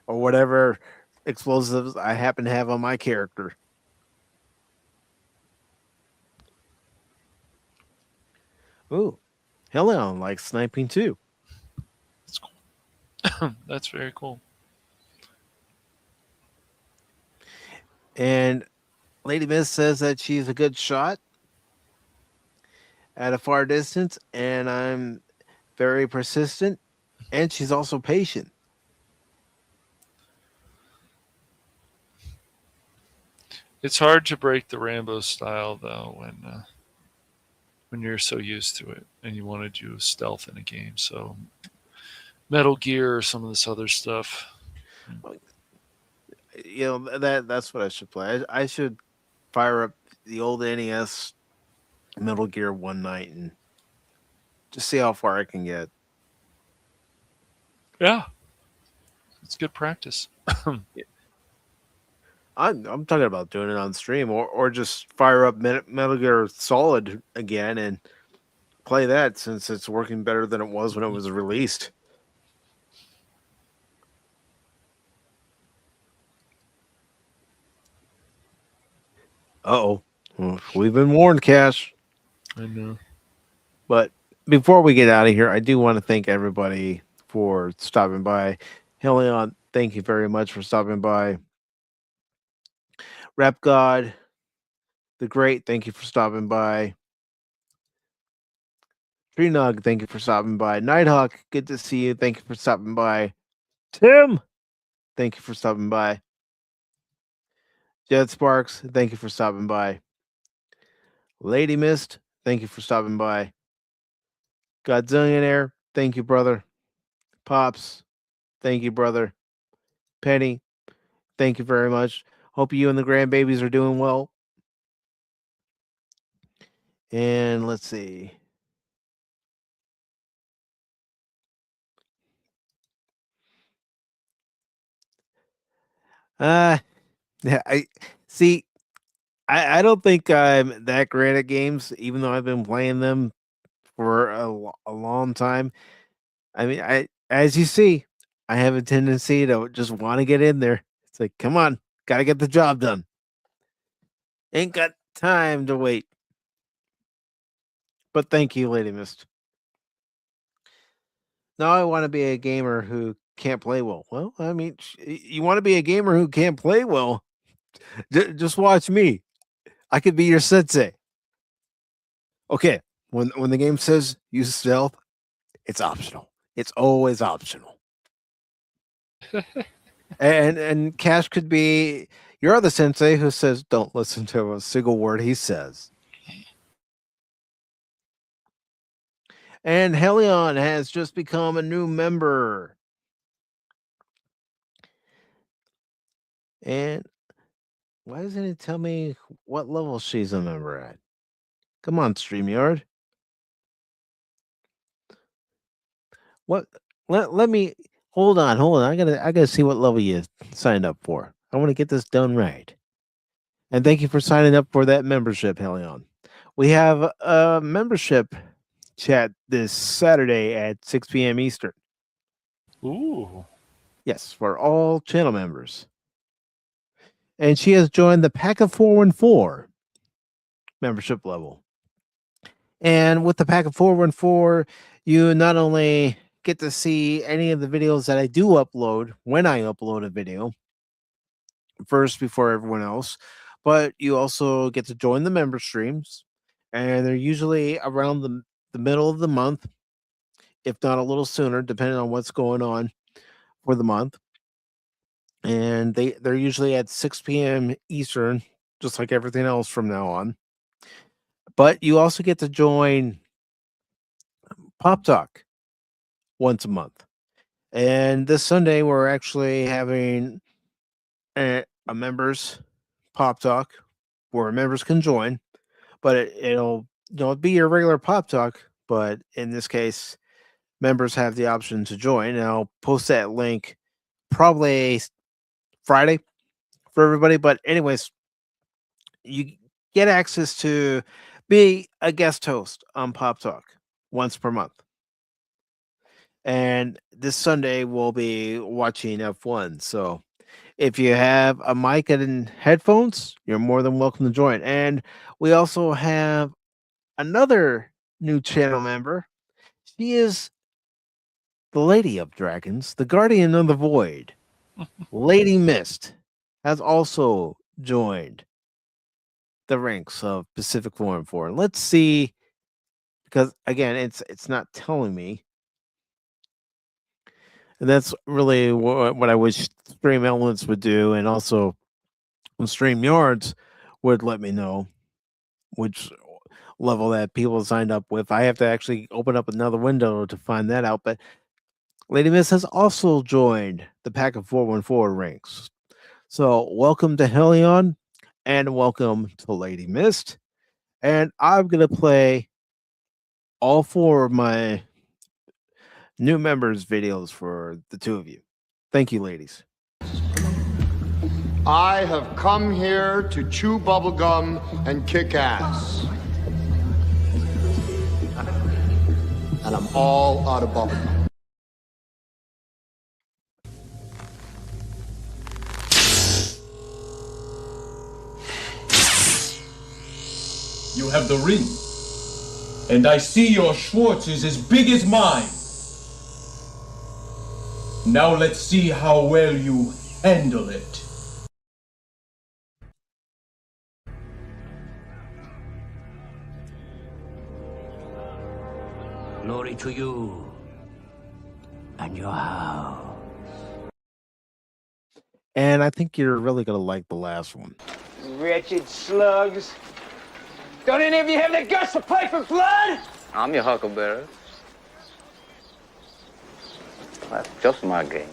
or whatever explosives I happen to have on my character. Ooh, Helion likes sniping too. That's cool. That's very cool. And Lady Miss says that she's a good shot at a far distance, and I'm very persistent, and she's also patient. It's hard to break the Rambo style though when you're so used to it and you want to do stealth in a game. So Metal Gear or some of this other stuff. You know that's what I should play. I should fire up the old NES Metal Gear one night and just see how far I can get. Yeah, it's good practice. I'm talking about doing it on stream or just fire up Metal Gear Solid again and play that since it's working better than it was when it was released. Uh-oh. We've been warned, Cash. I know. But before we get out of here, I do want to thank everybody for stopping by. Helion, thank you very much for stopping by. Rap God, the Great, thank you for stopping by. Treenug, thank you for stopping by. Nighthawk, good to see you. Thank you for stopping by. Tim, thank you for stopping by. Jet Sparks, thank you for stopping by. Lady Mist, thank you for stopping by. Godzillionaire, thank you, brother. Pops, thank you, brother. Penny, thank you very much. Hope you and the grandbabies are doing well. And let's see. Yeah, I see. I don't think I'm that great at games, even though I've been playing them for a long time. I mean, as you see, I have a tendency to just want to get in there. It's like, come on, gotta get the job done. Ain't got time to wait. But thank you, Lady Mist. Now I want to be a gamer who can't play well. Well, I mean, you want to be a gamer who can't play well? Just watch me. I could be your sensei. Okay, when the game says use stealth, it's optional. It's always optional. And Cash could be your other sensei who says don't listen to a single word he says. And Helion has just become a new member. And why doesn't it tell me what level she's a member at? Come on, StreamYard. What? Let me hold on. I gotta see what level you signed up for. I want to get this done right. And thank you for signing up for that membership, Helion. We have a membership chat this Saturday at 6 p.m. Eastern. Ooh. Yes, for all channel members. And she has joined the Pacific414 membership level. And with the Pacific414, you not only get to see any of the videos that I do upload when I upload a video first before everyone else, but you also get to join the member streams. And they're usually around the middle of the month, if not a little sooner, depending on what's going on for the month. And they're usually at 6 p.m. Eastern, just like everything else from now on. But you also get to join Pop Talk once a month. And this Sunday, we're actually having a members Pop Talk where members can join, but it'll be your regular Pop Talk. But in this case, members have the option to join. And I'll post that link probably Friday for everybody. But anyways, you get access to be a guest host on Pop Talk once per month. And this Sunday we'll be watching F1. So if you have a mic and headphones, you're more than welcome to join. And we also have another new channel member. She is the Lady of Dragons, the Guardian of the Void. Lady Mist has also joined the ranks of Pacific414. Let's see, because again, it's not telling me. And that's really what I wish Stream Elements would do, and also Stream Yards would let me know which level that people signed up with. I have to actually open up another window to find that out. But Lady Mist has also joined the Pacific414 ranks. So welcome to Helion and welcome to Lady Mist. And I'm going to play all four of my new members' videos for the two of you. Thank you, ladies. I have come here to chew bubblegum and kick ass. And I'm all out of bubblegum. You have the ring. And I see your Schwartz is as big as mine. Now let's see how well you handle it. Glory to you and your house. And I think you're really going to like the last one. Wretched slugs. Don't any of you have the guts to play for blood? I'm your huckleberry. That's just my game.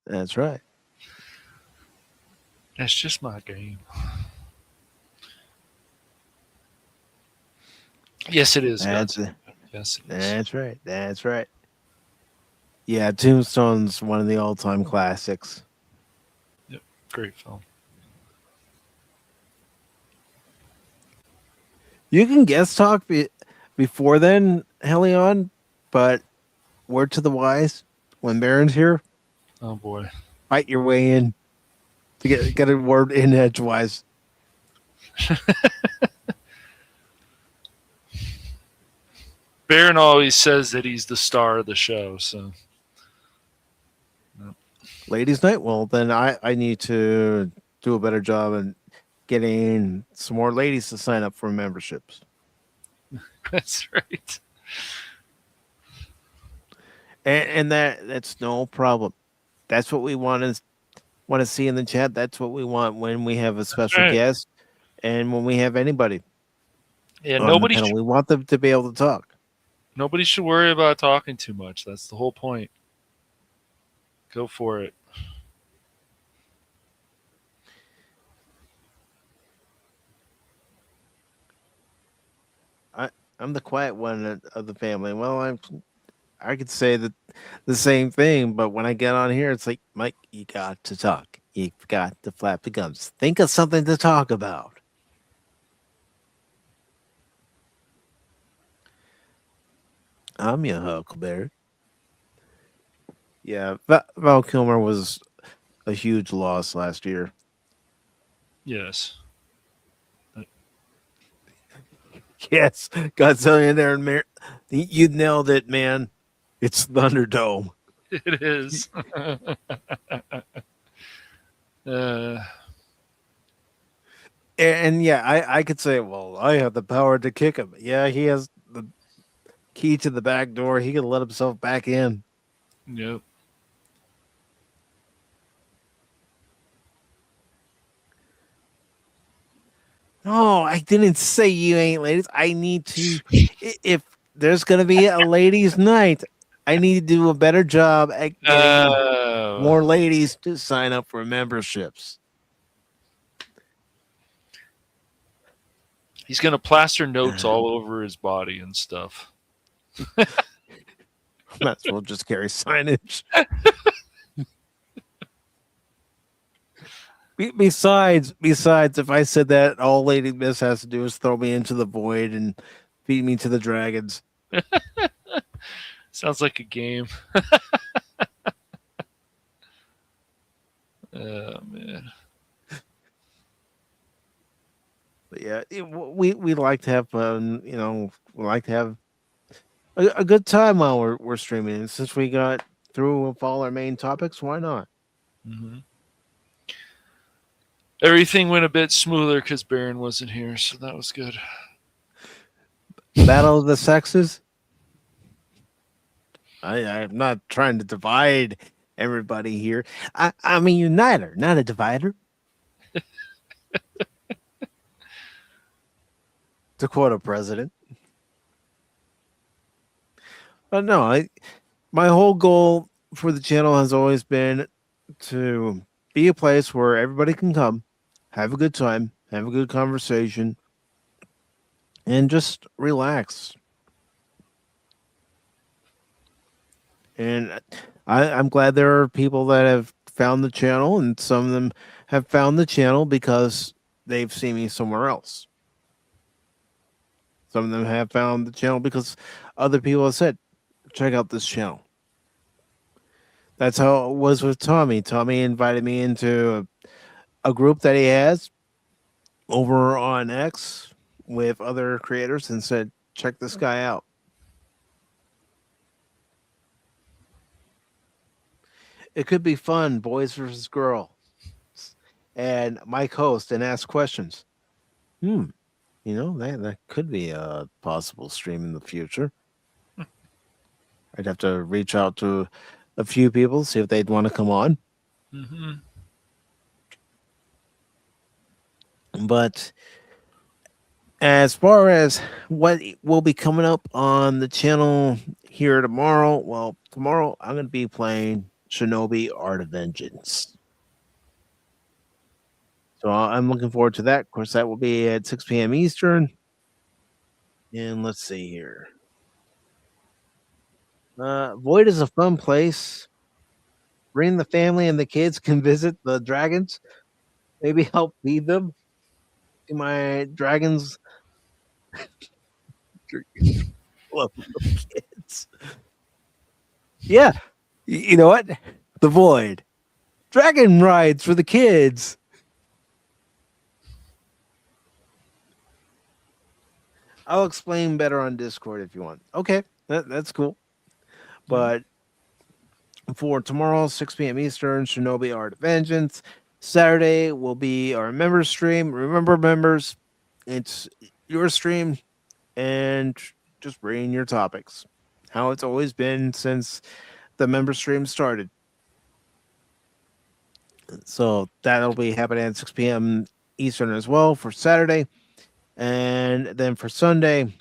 That's right. That's just my game. Yes, it is. That's guys. it. Yes, it is. That's right. That's right. Yeah, Tombstone's one of the all-time classics. Yep, great film. You can guest talk before then, Helion, but word to the wise, when Baron's here, Oh boy. fight your way in to get a word in edgewise. Baron always says that he's the star of the show, so Ladies' night? Well, then I need to do a better job in getting some more ladies to sign up for memberships. that's right. And that's no problem. That's what we want to see in the chat. That's what we want when we have a special right. guest and when we have anybody. Yeah, on nobody the panel. We want them to be able to talk. nobody should worry about talking too much. That's the whole point. Go for it. I'm the quiet one of the family. Well, I could say that the same thing, but when I get on here, it's like, Mike, you got to talk. You've got to flap the gums. Think of something to talk about. I'm your Huckleberry. Yeah, Val Kilmer was a huge loss last year. Yes. Yes, Godzilla there and you nailed it, man. It's Thunderdome. It is. uh, And yeah, I could say, well, I have the power to kick him. Yeah, he has the key to the back door. He can let himself back in. yep. No, I didn't say you ain't ladies. I need to, if there's going to be a ladies' night, I need to do a better job at getting Oh. more ladies to sign up for memberships. He's gonna plaster notes all over his body and stuff. Might as well just carry signage. Besides, if I said that, all Lady Miss has to do is throw me into the void and feed me to the dragons. Sounds like a game. Oh man. But yeah, we like to have fun. You know, we like to have a good time while we're streaming. And since we got through with all our main topics, why not? Mm-hmm. Everything went a bit smoother because Baron wasn't here, so that was good. Battle of the sexes. I'm not trying to divide everybody here. I'm a uniter, not a divider. To quote a president. But no, my whole goal for the channel has always been to be a place where everybody can come, have a good time, have a good conversation, and just relax. And I'm glad there are people that have found the channel, and some of them have found the channel because they've seen me somewhere else. Some of them have found the channel because other people have said, check out this channel. That's how it was with Tommy. Tommy invited me into a group that he has over on X with other creators and said, check this guy out. It could be fun, boys versus girls. And Mike host and ask questions. You know, that could be a possible stream in the future. I'd have to reach out to a few people, see if they'd want to come on. Mm-hmm. But as far as what will be coming up on the channel here tomorrow, well, tomorrow I'm going to be playing Shinobi Art of Vengeance. So I'm looking forward to that. Of course, that will be at 6 p.m. Eastern. And let's see here. Void is a fun place. Bring the family and the kids can visit the dragons. Maybe help feed them. To my dragons. Love kids. Yeah. You know what? The Void. Dragon rides for the kids. I'll explain better on Discord if you want. Okay, that's cool. But for tomorrow, 6 p.m. Eastern, Shinobi Art of Vengeance. Saturday will be our member stream. Remember, members, it's your stream and just bring your topics. How it's always been since the member stream started. So that'll be happening at 6 p.m. Eastern as well for Saturday. And then for Sunday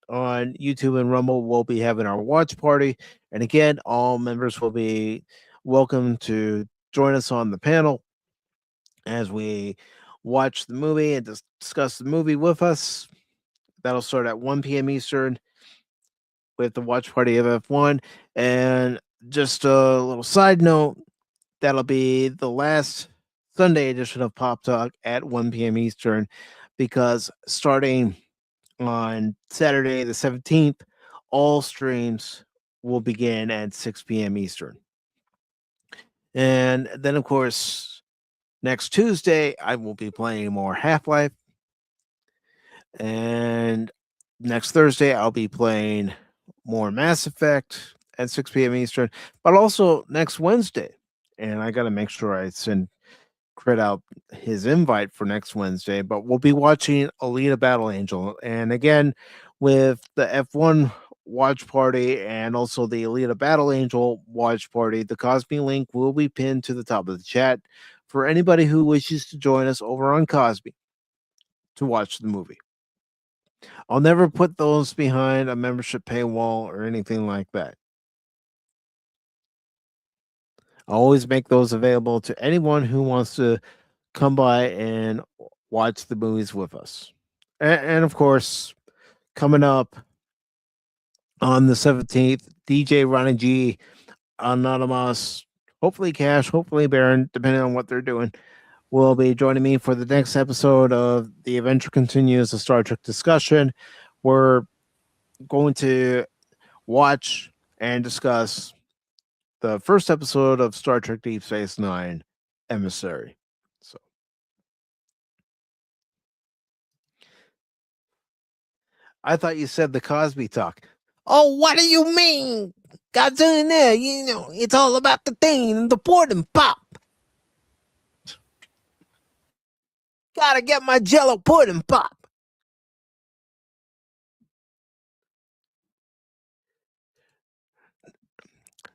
on YouTube and Rumble, we'll be having our watch party. And again, all members will be welcome to join us on the panel as we watch the movie and discuss the movie with us. That'll start at 1 p.m. Eastern with the watch party of F1. And just a little side note, that'll be the last Sunday edition of Pop Talk at 1 p.m. Eastern, because starting on Saturday the 17th, all streams will begin at 6 p.m. Eastern. And then, of course, next Tuesday, I will be playing more Half-Life. And next Thursday, I'll be playing more Mass Effect at 6 p.m. Eastern. But also next Wednesday, and I got to make sure I send Crit out his invite for next Wednesday, but we'll be watching Alita Battle Angel. And again, with the F1 watch party and also the Alita Battle Angel watch party, the Cosby link will be pinned to the top of the chat for anybody who wishes to join us over on Cosby to watch the movie. I'll never put those behind a membership paywall or anything like that. I'll always make those available to anyone who wants to come by and watch the movies with us. And of course, coming up on the 17th, DJ Ronnie G, Anonymous, hopefully Cash, hopefully Baron, depending on what they're doing, will be joining me for the next episode of The Adventure Continues, a Star Trek discussion. We're going to watch and discuss the first episode of Star Trek Deep Space Nine, Emissary. So, I thought you said the Cosby talk. Oh, what do you mean? God's in there, you know, it's all about the thing, the port and pop. Gotta get my Jello pudding pop.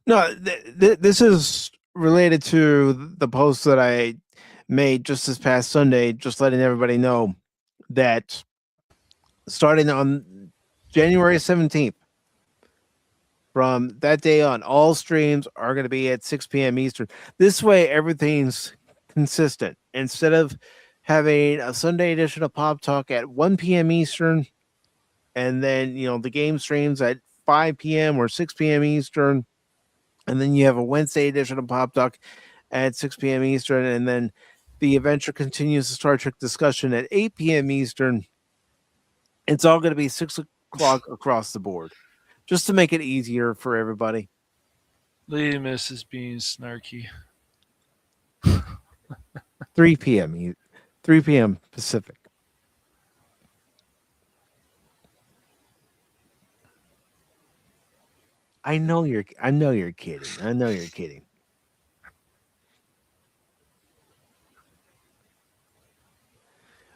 No, this is related to the post that I made just this past Sunday, just letting everybody know that starting on January 17th, from that day on, all streams are going to be at 6 p.m. Eastern. This way, everything's consistent. Instead of having a Sunday edition of Pop Talk at 1 p.m. Eastern, and then, you know, the game streams at 5 p.m. or 6 p.m. Eastern, and then you have a Wednesday edition of Pop Talk at 6 p.m. Eastern, and then the adventure continues the Star Trek discussion at 8 p.m. Eastern. It's all going to be 6 o'clock across the board, just to make it easier for everybody. Lady Miss is being snarky. 3 p.m. 3 p.m. Pacific. I know you're kidding. I know you're kidding.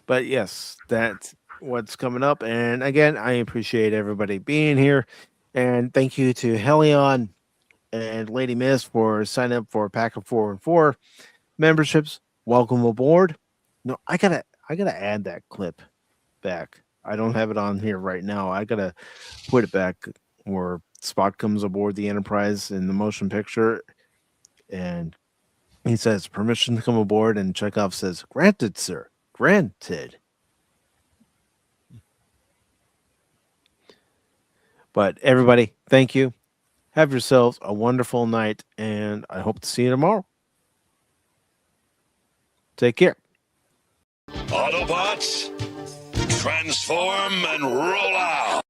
But yes, that's what's coming up. And again, I appreciate everybody being here. And thank you to Helion and Lady Miss for signing up for Pacific414 memberships. Welcome aboard. No, I gotta add that clip back. I don't have it on here right now. I gotta put it back where Spock comes aboard the Enterprise in the motion picture, and he says permission to come aboard, and Chekhov says, "Granted, sir. Granted." But everybody, thank you. Have yourselves a wonderful night, and I hope to see you tomorrow. Take care. Autobots, transform and roll out!